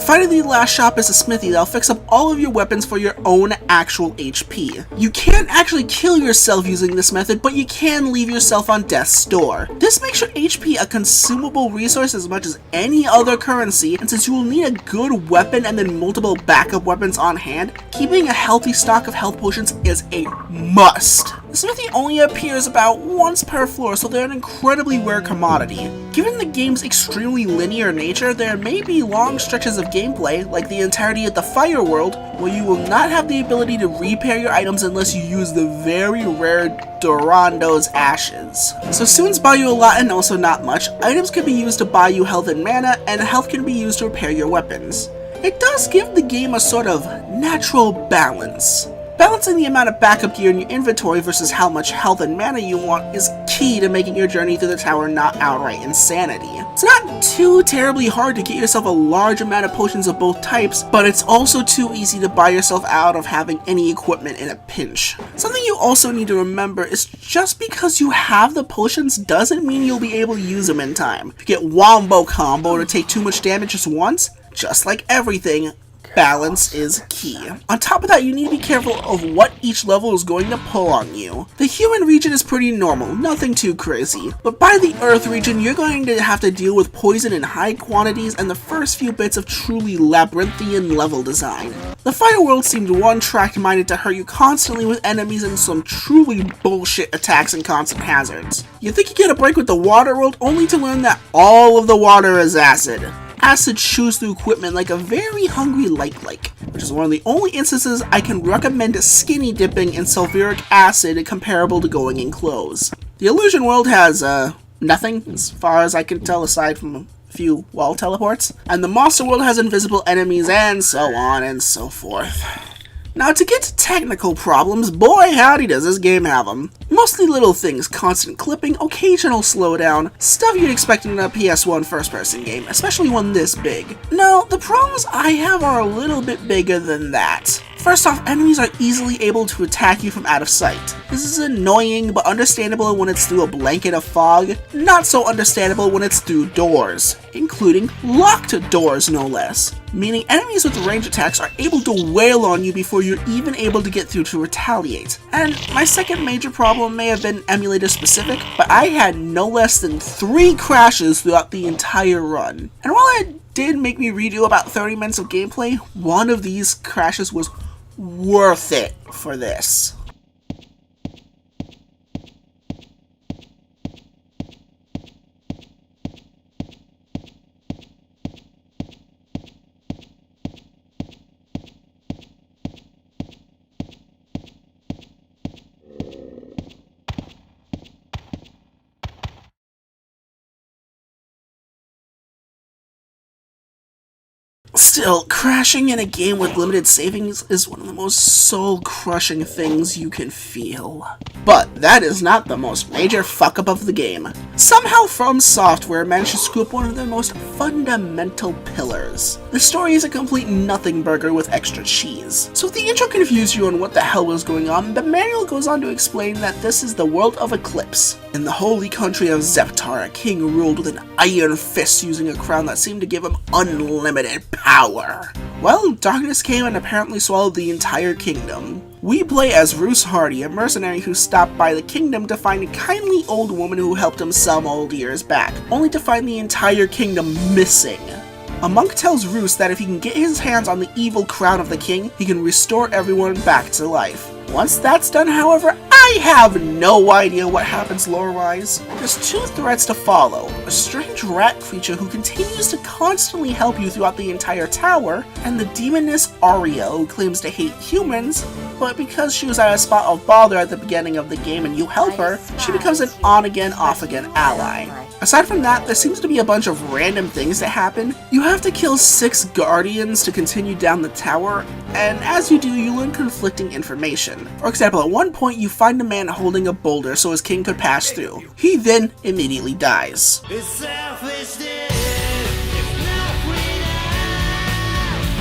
Finally, the last shop is a smithy that'll fix up all of your weapons for your own actual HP. You can't actually kill yourself using this method, but you can leave yourself on death's door. This makes your HP a consumable resource as much as any other currency, and since you will need a good weapon and then multiple backup weapons on hand, keeping a healthy stock of health potions is a must. The smithy only appears about once per floor, so they're an incredibly rare commodity. Given the game's extremely linear nature, there may be long stretches of gameplay, like the entirety of the Fire World, where you will not have the ability to repair your items unless you use the very rare Dorando's Ashes. So soons buy you a lot and also not much. Items can be used to buy you health and mana, and health can be used to repair your weapons. It does give the game a sort of natural balance. Balancing the amount of backup gear in your inventory versus how much health and mana you want is key to making your journey through the tower not outright insanity. It's not too terribly hard to get yourself a large amount of potions of both types, but it's also too easy to buy yourself out of having any equipment in a pinch. Something you also need to remember is just because you have the potions doesn't mean you'll be able to use them in time. If you get wombo combo to take too much damage just once, just like everything, balance is key. On top of that, you need to be careful of what each level is going to pull on you. The human region is pretty normal, nothing too crazy, but by the earth region, you're going to have to deal with poison in high quantities and the first few bits of truly labyrinthian level design. The Fire World seemed one-track minded to hurt you constantly with enemies and some truly bullshit attacks and constant hazards. You think you get a break with the Water World only to learn that all of the water is acid. Acid chews through equipment like a very hungry like, which is one of the only instances I can recommend skinny dipping in sulfuric acid comparable to going in clothes. The Illusion World has, nothing, as far as I can tell, aside from a few wall teleports, and the Monster World has invisible enemies and so on and so forth. Now, to get to technical problems, boy howdy does this game have them. Mostly little things, constant clipping, occasional slowdown, stuff you'd expect in a PS1 first-person game, especially one this big. No, the problems I have are a little bit bigger than that. First off, enemies are easily able to attack you from out of sight. This is annoying, but understandable when it's through a blanket of fog, not so understandable when it's through doors, including locked doors no less. Meaning enemies with range attacks are able to wail on you before you're even able to get through to retaliate. And my second major problem may have been emulator specific, but I had no less than 3 crashes throughout the entire run. And while it did make me redo about 30 minutes of gameplay, one of these crashes was worth it for this. Still, crashing in a game with limited savings is one of the most soul-crushing things you can feel. But that is not the most major fuck-up of the game. Somehow From Software managed to screw up one of their most fundamental pillars. The story is a complete nothing burger with extra cheese. So if the intro confused you on what the hell was going on, the manual goes on to explain that this is the world of Eclipse. In the holy country of Zeptar, a king ruled with an iron fist using a crown that seemed to give him unlimited power. Well, darkness came and apparently swallowed the entire kingdom. We play as Roose Hardy, a mercenary who stopped by the kingdom to find a kindly old woman who helped him some old years back, only to find the entire kingdom missing. A monk tells Roose that if he can get his hands on the evil crown of the king, he can restore everyone back to life. Once that's done, however, I have no idea what happens lore-wise. There's two threats to follow: a strange rat creature who continues to constantly help you throughout the entire tower, and the demoness Aria who claims to hate humans, but because she was at a spot of bother at the beginning of the game and you help her, she becomes an on-again, off-again ally. Aside from that, there seems to be a bunch of random things that happen. You have to kill 6 guardians to continue down the tower, and as you do, you learn conflicting information. For example, at one point you find a man holding a boulder so his king could pass through. He then immediately dies.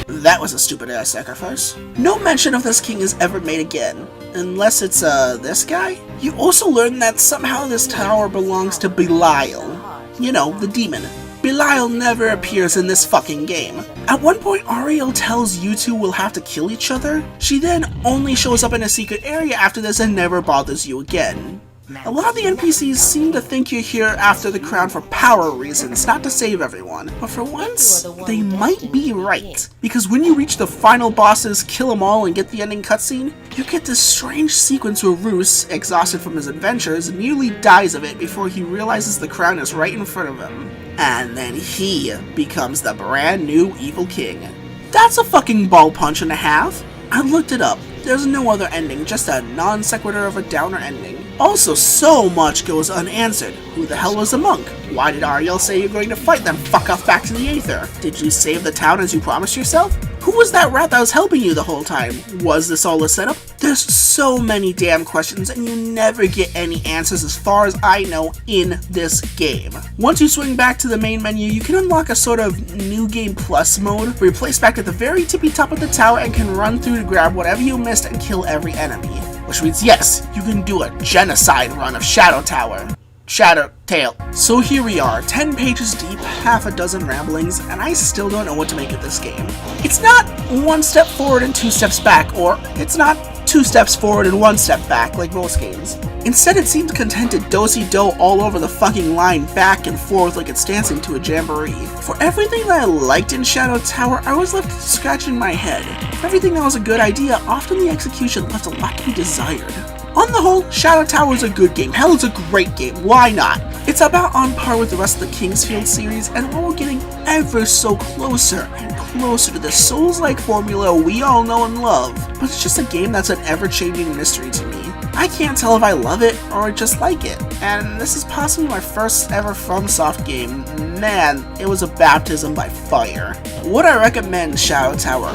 That was a stupid ass sacrifice. No mention of this king is ever made again, unless it's this guy? You also learn that somehow this tower belongs to Belial. You know, the demon. Belial never appears in this fucking game. At one point, Ariel tells you two will have to kill each other. She then only shows up in a secret area after this and never bothers you again. A lot of the NPCs seem to think you're here after the crown for power reasons, not to save everyone. But for once, they might be right. Because when you reach the final bosses, kill them all, and get the ending cutscene, you get this strange sequence where Roose, exhausted from his adventures, nearly dies of it before he realizes the crown is right in front of him. And then he becomes the brand new evil king. That's a fucking ball punch and a half. I looked it up. There's no other ending, just a non sequitur of a downer ending. Also, so much goes unanswered. Who the hell was the monk? Why did Ariel say you're going to fight, then fuck off back to the Aether? Did you save the town as you promised yourself? Who was that rat that was helping you the whole time? Was this all a setup? There's so many damn questions and you never get any answers as far as I know in this game. Once you swing back to the main menu, you can unlock a sort of New Game Plus mode where you place back at the very tippy top of the tower and can run through to grab whatever you missed and kill every enemy. Which means yes, you can do a genocide run of Shadow Tower. Shadow Tail. So here we are, 10 pages deep, half a dozen ramblings, and I still don't know what to make of this game. It's not 1 step forward and 2 steps back, or it's not 2 steps forward and 1 step back like most games. Instead, it seems content to do-si-do all over the fucking line, back and forth like it's dancing to a jamboree. For everything that I liked in Shadow Tower, I was left scratching my head. For everything that was a good idea, often the execution left a lot to be desired. On the whole, Shadow Tower is a good game. Hell, it's a great game. Why not? It's about on par with the rest of the Kingsfield series, and while we're getting ever so closer and closer to the Souls-like formula we all know and love, but it's just a game that's an ever-changing mystery to me. I can't tell if I love it or just like it, and this is possibly my first ever FromSoft game. Man, it was a baptism by fire. Would I recommend Shadow Tower?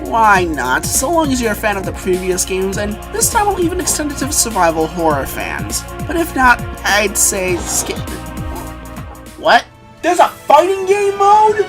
Why not, so long as you're a fan of the previous games, and this time I'll even extend it to survival horror fans. But if not, I'd say skip it. What? There's a fighting game mode?!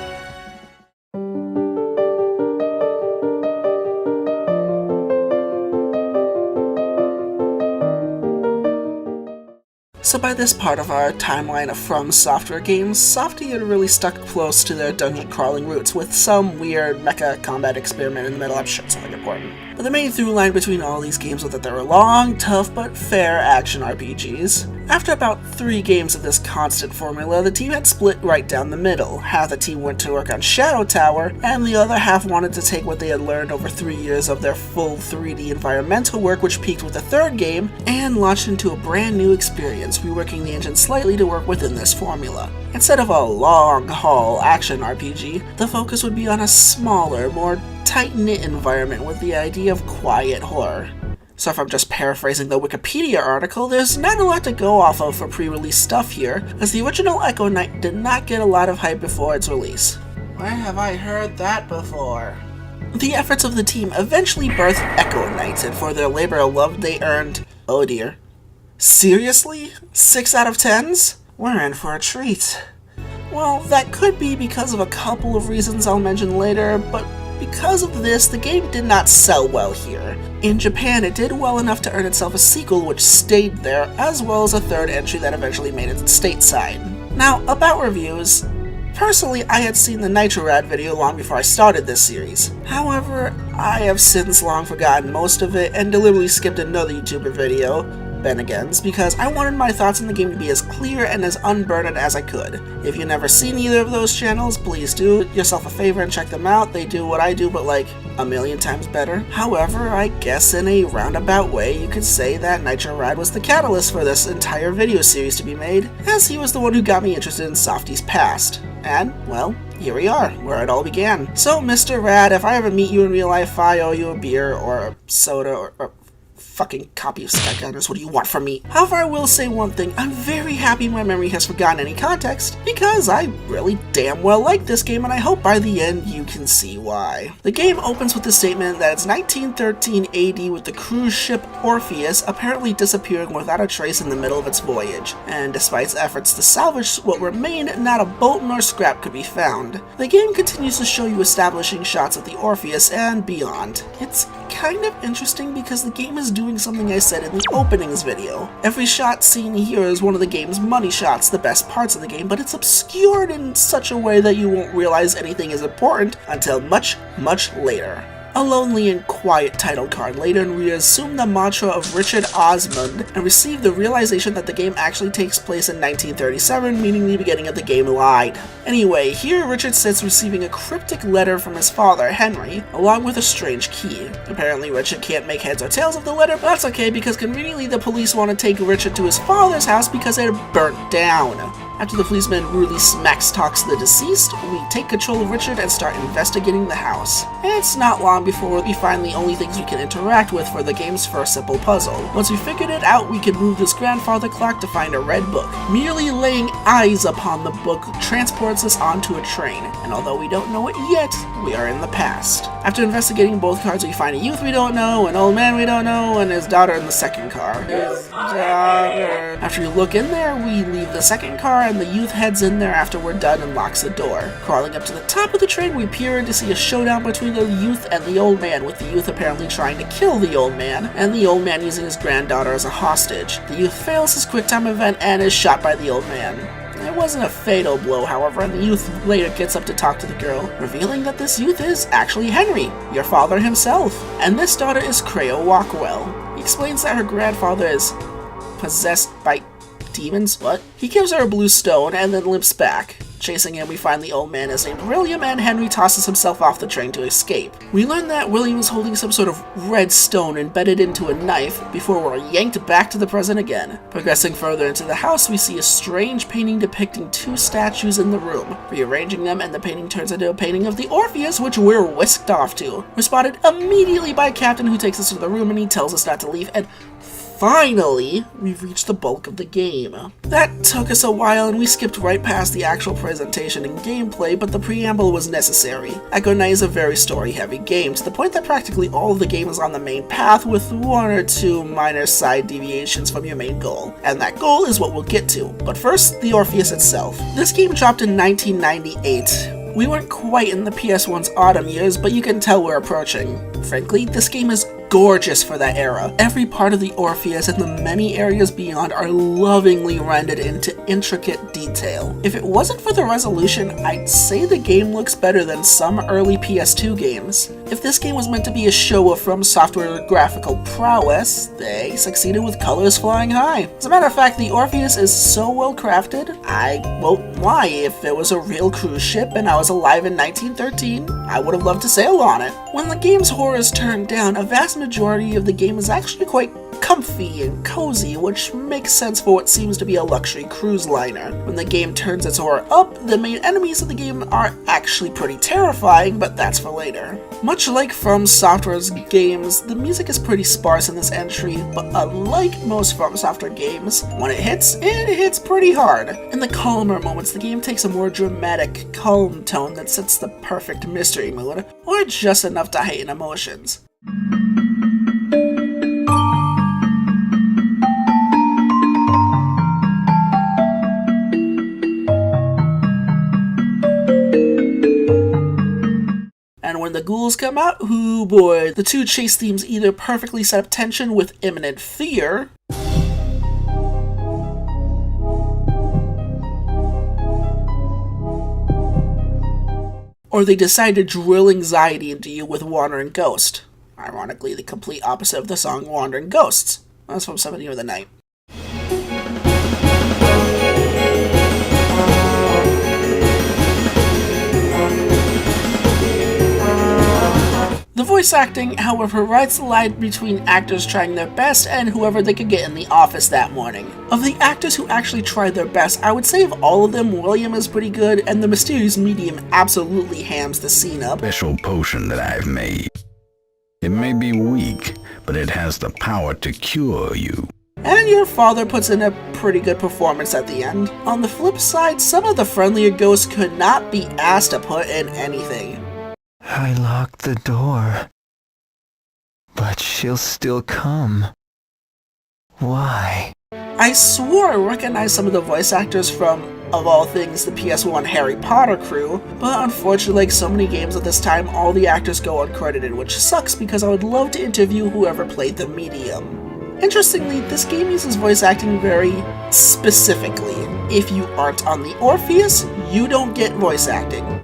So by this part of our timeline of From Software games, Softy had really stuck close to their dungeon crawling roots, with some weird mecha combat experiment in the middle. I'm sure it's something important. But the main through line between all these games was that they were long, tough, but fair action RPGs. After about 3 games of this constant formula, the team had split right down the middle. Half the team went to work on Shadow Tower, and the other half wanted to take what they had learned over 3 years of their full 3D environmental work, which peaked with the 3rd game, and launched into a brand new experience, reworking the engine slightly to work within this formula. Instead of a long-haul action RPG, the focus would be on a smaller, more tight-knit environment with the idea of quiet horror. So if I'm just paraphrasing the Wikipedia article, there's not a lot to go off of for pre-release stuff here, as the original Echo Knight did not get a lot of hype before its release. Where have I heard that before? The efforts of the team eventually birthed Echo Knights, and for their labor of love they earned... oh dear. Seriously? 6 out of 10s? We're in for a treat. Well, that could be because of a couple of reasons I'll mention later, but because of this, the game did not sell well here. In Japan, it did well enough to earn itself a sequel which stayed there, as well as a third entry that eventually made it stateside. Now, about reviews. Personally, I had seen the Nitrorad video long before I started this series. However, I have since long forgotten most of it and deliberately skipped another YouTuber video, Ben Again's, because I wanted my thoughts on the game to be as clear and as unburdened as I could. If you've never seen either of those channels, please do yourself a favor and check them out. They do what I do, but like a million times better. However, I guess in a roundabout way, you could say that Nitrorad was the catalyst for this entire video series to be made, as he was the one who got me interested in Softy's past. And, well, here we are, where it all began. So, Mr. Rad, if I ever meet you in real life, I owe you a beer, or a soda, or fucking copy of Skygunners. What do you want from me? However, I will say one thing. I'm very happy my memory has forgotten any context, because I really damn well like this game, and I hope by the end you can see why. The game opens with the statement that it's 1913 AD with the cruise ship Orpheus apparently disappearing without a trace in the middle of its voyage, and despite its efforts to salvage what remained, not a boat nor scrap could be found. The game continues to show you establishing shots of the Orpheus and beyond. It's kind of interesting because the game is doing something I said in the openings video. Every shot seen here is one of the game's money shots, the best parts of the game, but it's obscured in such a way that you won't realize anything is important until much, much later. A lonely and quiet title card later, and we assume the mantra of Richard Osmond and receive the realization that the game actually takes place in 1937, meaning the beginning of the game lied. Anyway, here Richard sits receiving a cryptic letter from his father, Henry, along with a strange key. Apparently Richard can't make heads or tails of the letter, but that's okay because conveniently the police want to take Richard to his father's house because it burnt down. After the policeman rudely smacks-talks the deceased, we take control of Richard and start investigating the house. It's not long before we find the only things we can interact with for the game's first simple puzzle. Once we figured it out, we can move this grandfather clock to find a red book. Merely laying eyes upon the book transports us onto a train, and although we don't know it yet, we are in the past. After investigating both cars, we find a youth we don't know, an old man we don't know, and his daughter in the second car. After we look in there, we leave the second car, and the youth heads in there after we're done and locks the door. Crawling up to the top of the train, we peer in to see a showdown between the youth and the old man, with the youth apparently trying to kill the old man, and the old man using his granddaughter as a hostage. The youth fails his QuickTime event and is shot by the old man. It wasn't a fatal blow, however, and the youth later gets up to talk to the girl, revealing that this youth is actually Henry, your father himself, and this daughter is Creo Walkwell. He explains that her grandfather is possessed by demons? What? He gives her a blue stone and then limps back. Chasing him, we find the old man is named William, and Henry tosses himself off the train to escape. We learn that William is holding some sort of red stone embedded into a knife before we're yanked back to the present again. Progressing further into the house, we see a strange painting depicting 2 statues in the room. Rearranging them, and the painting turns into a painting of the Orpheus, which we're whisked off to. We're spotted immediately by Captain, who takes us to the room and he tells us not to leave, and finally, we've reached the bulk of the game. That took us a while and we skipped right past the actual presentation and gameplay, but the preamble was necessary. Echo Knight is a very story-heavy game, to the point that practically all of the game is on the main path, with 1 or 2 minor side deviations from your main goal. And that goal is what we'll get to. But first, the Orpheus itself. This game dropped in 1998. We weren't quite in the PS1's autumn years, but you can tell we're approaching. Frankly, this game is gorgeous for that era. Every part of the Orpheus and the many areas beyond are lovingly rendered into intricate detail. If it wasn't for the resolution, I'd say the game looks better than some early PS2 games. If this game was meant to be a show of From Software graphical prowess, they succeeded with colors flying high. As a matter of fact, the Orpheus is so well crafted, I won't lie, if it was a real cruise ship and I was alive in 1913, I would have loved to sail on it. When the game's horror is turned down, a vast majority of the game is actually quite comfy and cozy, which makes sense for what seems to be a luxury cruise liner. When the game turns its horror up, the main enemies of the game are actually pretty terrifying, but that's for later. Much like From Software's games, the music is pretty sparse in this entry, but unlike most From Software games, when it hits pretty hard. In the calmer moments, the game takes a more dramatic, calm tone that sets the perfect mystery mood, or just enough to heighten emotions. And when the ghouls come out, ooh boy, the two chase themes either perfectly set up tension with imminent fear, or they decide to drill anxiety into you with Wandering Ghost. Ironically, the complete opposite of the song Wandering Ghosts. That's from Symphony of the Night. The voice acting, however, rides the line between actors trying their best and whoever they could get in the office that morning. Of the actors who actually tried their best, I would say of all of them, William is pretty good, and the mysterious medium absolutely hams the scene up. Special potion that I've made. It may be weak, but it has the power to cure you. And your father puts in a pretty good performance at the end. On the flip side, some of the friendlier ghosts could not be asked to put in anything. I locked the door, but she'll still come. Why? I swore I recognized some of the voice actors from, of all things, the PS1 Harry Potter crew, but unfortunately, like so many games at this time, all the actors go uncredited, which sucks because I would love to interview whoever played the medium. Interestingly, this game uses voice acting very specifically. If you aren't on the Orpheus, you don't get voice acting.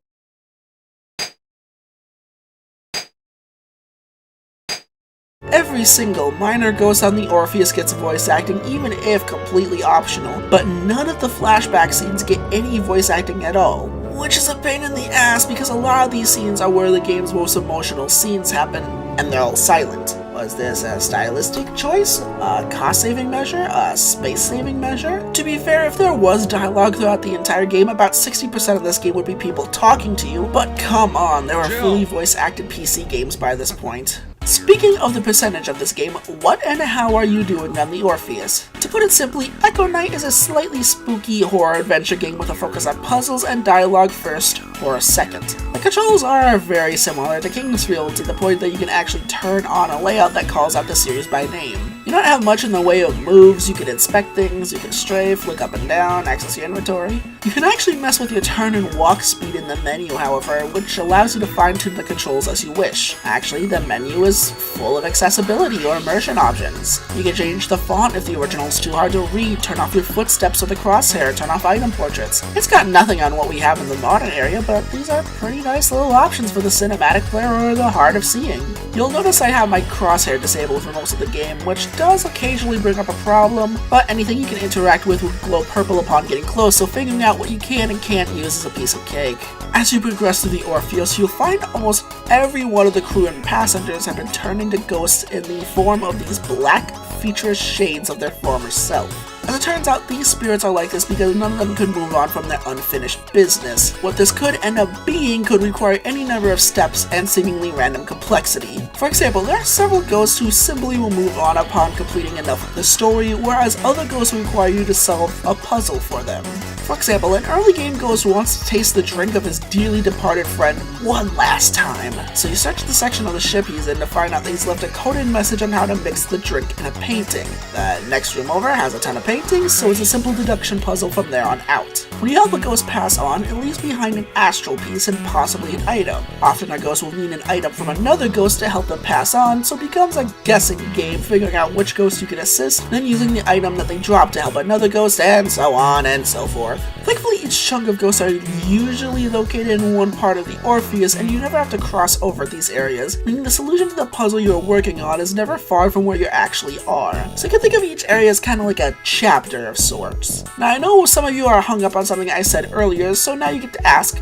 Every single minor ghost on the Orpheus gets voice acting, even if completely optional, but none of the flashback scenes get any voice acting at all, which is a pain in the ass because a lot of these scenes are where the game's most emotional scenes happen, and they're all silent. Was this a stylistic choice? A cost-saving measure? A space-saving measure? To be fair, if there was dialogue throughout the entire game, about 60% of this game would be people talking to you, but come on, there are fully voice-acted PC games by this point. Speaking of the percentage of this game, what and how are you doing on the Orpheus? To put it simply, Echo Knight is a slightly spooky horror adventure game with a focus on puzzles and dialogue first, horror second. The controls are very similar to Kingsfield to the point that you can actually turn on a layout that calls out the series by name. You don't have much in the way of moves, you can inspect things, you can strafe, look up and down, access your inventory. You can actually mess with your turn and walk speed in the menu, however, which allows you to fine-tune the controls as you wish. Actually, the menu is full of accessibility or immersion options. You can change the font if the original is too hard to read, turn off your footsteps with the crosshair, turn off item portraits. It's got nothing on what we have in the modern area, but these are pretty nice little options for the cinematic player or the hard of seeing. You'll notice I have my crosshair disabled for most of the game, which does occasionally bring up a problem, but anything you can interact with will glow purple upon getting close, so figuring out what you can and can't use is a piece of cake. As you progress through the Orpheus, you'll find almost every one of the crew and passengers have been turned into ghosts in the form of these black, featureless shades of their former self. As it turns out, these spirits are like this because none of them could move on from their unfinished business. What this could end up being could require any number of steps and seemingly random complexity. For example, there are several ghosts who simply will move on upon completing enough of the story, whereas other ghosts require you to solve a puzzle for them. For example, an early game ghost wants to taste the drink of his dearly departed friend one last time. So you search the section of the ship he's in to find out that he's left a coded message on how to mix the drink in a painting. The next room over has a ton of paintings, so it's a simple deduction puzzle from there on out. When you help a ghost pass on, it leaves behind an astral piece and possibly an item. Often a ghost will need an item from another ghost to help them pass on, so it becomes a guessing game figuring out which ghost you can assist, then using the item that they drop to help another ghost, and so on and so forth. Thankfully, each chunk of ghosts are usually located in one part of the Orpheus, and you never have to cross over these areas, meaning the solution to the puzzle you're working on is never far from where you actually are. So you can think of each area as kind of like a chapter of sorts. Now, I know some of you are hung up on something I said earlier, so now you get to ask,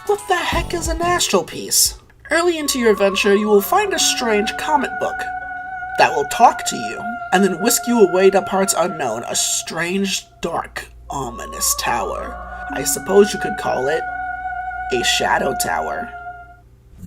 what the heck is an astral piece? Early into your adventure, you will find a strange comic book. that will talk to you, and then whisk you away to parts unknown, a strange, dark, ominous tower. I suppose you could call it a shadow tower.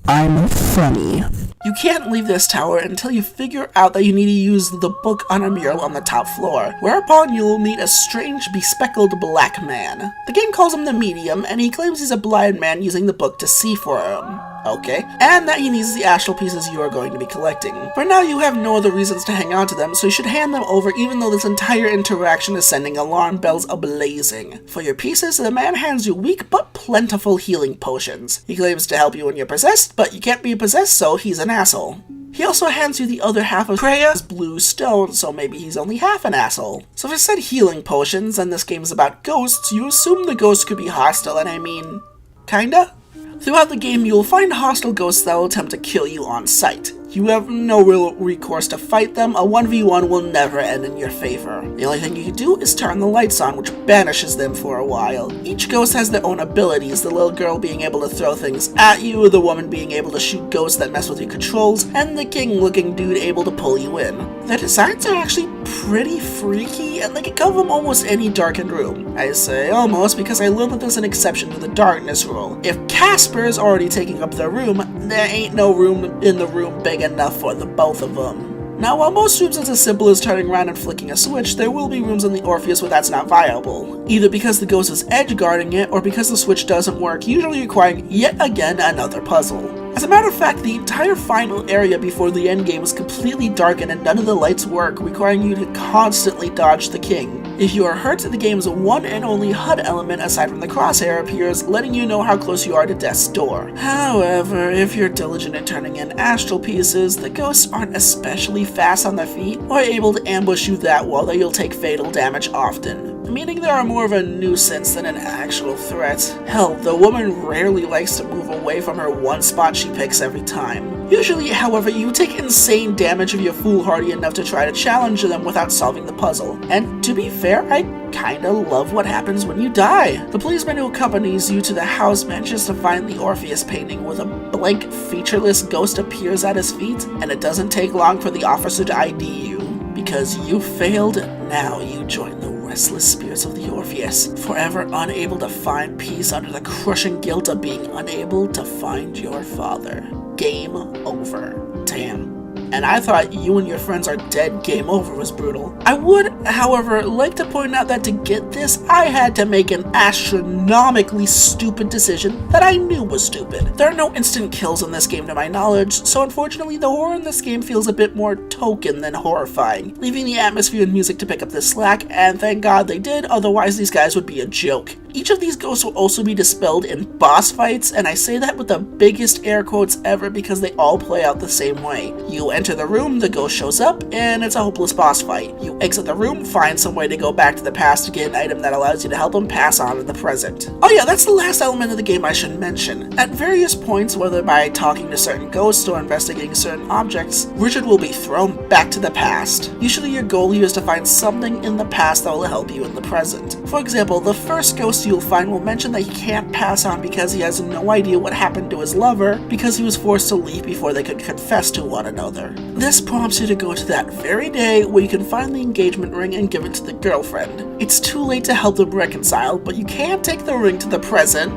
I'm funny. You can't leave this tower until you figure out that you need to use the book on a mural on the top floor, whereupon you'll meet a strange, bespectacled black man. The game calls him the Medium, and he claims he's a blind man using the book to see for him. Okay, and that he needs the astral pieces you are going to be collecting. For now, you have no other reasons to hang on to them, so you should hand them over even though this entire interaction is sending alarm bells ablazing. For your pieces, the man hands you weak but plentiful healing potions. He claims to help you when you're possessed, but you can't be possessed, so he's an asshole. He also hands you the other half of Krea's blue stone, so maybe he's only half an asshole. So if I said healing potions, and this game's about ghosts, you assume the ghosts could be hostile, and I mean, kinda? Throughout the game, you will find hostile ghosts that will attempt to kill you on sight. You have no real recourse to fight them. A 1v1 will never end in your favor. The only thing you can do is turn the lights on, which banishes them for a while. Each ghost has their own abilities, the little girl being able to throw things at you, the woman being able to shoot ghosts that mess with your controls, and the king-looking dude able to pull you in. Their designs are actually pretty freaky, and they can come from almost any darkened room. I say almost because I learned that there's an exception to the darkness rule. If Casper is already taking up their room, there ain't no room in the room big enough for the both of them. Now, while most rooms is as simple as turning around and flicking a switch, there will be rooms in the Orpheus where that's not viable, either because the ghost is edge guarding it or because the switch doesn't work, usually requiring yet again another puzzle. As a matter of fact, the entire final area before the endgame is completely darkened and none of the lights work, requiring you to constantly dodge the king. If you are hurt, the game's one and only HUD element aside from the crosshair appears, letting you know how close you are to death's door. However, if you're diligent in turning in astral pieces, the ghosts aren't especially fast on their feet or able to ambush you that well that you'll take fatal damage often, meaning they are more of a nuisance than an actual threat. Hell, the woman rarely likes to move away from her one spot she picks every time. Usually, however, you take insane damage if you're foolhardy enough to try to challenge them without solving the puzzle. And to be fair, I kinda love what happens when you die. The policeman who accompanies you to the house manages to find the Orpheus painting with a blank, featureless ghost appears at his feet, and it doesn't take long for the officer to ID you. Because you failed, now you join the restless spirits of the Orpheus, forever unable to find peace under the crushing guilt of being unable to find your father. Game over. Damn. And I thought you and your friends are dead, game over was brutal. I would, however, like to point out that to get this, I had to make an astronomically stupid decision that I knew was stupid. There are no instant kills in this game to my knowledge, so unfortunately the horror in this game feels a bit more token than horrifying, leaving the atmosphere and music to pick up the slack, and thank God they did, otherwise these guys would be a joke. Each of these ghosts will also be dispelled in boss fights, and I say that with the biggest air quotes ever because they all play out the same way. You enter the room, the ghost shows up, and it's a hopeless boss fight. You exit the room, find some way to go back to the past to get an item that allows you to help him pass on in the present. Oh yeah, that's the last element of the game I should mention. At various points, whether by talking to certain ghosts or investigating certain objects, Richard will be thrown back to the past. Usually your goal here is to find something in the past that will help you in the present. For example, the first ghost you'll find will mention that he can't pass on because he has no idea what happened to his lover because he was forced to leave before they could confess to one another. This prompts you to go to that very day where you can find the engagement ring and give it to the girlfriend. It's too late to help them reconcile, but you can take the ring to the present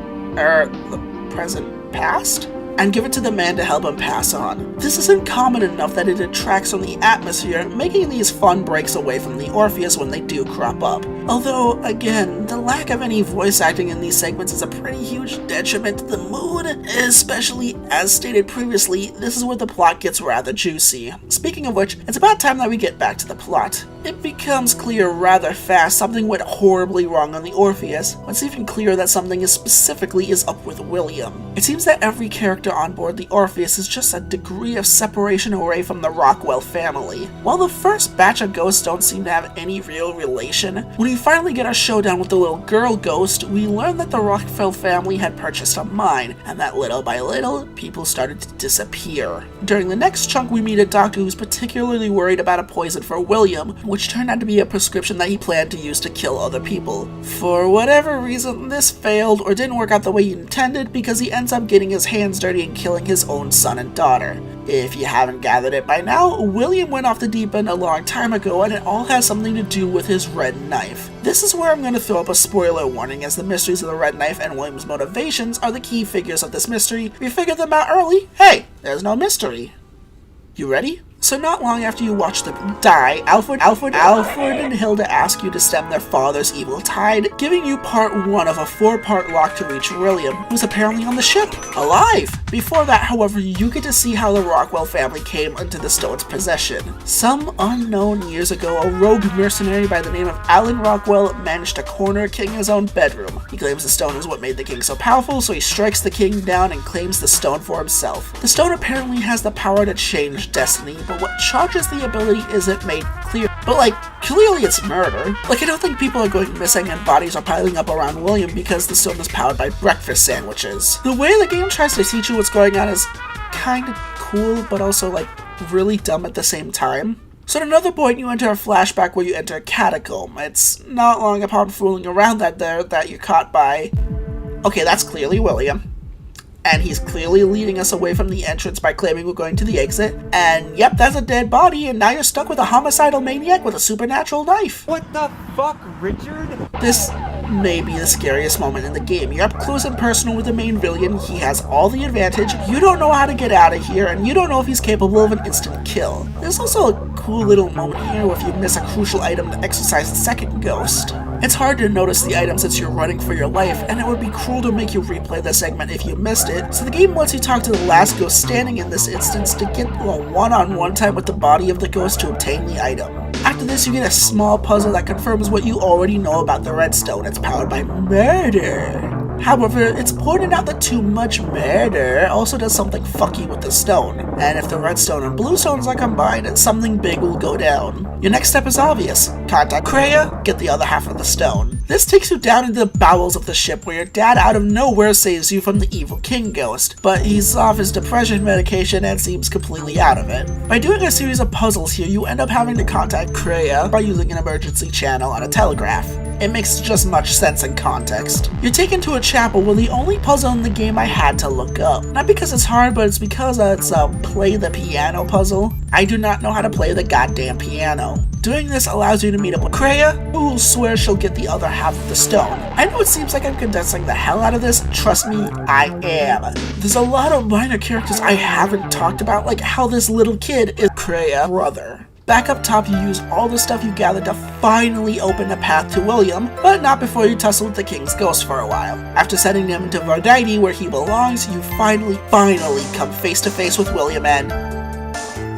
past? And give it to the man to help him pass on. This isn't common enough that it detracts from the atmosphere, making these fun breaks away from the Orpheus when they do crop up. Although, again, the lack of any voice acting in these segments is a pretty huge detriment to the mood, especially, as stated previously, this is where the plot gets rather juicy. Speaking of which, it's about time that we get back to the plot. It becomes clear rather fast something went horribly wrong on the Orpheus. What's even clearer that something specifically is up with William. It seems that every character on board the Orpheus is just a degree of separation away from the Rockwell family. While the first batch of ghosts don't seem to have any real relation, when we finally get our showdown with the little girl ghost, we learn that the Rockwell family had purchased a mine, and that little by little, people started to disappear. During the next chunk, we meet a doctor who's particularly worried about a poison for William, which turned out to be a prescription that he planned to use to kill other people. For whatever reason, this failed or didn't work out the way he intended because he ends up getting his hands dirty and killing his own son and daughter. If you haven't gathered it by now, William went off the deep end a long time ago, and it all has something to do with his red knife. This is where I'm going to throw up a spoiler warning, as the mysteries of the red knife and William's motivations are the key figures of this mystery. If you figured them out early, hey, there's no mystery. You ready? So not long after you watch them die, Alfred and Hilda ask you to stem their father's evil tide, giving you part 1 of a 4-part lock to reach William, who's apparently on the ship, alive! Before that, however, you get to see how the Rockwell family came into the stone's possession. Some unknown years ago, a rogue mercenary by the name of Alan Rockwell managed to corner a king in his own bedroom. He claims the stone is what made the king so powerful, so he strikes the king down and claims the stone for himself. The stone apparently has the power to change destiny, but what charges the ability isn't made clear. But clearly it's murder. I don't think people are going missing and bodies are piling up around William because the stone is powered by breakfast sandwiches. The way the game tries to teach you what's going on is kinda cool, but also really dumb at the same time. So at another point you enter a flashback where you enter a catacomb. It's not long upon fooling around that you're caught by... Okay, that's clearly William. And he's clearly leading us away from the entrance by claiming we're going to the exit. And yep, that's a dead body, and now you're stuck with a homicidal maniac with a supernatural knife. What the fuck, Richard? This may be the scariest moment in the game. You're up close and personal with the main villain, he has all the advantage, you don't know how to get out of here, and you don't know if he's capable of an instant kill. There's also a cool little moment here where if you miss a crucial item to exercise the second ghost. It's hard to notice the item since you're running for your life, and it would be cruel to make you replay the segment if you missed it, so the game lets you talk to the last ghost standing in this instance to get a one-on-one time with the body of the ghost to obtain the item. After this, you get a small puzzle that confirms what you already know about the redstone. It's powered by murder. However, it's pointed out that too much murder also does something fucky with the stone, and if the redstone and blue stones are combined, something big will go down. Your next step is obvious. Contact Kreia, get the other half of the stone. This takes you down into the bowels of the ship where your dad out of nowhere saves you from the evil king ghost, but he's off his depression medication and seems completely out of it. By doing a series of puzzles here, you end up having to contact Kreia by using an emergency channel on a telegraph. It makes just much sense in context. You're taken to a chapel where the only puzzle in the game I had to look up. Not because it's hard, but it's because it's a play the piano puzzle. I do not know how to play the goddamn piano. Doing this allows you to meet up with Kreia, who will swear she'll get the other half of the stone. I know it seems like I'm condensing the hell out of this, trust me, I am. There's a lot of minor characters I haven't talked about, like how this little kid is Kreia's brother. Back up top, you use all the stuff you gathered to finally open a path to William, but not before you tussle with the King's Ghost for a while. After sending him into Vardaiti, where he belongs, you finally come face to face with William, and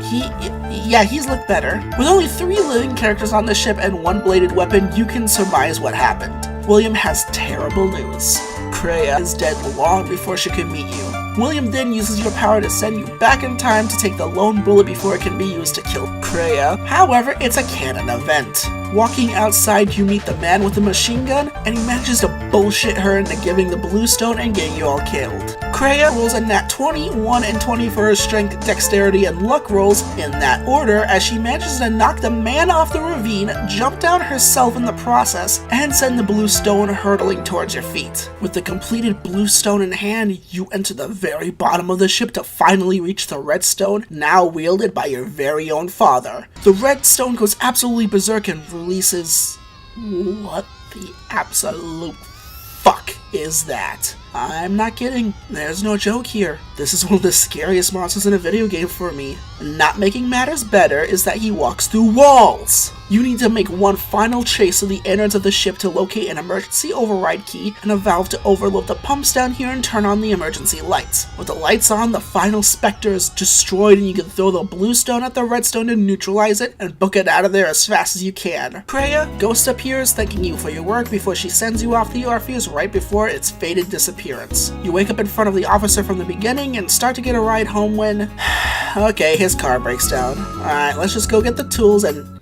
he's looked better. With only 3 living characters on the ship and 1 bladed weapon, you can surmise what happened. William has terrible news. Kreia is dead long before she could meet you. William then uses your power to send you back in time to take the lone bullet before it can be used to kill Kreia. However, it's a canon event. Walking outside, you meet the man with the machine gun, and he manages to bullshit her into giving the blue stone and getting you all killed. Kreia rolls a nat 20, 1 and 20 for her strength, dexterity, and luck rolls in that order as she manages to knock the man off the ravine, jump down herself in the process, and send the blue stone hurtling towards your feet. With the completed blue stone in hand, you enter the very bottom of the ship to finally reach the red stone, now wielded by your very own father. The red stone goes absolutely berserk and releases... what the absolute fuck is that? I'm not kidding. There's no joke here. This is one of the scariest monsters in a video game for me. Not making matters better is that he walks through walls. You need to make one final chase of the innards of the ship to locate an emergency override key and a valve to overload the pumps down here and turn on the emergency lights. With the lights on, the final specter is destroyed and you can throw the blue stone at the red stone to neutralize it and book it out of there as fast as you can. Kreia, Ghost appears thanking you for your work before she sends you off the Orpheus right before its fated disappearance. You wake up in front of the officer from the beginning and start to get a ride home when... okay, his car breaks down. Alright, let's just go get the tools and...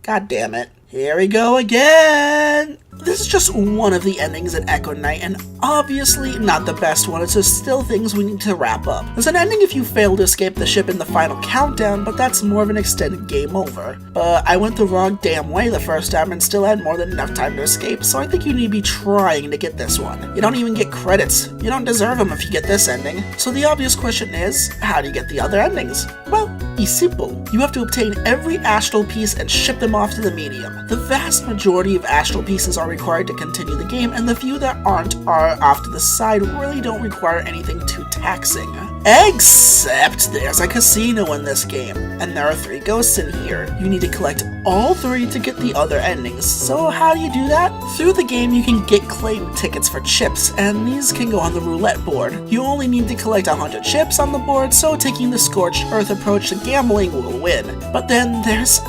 God damn it. Here we go again! This is just one of the endings in Echo Knight, and obviously not the best one. It's just still things we need to wrap up. There's an ending if you fail to escape the ship in the final countdown, but that's more of an extended game over. But I went the wrong damn way the first time and still had more than enough time to escape, so I think you need to be trying to get this one. You don't even get credits. You don't deserve them if you get this ending. So the obvious question is, how do you get the other endings? Well, it's simple. You have to obtain every astral piece and ship them off to the medium. The vast majority of astral pieces are required to continue the game, and the few that aren't are off to the side, really don't require anything too taxing. Except there's a casino in this game, and there are 3 ghosts in here. You need to collect all 3 to get the other endings. So how do you do that? Through the game you can get claim tickets for chips, and these can go on the roulette board. You only need to collect 100 chips on the board, so taking the scorched earth approach to gambling will win. But then there's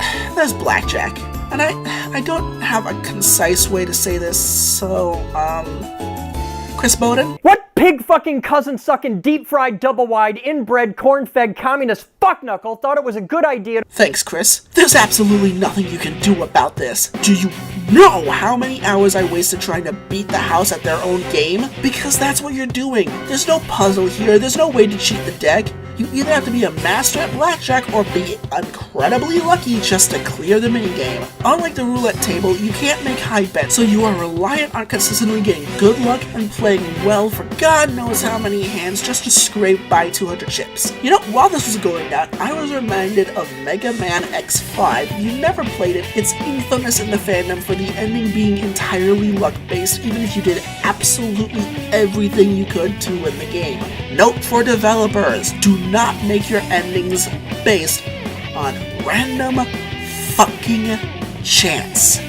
blackjack. And I don't have a concise way to say this, so, Chris Bowden? What pig fucking cousin sucking deep fried double wide inbred corn fed communist fuckknuckle thought it was a good idea? Thanks, Chris. There's absolutely nothing you can do about this. Do you know how many hours I wasted trying to beat the house at their own game? Because that's what you're doing. There's no puzzle here, there's no way to cheat the deck. You either have to be a master at blackjack or be incredibly lucky just to clear the minigame. Unlike the roulette table, you can't make high bets, so you are reliant on consistently getting good luck and playing well for God knows how many hands just to scrape by 200 chips. You know, while this was going down, I was reminded of Mega Man X5. You never played it. It's infamous in the fandom for the ending being entirely luck-based, even if you did absolutely everything you could to win the game. Note for developers, do not make your endings based on random fucking chance.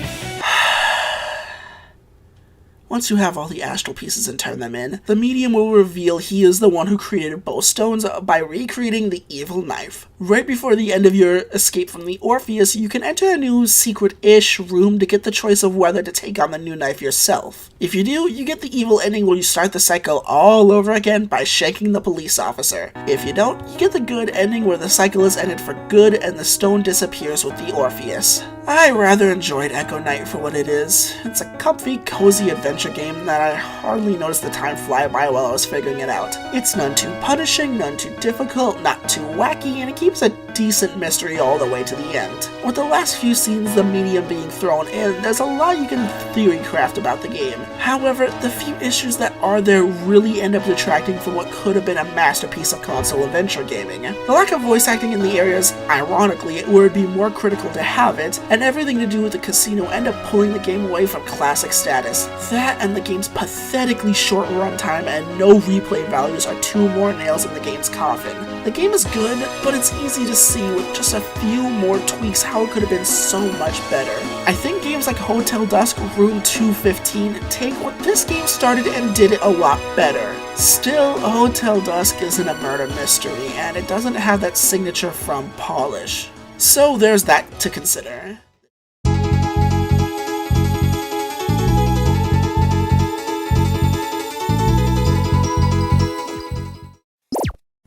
Once you have all the astral pieces and turn them in, the medium will reveal he is the one who created both stones by recreating the evil knife. Right before the end of your escape from the Orpheus, you can enter a new secret-ish room to get the choice of whether to take on the new knife yourself. If you do, you get the evil ending where you start the cycle all over again by shanking the police officer. If you don't, you get the good ending where the cycle is ended for good and the stone disappears with the Orpheus. I rather enjoyed Echo Knight for what it is. It's a comfy, cozy adventure game that I hardly noticed the time fly by while I was figuring it out. It's none too punishing, none too difficult, not too wacky, and it keeps a decent mystery all the way to the end. With the last few scenes the medium being thrown in, there's a lot you can theory craft about the game. However, the few issues that are there really end up detracting from what could have been a masterpiece of console adventure gaming. The lack of voice acting in the areas, ironically, where it'd be more critical to have it, and everything to do with the casino end up pulling the game away from classic status. That and the game's pathetically short runtime and no replay values are 2 more nails in the game's coffin. The game is good, but it's easy to see with just a few more tweaks how it could have been so much better. I think games like Hotel Dusk, Room 215 take what this game started and did it a lot better. Still, Hotel Dusk isn't a murder mystery, and it doesn't have that signature from polish. So there's that to consider.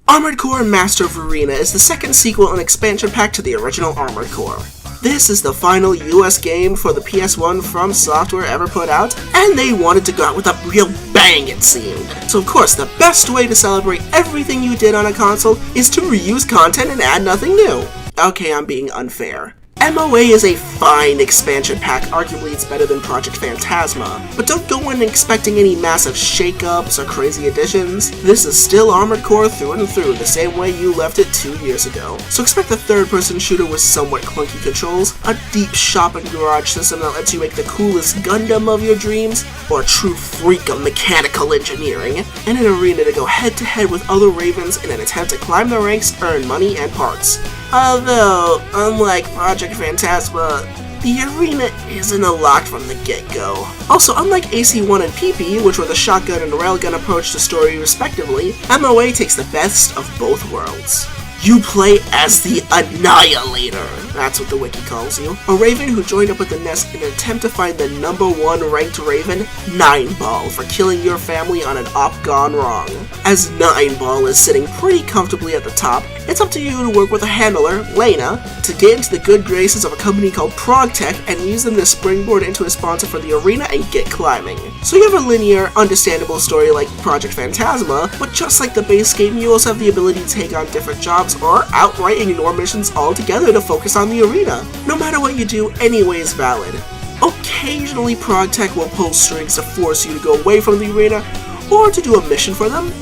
Armored Core Master of Arena is the second sequel and expansion pack to the original Armored Core. This is the final US game for the PS1 From Software ever put out, and they wanted to go out with a real bang, it seemed. So of course, the best way to celebrate everything you did on a console is to reuse content and add nothing new. Okay, I'm being unfair. MOA is a fine expansion pack, arguably it's better than Project Phantasma, but don't go in expecting any massive shakeups or crazy additions. This is still Armored Core through and through, the same way you left it 2 years ago. So expect a third-person shooter with somewhat clunky controls, a deep shop and garage system that lets you make the coolest Gundam of your dreams, or a true freak of mechanical engineering, and an arena to go head-to-head with other Ravens in an attempt to climb the ranks, earn money and parts. Although, unlike Project Phantasma, the arena isn't unlocked from the get-go. Also, unlike AC-1 and PP, which were the shotgun and railgun approach to story respectively, MOA takes the best of both worlds. You play as the Annihilator. That's what the wiki calls you. A raven who joined up with the nest in an attempt to find the #1 ranked raven, 9ball, for killing your family on an op gone wrong. As 9ball is sitting pretty comfortably at the top, it's up to you to work with a handler, Lena, to get into the good graces of a company called ProgTech and use them to springboard into a sponsor for the arena and get climbing. So you have a linear, understandable story like Project Phantasma, but just like the base game, you also have the ability to take on different jobs or outright ignore missions altogether to focus on the arena. No matter what you do, anyway is valid. Occasionally ProgTech will pull strings to force you to go away from the arena or to do a mission for them.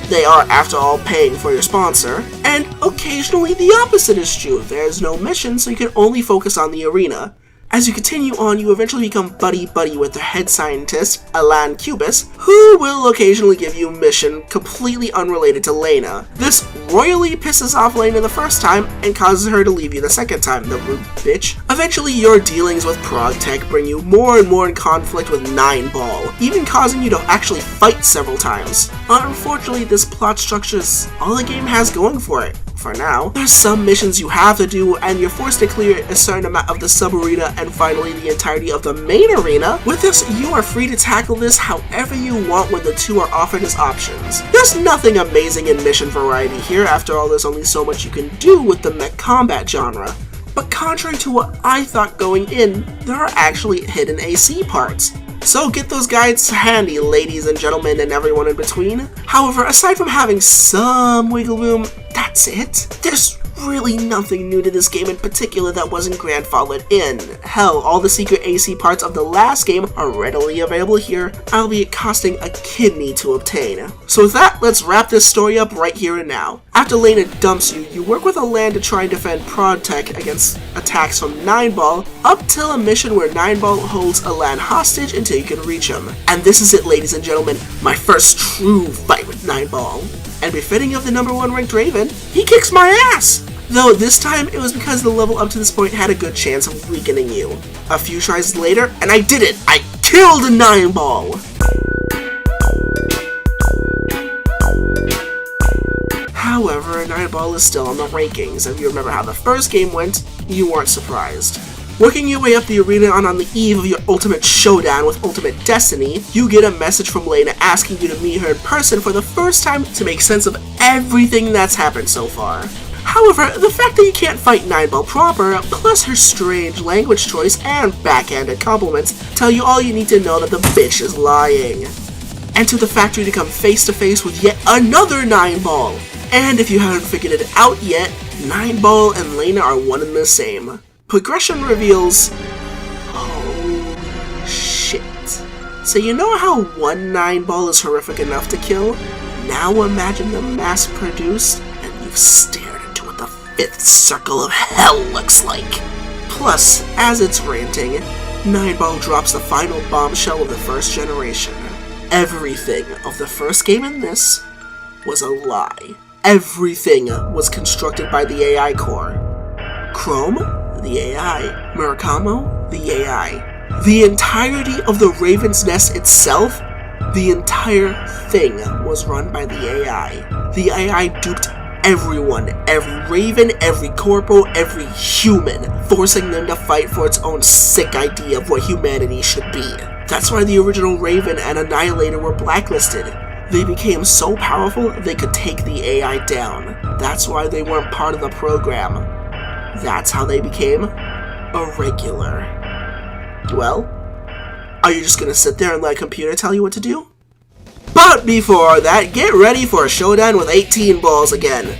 They are, after all, paying for your sponsor. And occasionally the opposite is true. There's no mission, so you can only focus on the arena. As you continue on, you eventually become buddy-buddy with the head scientist, Alan Cubis, who will occasionally give you a mission completely unrelated to Lena. This royally pisses off Lena the first time and causes her to leave you the second time, the rude bitch. Eventually, your dealings with ProgTech bring you more and more in conflict with 9ball, even causing you to actually fight several times. Unfortunately, this plot structure is all the game has going for it. For now, there's some missions you have to do, and you're forced to clear a certain amount of the sub-arena and finally the entirety of the main arena. With this, you are free to tackle this however you want when the two are offered as options. There's nothing amazing in mission variety here, after all there's only so much you can do with the mech combat genre. But contrary to what I thought going in, there are actually hidden AC parts. So get those guides handy, ladies and gentlemen and everyone in between. However, aside from having some wiggle room, that's it. There's really nothing new to this game in particular that wasn't grandfathered in. Hell, all the secret AC parts of the last game are readily available here, albeit costing a kidney to obtain. So with that, let's wrap this story up right here and now. After Lena dumps you, you work with Alan to try and defend ProgTech against attacks from 9ball, up till a mission where 9ball holds Alan hostage until you can reach him. And this is it, ladies and gentlemen, my first true fight with 9ball. And befitting of the #1 ranked Raven, he kicks my ass! Though this time, it was because the level up to this point had a good chance of weakening you. A few tries later, and I did it! I killed 9ball! However, 9ball is still on the rankings. If you remember how the first game went, you weren't surprised. Working your way up the arena and on the eve of your ultimate showdown with Ultimate Destiny, you get a message from Lena asking you to meet her in person for the first time to make sense of everything that's happened so far. However, the fact that you can't fight 9ball proper, plus her strange language choice and backhanded compliments, tell you all you need to know that the bitch is lying. Enter the factory to come face to face with yet another 9ball. And if you haven't figured it out yet, 9ball and Lena are one and the same. Progression reveals... holy shit. So you know how one 9ball is horrific enough to kill? Now imagine them mass-produced, and you've stared into what the 5th circle of hell looks like. Plus, as it's ranting, 9ball drops the final bombshell of the first generation. Everything of the first game in this was a lie. Everything was constructed by the AI core. Chrome, the AI. Murakamo, the AI. The entirety of the Raven's Nest itself, the entire thing was run by the AI. The AI duped everyone, every Raven, every Corpo, every human, forcing them to fight for its own sick idea of what humanity should be. That's why the original Raven and Annihilator were blacklisted. They became so powerful they could take the AI down. That's why they weren't part of the program. That's how they became irregular. Well, are you just gonna sit there and let a computer tell you what to do? But before that, get ready for a showdown with 18 balls again.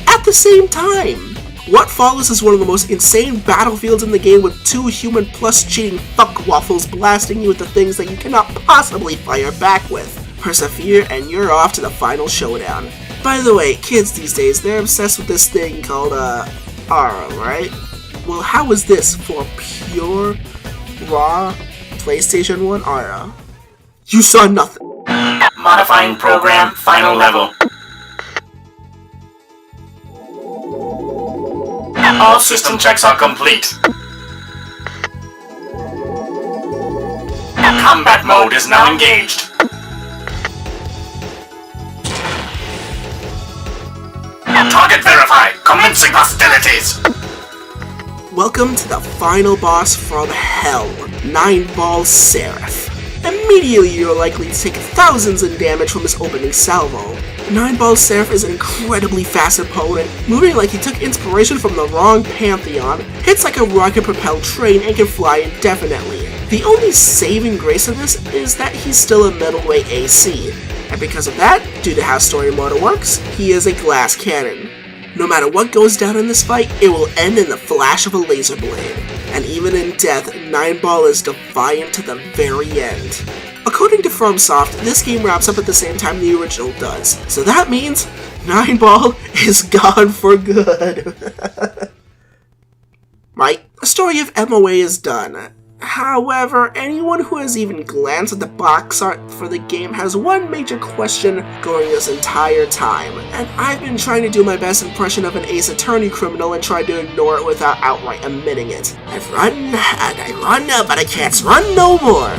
At the same time, what follows is one of the most insane battlefields in the game with 2 human plus cheating fuckwaffles blasting you with the things that you cannot possibly fire back with. Persevere and you're off to the final showdown. By the way, kids these days, they're obsessed with this thing called, Aura, right? Well, how was this for pure, raw PlayStation 1 Aura? You saw nothing. Modifying program, final level. All system checks are complete. Combat mode is now engaged. Target verified. Commencing hostilities. Welcome to the final boss from hell, 9-Ball Seraph. Immediately you're likely to take thousands in damage from his opening salvo. 9-Ball Seraph is an incredibly fast opponent, moving like he took inspiration from the wrong pantheon, hits like a rocket-propelled train, and can fly indefinitely. The only saving grace of this is that he's still a middleweight AC, and because of that, due to how story mode works, he is a glass cannon. No matter what goes down in this fight, it will end in the flash of a laser blade. And even in death, 9-Ball is defiant to the very end. According to FromSoft, this game wraps up at the same time the original does, so that means 9-Ball is gone for good. Right, the story of MOA is done. However, anyone who has even glanced at the box art for the game has one major question going this entire time, and I've been trying to do my best impression of an Ace Attorney criminal and try to ignore it without outright admitting it. I've run and I run, but I can't run no more.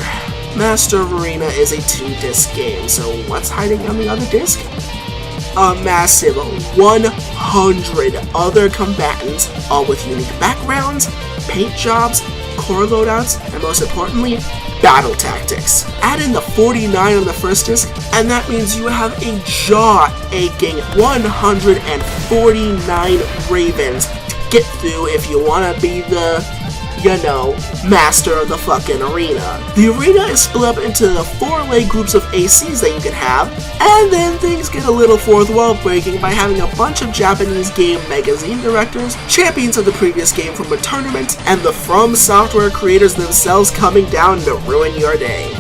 Master of Arena is a 2-disc game, so what's hiding on the other disc? A massive 100 other combatants, all with unique backgrounds, paint jobs, core loadouts, and most importantly, battle tactics. Add in the 49 on the first disc, and that means you have a jaw-aching 149 ravens to get through if you want to be the, master of the fucking arena. The arena is split up into the 4 groups of ACs that you can have, and then things get a little fourth wall breaking by having a bunch of Japanese game magazine directors, champions of the previous game from a tournament, and the From Software creators themselves coming down to ruin your day.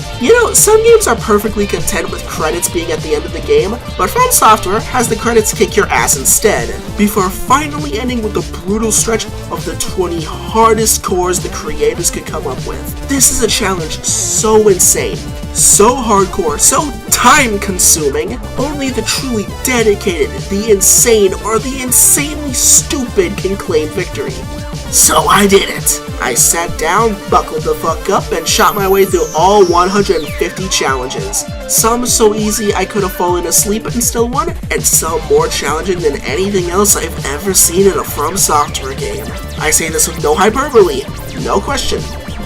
Some games are perfectly content with credits being at the end of the game, but From Software has the credits kick your ass instead, before finally ending with the brutal stretch of the 20 hardest cores the creators could come up with. This is a challenge so insane, so hardcore, so time-consuming, only the truly dedicated, the insane, or the insanely stupid can claim victory. So I did it. I sat down, buckled the fuck up, and shot my way through all 150 challenges. Some so easy I could have fallen asleep and still won, and some more challenging than anything else I've ever seen in a From Software game. I say this with no hyperbole, no question,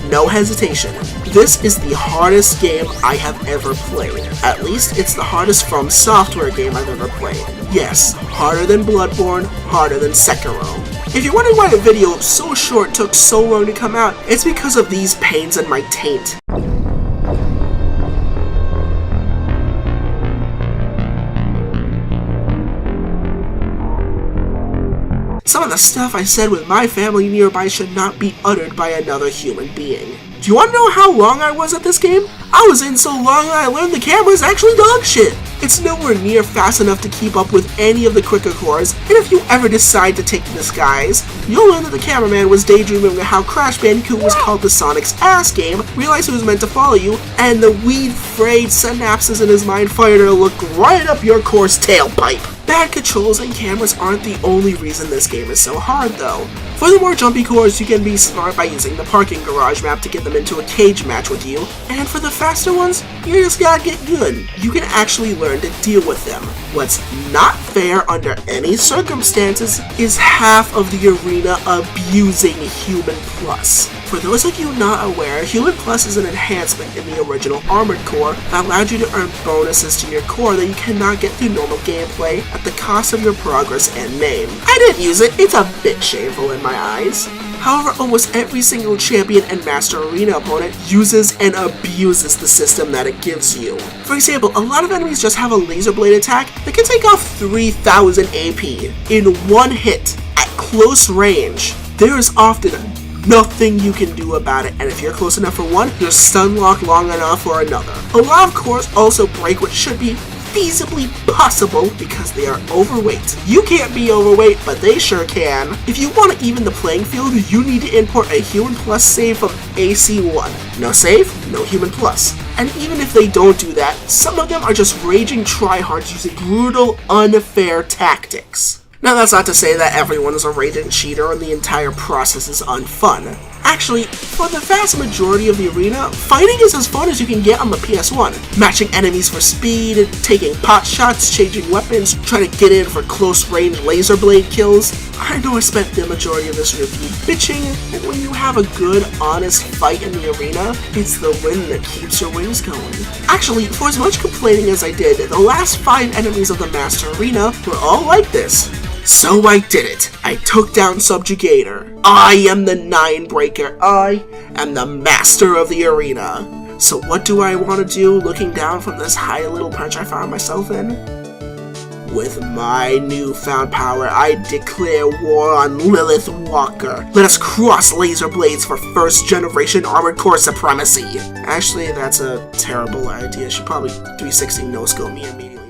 no hesitation. This is the hardest game I have ever played. At least it's the hardest From Software game I've ever played. Yes, harder than Bloodborne, harder than Sekiro. If you're wondering why a video so short took so long to come out, it's because of these pains in my taint. Some of the stuff I said with my family nearby should not be uttered by another human being. Do you want to know how long I was at this game? I was in so long that I learned the camera's actually dog shit. It's nowhere near fast enough to keep up with any of the quicker cores, and if you ever decide to take to the skies, you'll learn that the cameraman was daydreaming about how Crash Bandicoot was called the Sonic's ass game, realized it was meant to follow you, and the weed-frayed synapses in his mind fired to look right up your core's tailpipe. Bad controls and cameras aren't the only reason this game is so hard, though. For the more jumpy cores, you can be smart by using the parking garage map to get them into a cage match with you, and for the faster ones, you just gotta get good. You can actually learn to deal with them. What's not fair under any circumstances is half of the arena abusing Human Plus. For those of you not aware, Human Plus is an enhancement in the original Armored Core that allowed you to earn bonuses to your core that you cannot get through normal gameplay at the cost of your progress and name. I didn't use it, it's a bit shameful in my eyes. However, almost every single champion and Master Arena opponent uses and abuses the system that it gives you. For example, a lot of enemies just have a laser blade attack that can take off 3000 AP in one hit at close range. There is often nothing you can do about it, and if you're close enough for one, you're stun locked long enough for another. A lot of cores also break what should be feasibly possible because they are overweight. You can't be overweight, but they sure can. If you want to even the playing field, you need to import a Human Plus save from AC1. No save, no Human Plus. And even if they don't do that, some of them are just raging tryhards using brutal, unfair tactics. Now, that's not to say that everyone is a raging cheater and the entire process is unfun. Actually, for the vast majority of the arena, fighting is as fun as you can get on the PS1. Matching enemies for speed, taking pot shots, changing weapons, trying to get in for close-range laser blade kills. I know I spent the majority of this review bitching, but when you have a good, honest fight in the arena, it's the win that keeps your wings going. Actually, for as much complaining as I did, the last 5 enemies of the Master Arena were all like this. So I did it. I took down Subjugator. I am the Nine Breaker. I am the master of the arena. So what do I want to do looking down from this high little perch I found myself in? With my newfound power, I declare war on Lilith Walker. Let us cross laser blades for first generation armored core supremacy. Actually, that's a terrible idea. She probably 360 no-scope me immediately.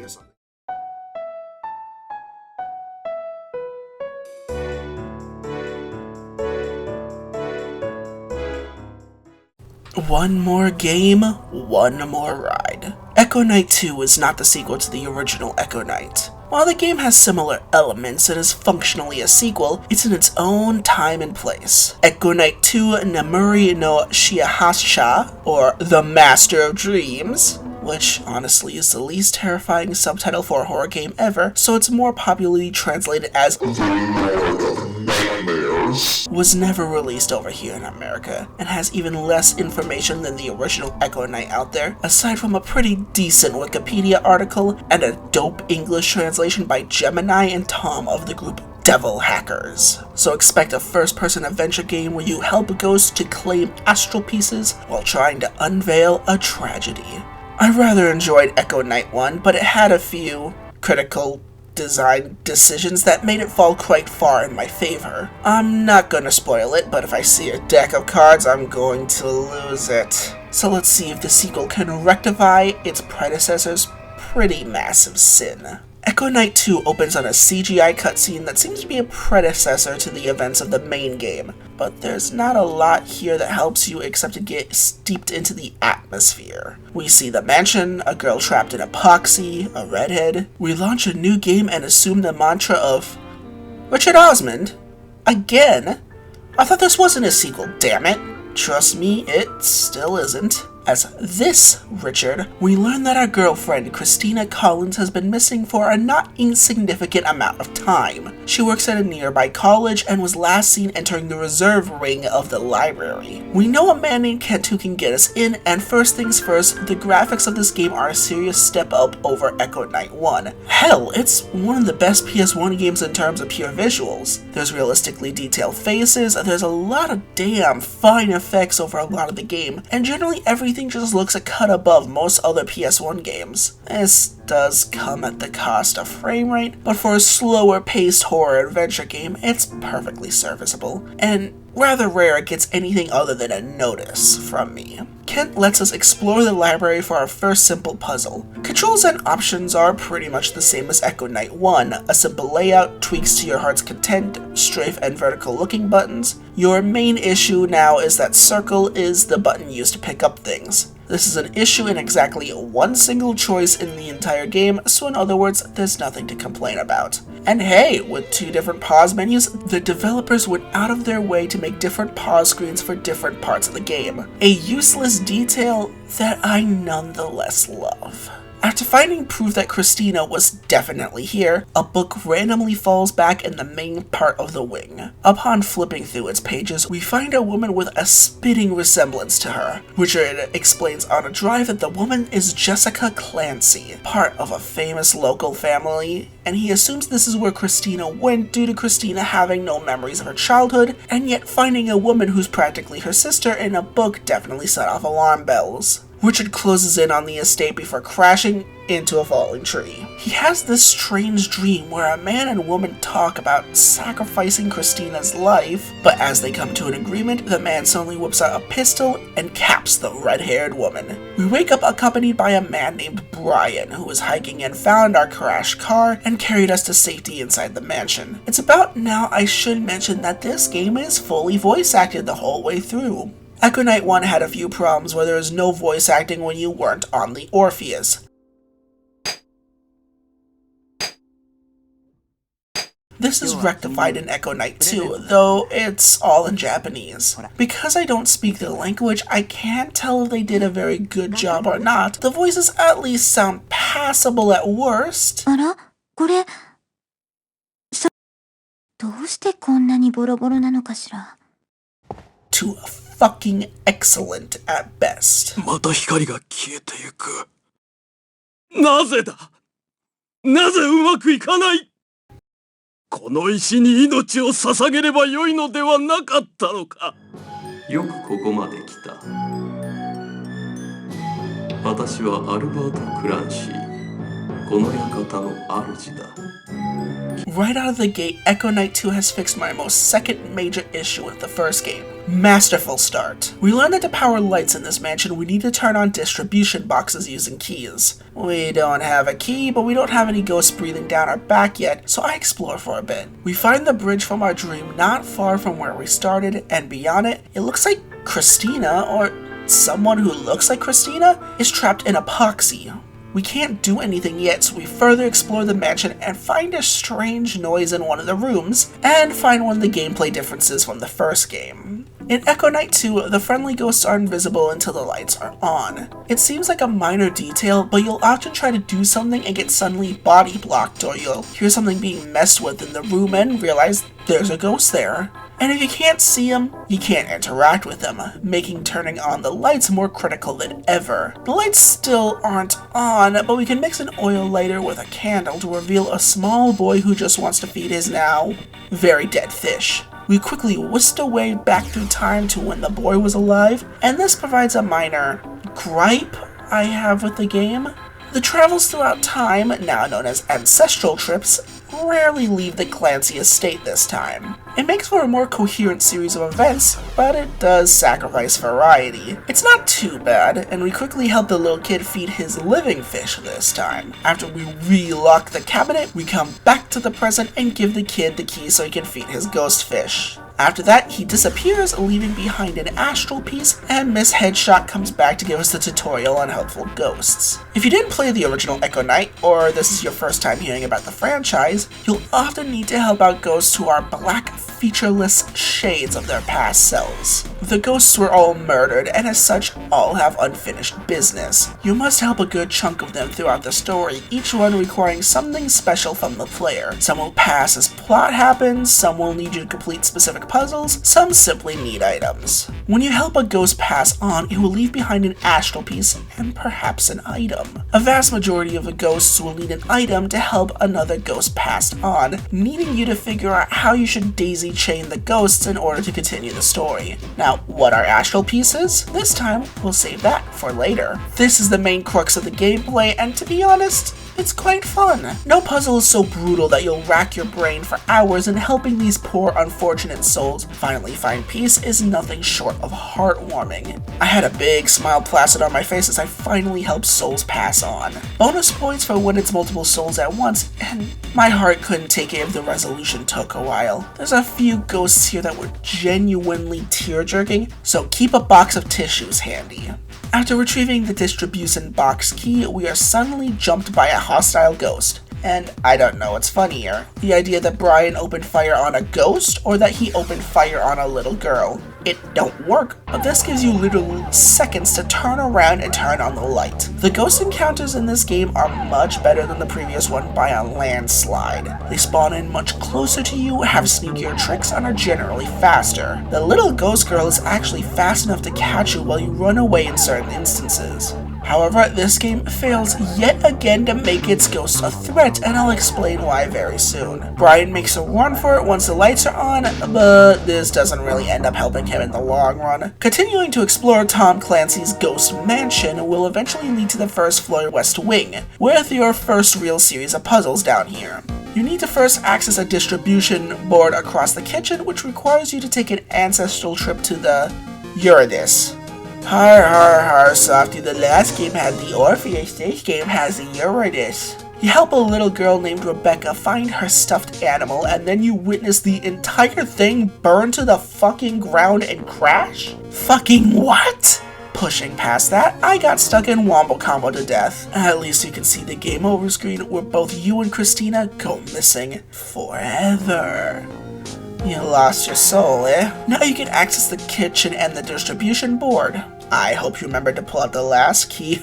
One more game, one more ride. Echo Knight 2 is not the sequel to the original Echo Knight. While the game has similar elements and is functionally a sequel, it's in its own time and place. Echo Knight 2 Namuri no Shihasha, or The Master of Dreams, which honestly is the least terrifying subtitle for a horror game ever, so it's more popularly translated as was never released over here in America, and has even less information than the original Echo Knight out there, aside from a pretty decent Wikipedia article and a dope English translation by Gemini and Tom of the group Devil Hackers. So expect a first-person adventure game where you help ghosts to claim astral pieces while trying to unveil a tragedy. I rather enjoyed Echo Knight 1, but it had a few critical design decisions that made it fall quite far in my favor. I'm not gonna spoil it, but if I see a deck of cards, I'm going to lose it. So let's see if the sequel can rectify its predecessor's pretty massive sin. Echo Knight 2 opens on a CGI cutscene that seems to be a predecessor to the events of the main game, but there's not a lot here that helps you except to get steeped into the atmosphere. We see the mansion, a girl trapped in epoxy, a redhead. We launch a new game and assume the mantra of Richard Osmond? Again? I thought this wasn't a sequel, damn it. Trust me, it still isn't. As this Richard, we learn that our girlfriend, Christina Collins, has been missing for a not insignificant amount of time. She works at a nearby college and was last seen entering the reserve wing of the library. We know a man named Kent who can get us in, and first things first, the graphics of this game are a serious step up over Echo Knight 1. Hell, it's one of the best PS1 games in terms of pure visuals. There's realistically detailed faces, there's a lot of damn fine effects over a lot of the game, and generally everything just looks a cut above most other PS1 games. This does come at the cost of frame rate, but for a slower paced horror adventure game, it's perfectly serviceable, and rather rare it gets anything other than a notice from me. Kent lets us explore the library for our first simple puzzle. Controls and options are pretty much the same as Echo Knight 1, a simple layout, tweaks to your heart's content, strafe and vertical looking buttons. Your main issue now is that circle is the button used to pick up things. This is an issue in exactly one single choice in the entire game, so in other words, there's nothing to complain about. And hey, with 2 different pause menus, the developers went out of their way to make different pause screens for different parts of the game. A useless detail that I nonetheless love. After finding proof that Christina was definitely here, a book randomly falls back in the main part of the wing. Upon flipping through its pages, we find a woman with a spitting resemblance to her. Richard explains on a drive that the woman is Jessica Clancy, part of a famous local family, and he assumes this is where Christina went due to Christina having no memories of her childhood, and yet finding a woman who's practically her sister in a book definitely set off alarm bells. Richard closes in on the estate before crashing into a falling tree. He has this strange dream where a man and woman talk about sacrificing Christina's life, but as they come to an agreement, the man suddenly whips out a pistol and caps the red-haired woman. We wake up accompanied by a man named Brian, who was hiking and found our crashed car and carried us to safety inside the mansion. It's about now I should mention that this game is fully voice acted the whole way through. Echo Knight 1 had a few problems where there was no voice acting when you weren't on the Orpheus. This is rectified in Echo Knight 2, though it's all in Japanese. Because I don't speak the language, I can't tell if they did a very good job or not. The voices at least sound passable at worst. あら、これ、どうしてこんなにボロボロなのかしら。To fucking excellent at best. また光が消えてゆく。なぜだ？なぜうまくいかない？この石に命を捧げればよいのではなかったのか。よくここまで来た。私はアルバート・クランシー。この館の主だ。Right out of the gate, Echo Knight 2 has fixed my most second major issue with the first game. Masterful start. We learned that to power lights in this mansion, we need to turn on distribution boxes using keys. We don't have a key, but we don't have any ghosts breathing down our back yet, so I explore for a bit. We find the bridge from our dream not far from where we started, and beyond it, it looks like Christina, or someone who looks like Christina, is trapped in epoxy. We can't do anything yet, so we further explore the mansion and find a strange noise in one of the rooms, and find one of the gameplay differences from the first game. In Echo Knight 2, the friendly ghosts are invisible until the lights are on. It seems like a minor detail, but you'll often try to do something and get suddenly body blocked, or you'll hear something being messed with in the room and realize there's a ghost there. And if you can't see them, you can't interact with them, making turning on the lights more critical than ever. The lights still aren't on, but we can mix an oil lighter with a candle to reveal a small boy who just wants to feed his now very dead fish. We quickly whisked away back through time to when the boy was alive, and this provides a minor gripe I have with the game. The travels throughout time, now known as ancestral trips, rarely leave the Clancy estate this time. It makes for a more coherent series of events, but it does sacrifice variety. It's not too bad, and we quickly help the little kid feed his living fish this time. After we relock the cabinet, we come back to the present and give the kid the key so he can feed his ghost fish. After that, he disappears, leaving behind an astral piece, and Miss Headshot comes back to give us the tutorial on helpful ghosts. If you didn't play the original Echo Knight, or this is your first time hearing about the franchise, you'll often need to help out ghosts who are black, featureless shades of their past selves. The ghosts were all murdered, and as such, all have unfinished business. You must help a good chunk of them throughout the story, each one requiring something special from the player. Some will pass as plot happens, some will need you to complete specific puzzles, some simply need items. When you help a ghost pass on, it will leave behind an astral piece and perhaps an item. A vast majority of the ghosts will need an item to help another ghost pass on, needing you to figure out how you should daisy chain the ghosts in order to continue the story. Now, what are astral pieces? This time, we'll save that for later. This is the main crux of the gameplay, and to be honest, it's quite fun. No puzzle is so brutal that you'll rack your brain for hours, and helping these poor unfortunate souls finally find peace is nothing short of heartwarming. I had a big smile plastered on my face as I finally helped souls pass on. Bonus points for when it's multiple souls at once, and my heart couldn't take it if the resolution took a while. There's a few ghosts here that were genuinely tear-jerking, so keep a box of tissues handy. After retrieving the distribution box key, we are suddenly jumped by a hostile ghost. And I don't know what's funnier, the idea that Brian opened fire on a ghost, or that he opened fire on a little girl. It don't work, but this gives you literally seconds to turn around and turn on the light. The ghost encounters in this game are much better than the previous one by a landslide. They spawn in much closer to you, have sneakier tricks, and are generally faster. The little ghost girl is actually fast enough to catch you while you run away in certain instances. However, this game fails yet again to make its ghosts a threat, and I'll explain why very soon. Brian makes a run for it once the lights are on, but this doesn't really end up helping him in the long run. Continuing to explore Tom Clancy's Ghost Mansion will eventually lead to the first floor West Wing, with your first real series of puzzles down here. You need to first access a distribution board across the kitchen, which requires you to take an ancestral trip to the Eurydice. Har har har, Softy, the last game had the Orpheus, this game has the Eurydice. You help a little girl named Rebecca find her stuffed animal, and then you witness the entire thing burn to the fucking ground and crash? Fucking what? Pushing past that, I got stuck in Wombo Combo to death. At least you can see the game over screen where both you and Christina go missing forever. You lost your soul, eh? Now you can access the kitchen and the distribution board. I hope you remember to pull out the last key.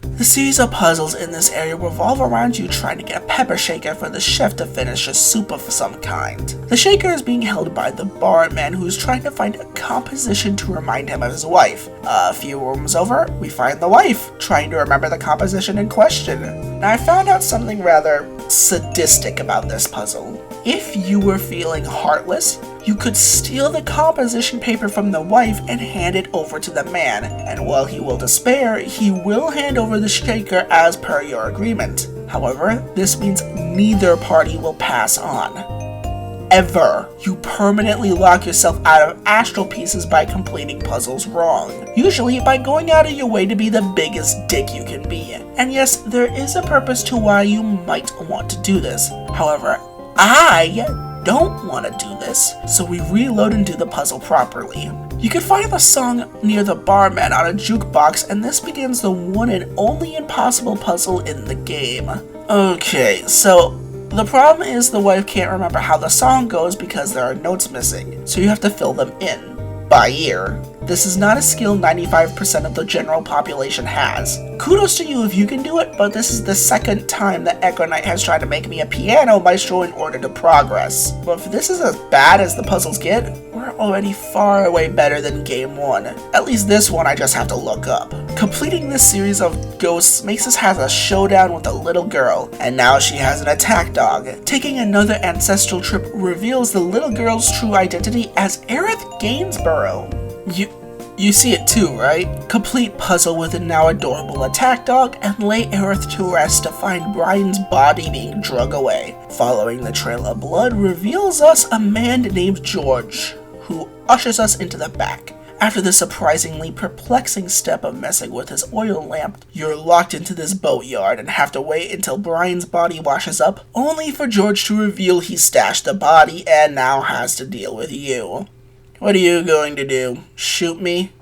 The series of puzzles in this area revolve around you trying to get a pepper shaker for the chef to finish a soup of some kind. The shaker is being held by the barman who's trying to find a composition to remind him of his wife. A few rooms over, we find the wife, trying to remember the composition in question. Now I found out something rather sadistic about this puzzle. If you were feeling heartless, you could steal the composition paper from the wife and hand it over to the man, and while he will despair, he will hand over the shaker as per your agreement. However, this means neither party will pass on. Ever. You permanently lock yourself out of astral pieces by completing puzzles wrong. Usually by going out of your way to be the biggest dick you can be. And yes, there is a purpose to why you might want to do this. However, I don't want to do this, so we reload and do the puzzle properly. You can find the song near the barman on a jukebox, and this begins the one and only impossible puzzle in the game. Okay, so the problem is the wife can't remember how the song goes because there are notes missing, so you have to fill them in by ear. This is not a skill 95% of the general population has. Kudos to you if you can do it, but this is the second time that Echo Knight has tried to make me a piano maestro in order to progress. But if this is as bad as the puzzles get, we're already far away better than game 1. At least this one I just have to look up. Completing this series of ghosts makes us have a showdown with a little girl, and now she has an attack dog. Taking another ancestral trip reveals the little girl's true identity as Aerith Gainsborough. You see it too, right? Complete puzzle with a now adorable attack dog and lay Aerith to rest to find Brian's body being drug away. Following the trail of blood reveals us a man named George, who ushers us into the back. After the surprisingly perplexing step of messing with his oil lamp, you're locked into this boatyard and have to wait until Brian's body washes up, only for George to reveal he stashed the body and now has to deal with you. What are you going to do? Shoot me?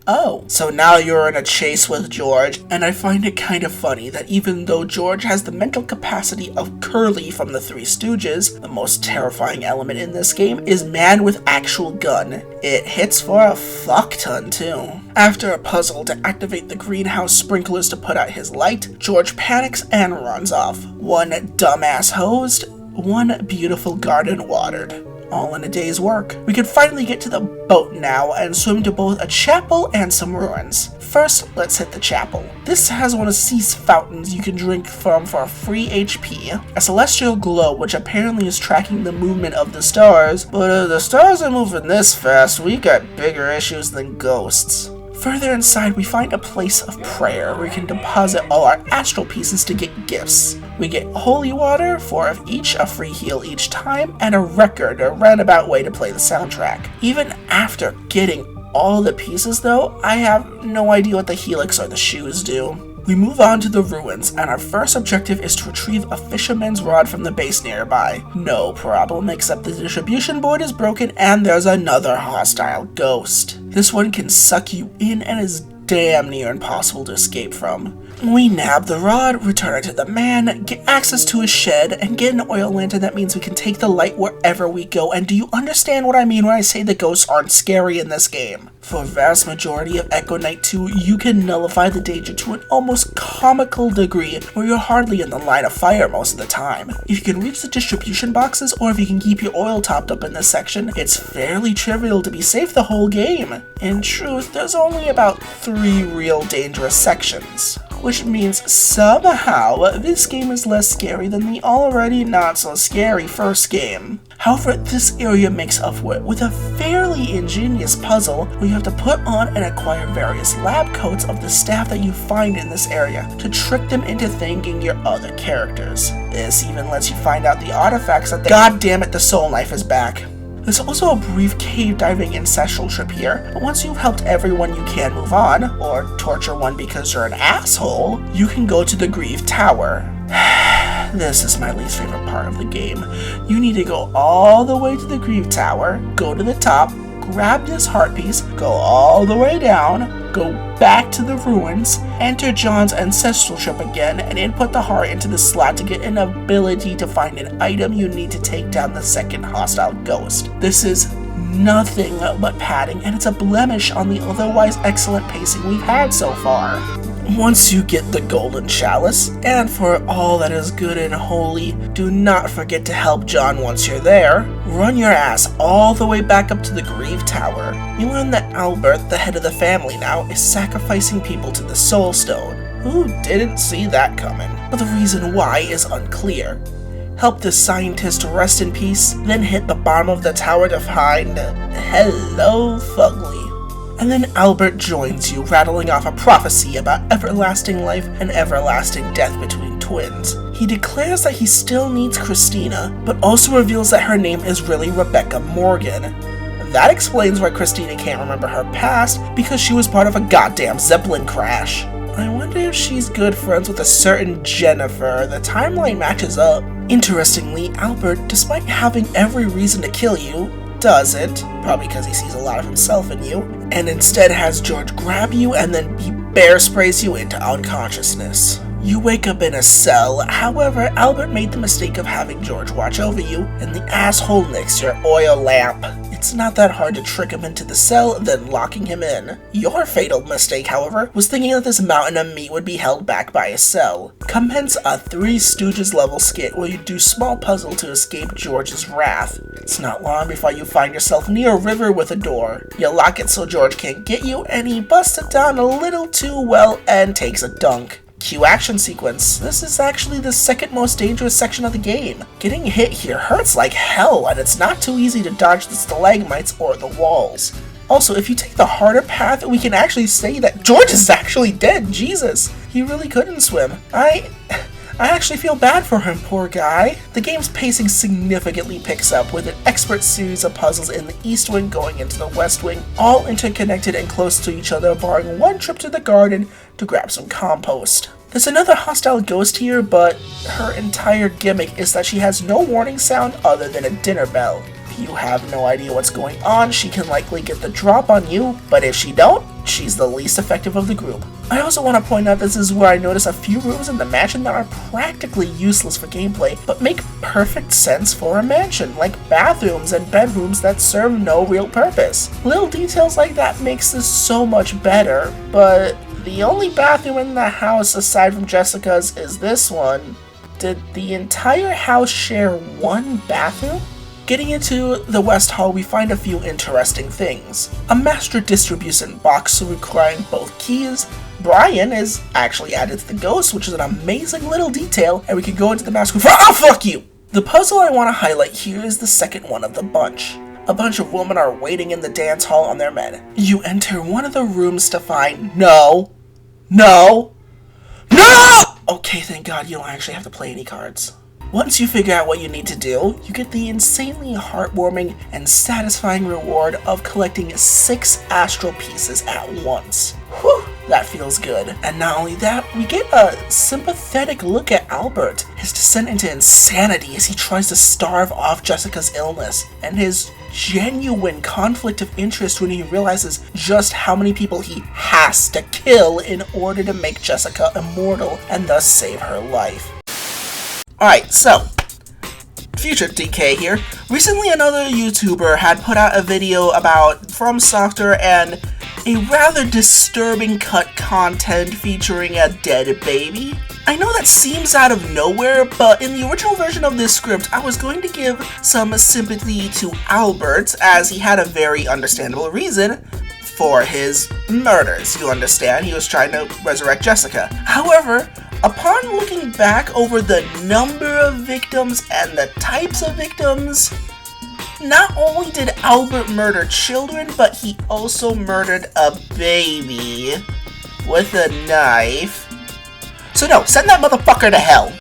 Oh, so now you're in a chase with George, and I find it kind of funny that even though George has the mental capacity of Curly from the Three Stooges, the most terrifying element in this game is man with actual gun. It hits for a fuck ton too. After a puzzle to activate the greenhouse sprinklers to put out his light, George panics and runs off. One dumbass hosed, one beautiful garden watered. All in a day's work. We can finally get to the boat now and swim to both a chapel and some ruins. First, let's hit the chapel. This has one of Cease fountains you can drink from for free HP, a celestial glow which apparently is tracking the movement of the stars, but if the stars are moving this fast, we got bigger issues than ghosts. Further inside, we find a place of prayer where we can deposit all our astral pieces to get gifts. We get holy water, 4 of each, a free heal each time, and a record, a roundabout way to play the soundtrack. Even after getting all the pieces though, I have no idea what the helix or the shoes do. We move on to the ruins, and our first objective is to retrieve a fisherman's rod from the base nearby. No problem, except the distribution board is broken and there's another hostile ghost. This one can suck you in and is damn near impossible to escape from. We nab the rod, return it to the man, get access to his shed, and get an oil lantern that means we can take the light wherever we go. And do you understand what I mean when I say the ghosts aren't scary in this game? For a vast majority of Echo Knight 2, you can nullify the danger to an almost comical degree where you're hardly in the line of fire most of the time. If you can reach the distribution boxes, or if you can keep your oil topped up in this section, it's fairly trivial to be safe the whole game. In truth, there's only about 3 real dangerous sections, which means somehow this game is less scary than the already not so scary first game. However, this area makes up for it with a fairly ingenious puzzle where you have to put on and acquire various lab coats of the staff that you find in this area to trick them into thanking your other characters. This even lets you find out the artifacts that God damn it, the soul knife is back. There's also a brief cave diving ancestral trip here, but once you've helped everyone you can move on, or torture one because you're an asshole, you can go to the Grieve Tower. This is my least favorite part of the game. You need to go all the way to the Grieve Tower, go to the top, grab this heart piece, go all the way down, go back to the ruins, enter John's ancestral trip again, and input the heart into the slot to get an ability to find an item you need to take down the second hostile ghost. This is nothing but padding, and it's a blemish on the otherwise excellent pacing we've had so far. Once you get the golden chalice, and for all that is good and holy, do not forget to help John once you're there. Run your ass all the way back up to the Grieve Tower. You learn that Albert, the head of the family now, is sacrificing people to the Soul Stone. Who didn't see that coming? But the reason why is unclear. Help the scientist rest in peace, then hit the bottom of the tower to find Hello Fugly. And then Albert joins you, rattling off a prophecy about everlasting life and everlasting death between twins. He declares that he still needs Christina, but also reveals that her name is really Rebecca Morgan. That explains why Christina can't remember her past, because she was part of a goddamn Zeppelin crash. I wonder if she's good friends with a certain Jennifer. The timeline matches up. Interestingly, Albert, despite having every reason to kill you, doesn't, probably because he sees a lot of himself in you, and instead has George grab you and then he bear sprays you into unconsciousness. You wake up in a cell. However, Albert made the mistake of having George watch over you, and the asshole nicks your oil lamp. It's not that hard to trick him into the cell, then locking him in. Your fatal mistake, however, was thinking that this mountain of meat would be held back by a cell. Commence a Three Stooges level skit where you do small puzzle to escape George's wrath. It's not long before you find yourself near a river with a door. You lock it so George can't get you, and he busts it down a little too well and takes a dunk. Cue action sequence. This is actually the second most dangerous section of the game. Getting hit here hurts like hell, and it's not too easy to dodge the stalagmites or the walls. Also, if you take the harder path, we can actually say that George is actually dead. Jesus, he really couldn't swim. I actually feel bad for him, poor guy. The game's pacing significantly picks up with an expert series of puzzles in the East Wing going into the West Wing, all interconnected and close to each other, barring one trip to the garden to grab some compost. There's another hostile ghost here, but her entire gimmick is that she has no warning sound other than a dinner bell. If you have no idea what's going on, she can likely get the drop on you, but if she don't, she's the least effective of the group. I also want to point out this is where I notice a few rooms in the mansion that are practically useless for gameplay, but make perfect sense for a mansion, like bathrooms and bedrooms that serve no real purpose. Little details like that makes this so much better, but the only bathroom in the house aside from Jessica's is this one. Did the entire house share one bathroom? Getting into the West Hall, we find a few interesting things. A master distribution box requiring both keys. Brian is actually added to the ghost, which is an amazing little detail, and we can go into the mask with "Oh, fuck you!" The puzzle I want to highlight here is the second one of the bunch. A bunch of women are waiting in the dance hall on their men. You enter one of the rooms to find No! Okay, thank God you don't actually have to play any cards. Once you figure out what you need to do, you get the insanely heartwarming and satisfying reward of collecting 6 astral pieces at once. Whew, that feels good. And not only that, we get a sympathetic look at Albert, his descent into insanity as he tries to starve off Jessica's illness, and his genuine conflict of interest when he realizes just how many people he has to kill in order to make Jessica immortal and thus save her life. Alright, so, future DK here. Recently another YouTuber had put out a video about From Software and a rather disturbing cut content featuring a dead baby. I know that seems out of nowhere, but in the original version of this script, I was going to give some sympathy to Albert, as he had a very understandable reason for his murders. You understand, he was trying to resurrect Jessica. However, upon looking back over the number of victims and the types of victims, not only did Albert murder children, but he also murdered a baby with a knife. So no, send that motherfucker to hell.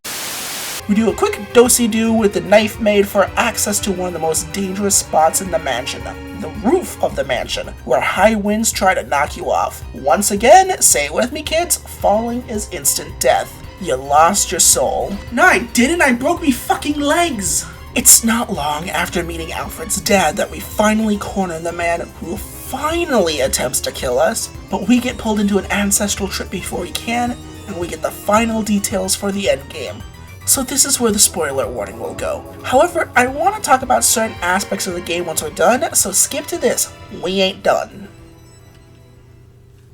We do a quick do-si-do with the knife made for access to one of the most dangerous spots in the mansion, the roof of the mansion, where high winds try to knock you off. Once again, say it with me kids, falling is instant death. You lost your soul. No, I didn't, I broke me fucking legs. It's not long after meeting Alfred's dad that we finally corner the man who finally attempts to kill us, but we get pulled into an ancestral trip before we can, and we get the final details for the endgame. So this is where the spoiler warning will go. However, I want to talk about certain aspects of the game once we're done, so skip to this. We ain't done.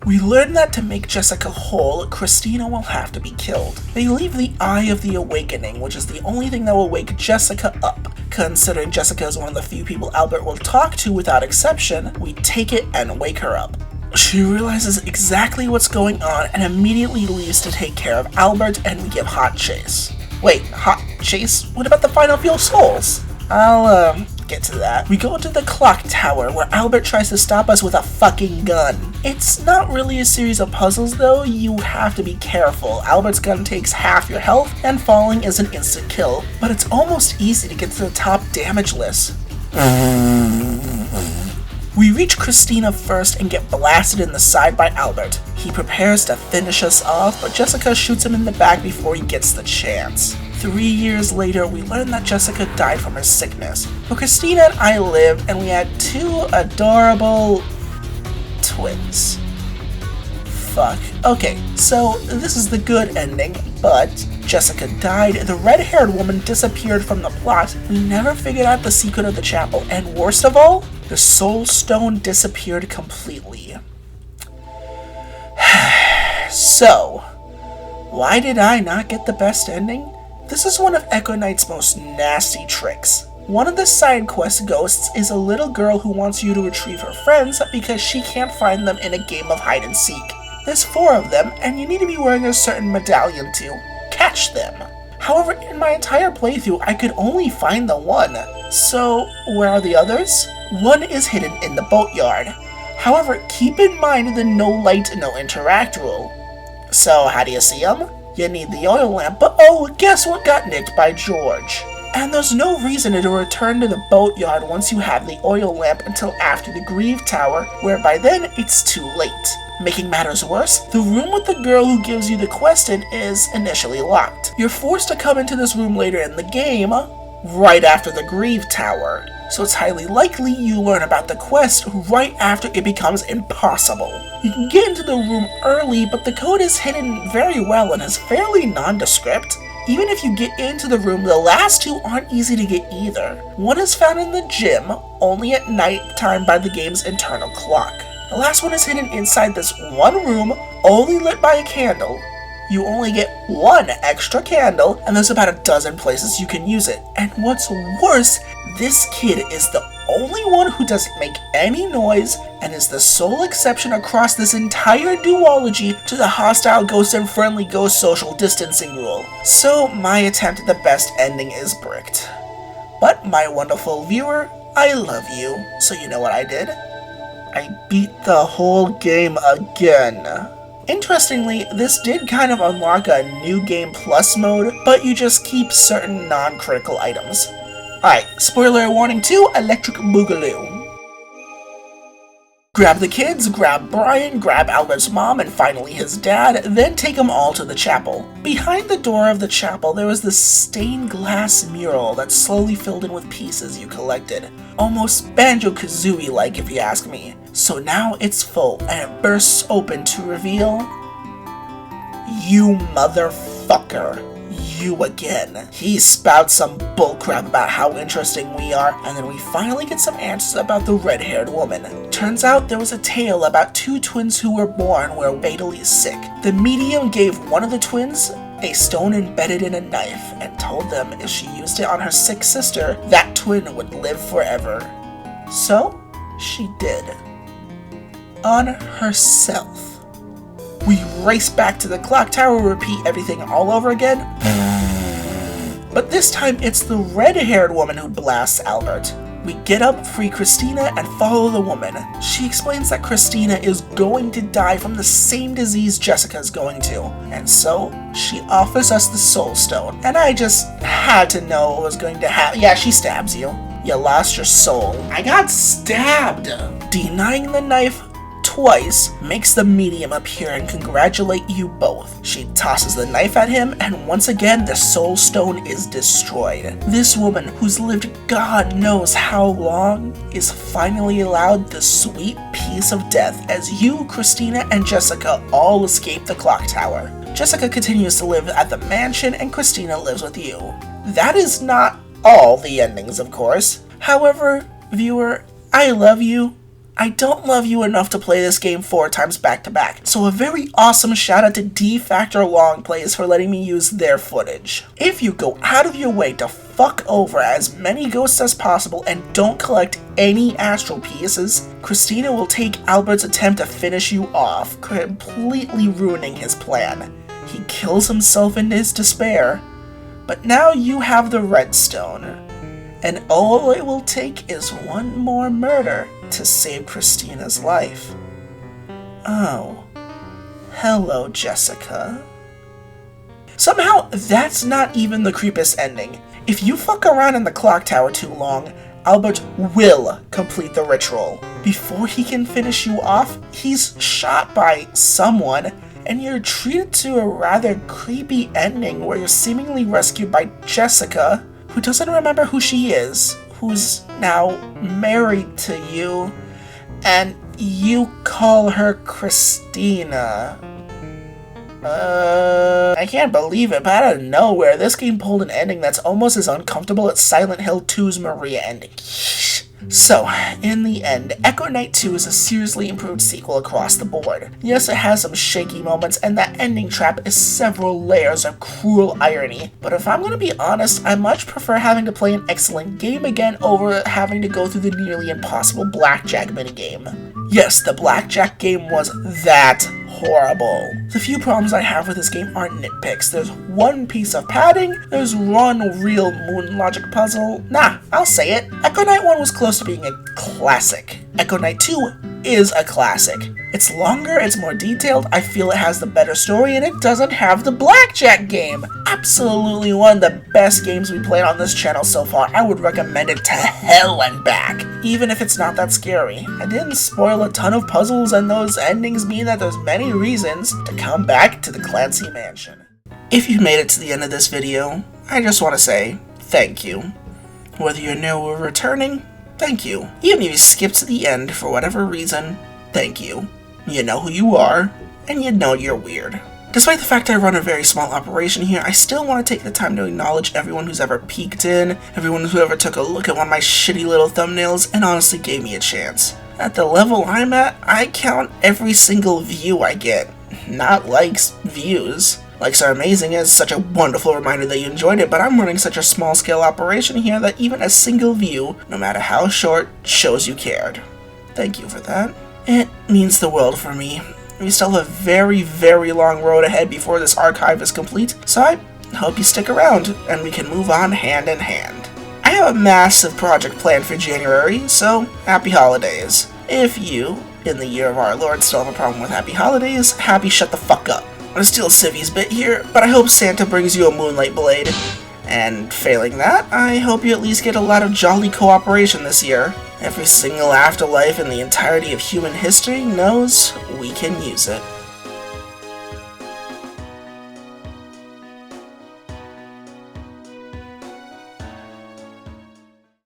We learn that to make Jessica whole, Christina will have to be killed. They leave the Eye of the Awakening, which is the only thing that will wake Jessica up. Considering Jessica is one of the few people Albert will talk to without exception, we take it and wake her up. She realizes exactly what's going on and immediately leaves to take care of Albert, and we give hot chase. Wait, hot chase? What about the final few souls? I'll, get to that. We go into the clock tower where Albert tries to stop us with a fucking gun. It's not really a series of puzzles though, you have to be careful. Albert's gun takes half your health and falling is an instant kill, but it's almost easy to get to the top damage list. We reach Christina first and get blasted in the side by Albert. He prepares to finish us off, but Jessica shoots him in the back before he gets the chance. 3 years later, we learn that Jessica died from her sickness, but Christina and I lived, and we had 2 adorable twins. Fuck. Okay, so this is the good ending, but Jessica died, the red-haired woman disappeared from the plot, we never figured out the secret of the chapel, and worst of all, the soul stone disappeared completely. So, why did I not get the best ending? This is one of Echo Knight's most nasty tricks. One of the side quest ghosts is a little girl who wants you to retrieve her friends because she can't find them in a game of hide and seek. There's 4 of them, and you need to be wearing a certain medallion to catch them. However, in my entire playthrough, I could only find the one. So, where are the others? One is hidden in the boatyard. However, keep in mind the no light, no interact rule. So, how do you see them? You need the oil lamp, but oh, guess what got nicked by George? And there's no reason to return to the boatyard once you have the oil lamp until after the Grieve Tower, where by then it's too late. Making matters worse, the room with the girl who gives you the quest in is initially locked. You're forced to come into this room later in the game, right after the Grieve Tower, so it's highly likely you learn about the quest right after it becomes impossible. You can get into the room early, but the code is hidden very well and is fairly nondescript. Even if you get into the room, the last 2 aren't easy to get either. One is found in the gym, only at night time by the game's internal clock. The last one is hidden inside this one room, only lit by a candle. You only get 1 extra candle, and there's about a dozen places you can use it. And what's worse, this kid is the only one who doesn't make any noise, and is the sole exception across this entire duology to the hostile ghost and friendly ghost social distancing rule. So my attempt at the best ending is bricked. But my wonderful viewer, I love you, so you know what I did? I beat the whole game again. Interestingly, this did kind of unlock a New Game Plus mode, but you just keep certain non-critical items. Alright, spoiler warning 2, Electric Boogaloo. Grab the kids, grab Brian, grab Albert's mom, and finally his dad, then take them all to the chapel. Behind the door of the chapel, there was this stained glass mural that slowly filled in with pieces you collected. Almost Banjo-Kazooie-like if you ask me. So now it's full, and it bursts open to reveal... you motherfucker. You again. He spouts some bullcrap about how interesting we are, and then we finally get some answers about the red-haired woman. Turns out there was a tale about 2 twins who were born were fatally sick. The medium gave one of the twins a stone embedded in a knife and told them if she used it on her sick sister, that twin would live forever. So, she did. On herself. We race back to the clock tower, repeat everything all over again. But this time it's the red-haired woman who blasts Albert. We get up, free Christina, and follow the woman. She explains that Christina is going to die from the same disease Jessica's going to, and so she offers us the soul stone. And I just had to know what was going to happen. Yeah, she stabs you. You lost your soul. I got stabbed. Denying the knife twice, makes the medium appear and congratulate you both. She tosses the knife at him, and once again the soul stone is destroyed. This woman, who's lived God knows how long, is finally allowed the sweet peace of death as you, Christina, and Jessica all escape the clock tower. Jessica continues to live at the mansion, and Christina lives with you. That is not all the endings, of course. However, viewer, I love you. I don't love you enough to play this game 4 times back to back, so a very awesome shout out to D Factor Long Plays for letting me use their footage. If you go out of your way to fuck over as many ghosts as possible and don't collect any astral pieces, Christina will take Albert's attempt to finish you off, completely ruining his plan. He kills himself in his despair, but now you have the redstone, and all it will take is one more murder to save Christina's life. Oh. Hello, Jessica. Somehow, that's not even the creepiest ending. If you fuck around in the clock tower too long, Albert will complete the ritual. Before he can finish you off, he's shot by someone, and you're treated to a rather creepy ending where you're seemingly rescued by Jessica, who doesn't remember who she is, who's now married to you, and you call her Christina. I can't believe it, but out of nowhere, this game pulled an ending that's almost as uncomfortable as Silent Hill 2's Maria ending. So, in the end, Echo Knight 2 is a seriously improved sequel across the board. Yes, it has some shaky moments, and that ending trap is several layers of cruel irony, but if I'm gonna be honest, I much prefer having to play an excellent game again over having to go through the nearly impossible blackjack minigame. Yes, the blackjack game was that horrible. The few problems I have with this game aren't nitpicks. There's one piece of padding, there's one real moon logic puzzle. Nah, I'll say it. Echo Knight 1 was close to being a classic. Echo Knight 2 is a classic. It's longer, it's more detailed, I feel it has the better story, and it doesn't have the blackjack game. Absolutely one of the best games we played on this channel so far. I would recommend it to hell and back, even if it's not that scary. I didn't spoil a ton of puzzles, and those endings mean that there's many reasons to come back to the Clancy Mansion. If you made it to the end of this video, I just want to say thank you. Whether you're new or returning, thank you. Even if you skipped to the end for whatever reason, thank you. You know who you are, and you know you're weird. Despite the fact I run a very small operation here, I still want to take the time to acknowledge everyone who's ever peeked in, everyone who ever took a look at one of my shitty little thumbnails and honestly gave me a chance. At the level I'm at, I count every single view I get, not likes, views. Likes are amazing, it's such a wonderful reminder that you enjoyed it, but I'm running such a small scale operation here that even a single view, no matter how short, shows you cared. Thank you for that. It means the world for me. We still have a very, very long road ahead before this archive is complete, so I hope you stick around, and we can move on hand in hand. I have a massive project planned for January, so happy holidays. If you, in the year of our Lord, still have a problem with happy holidays, happy shut the fuck up. I'm gonna steal Civy's bit here, but I hope Santa brings you a Moonlight Blade. And failing that, I hope you at least get a lot of jolly cooperation this year. Every single afterlife in the entirety of human history knows we can use it.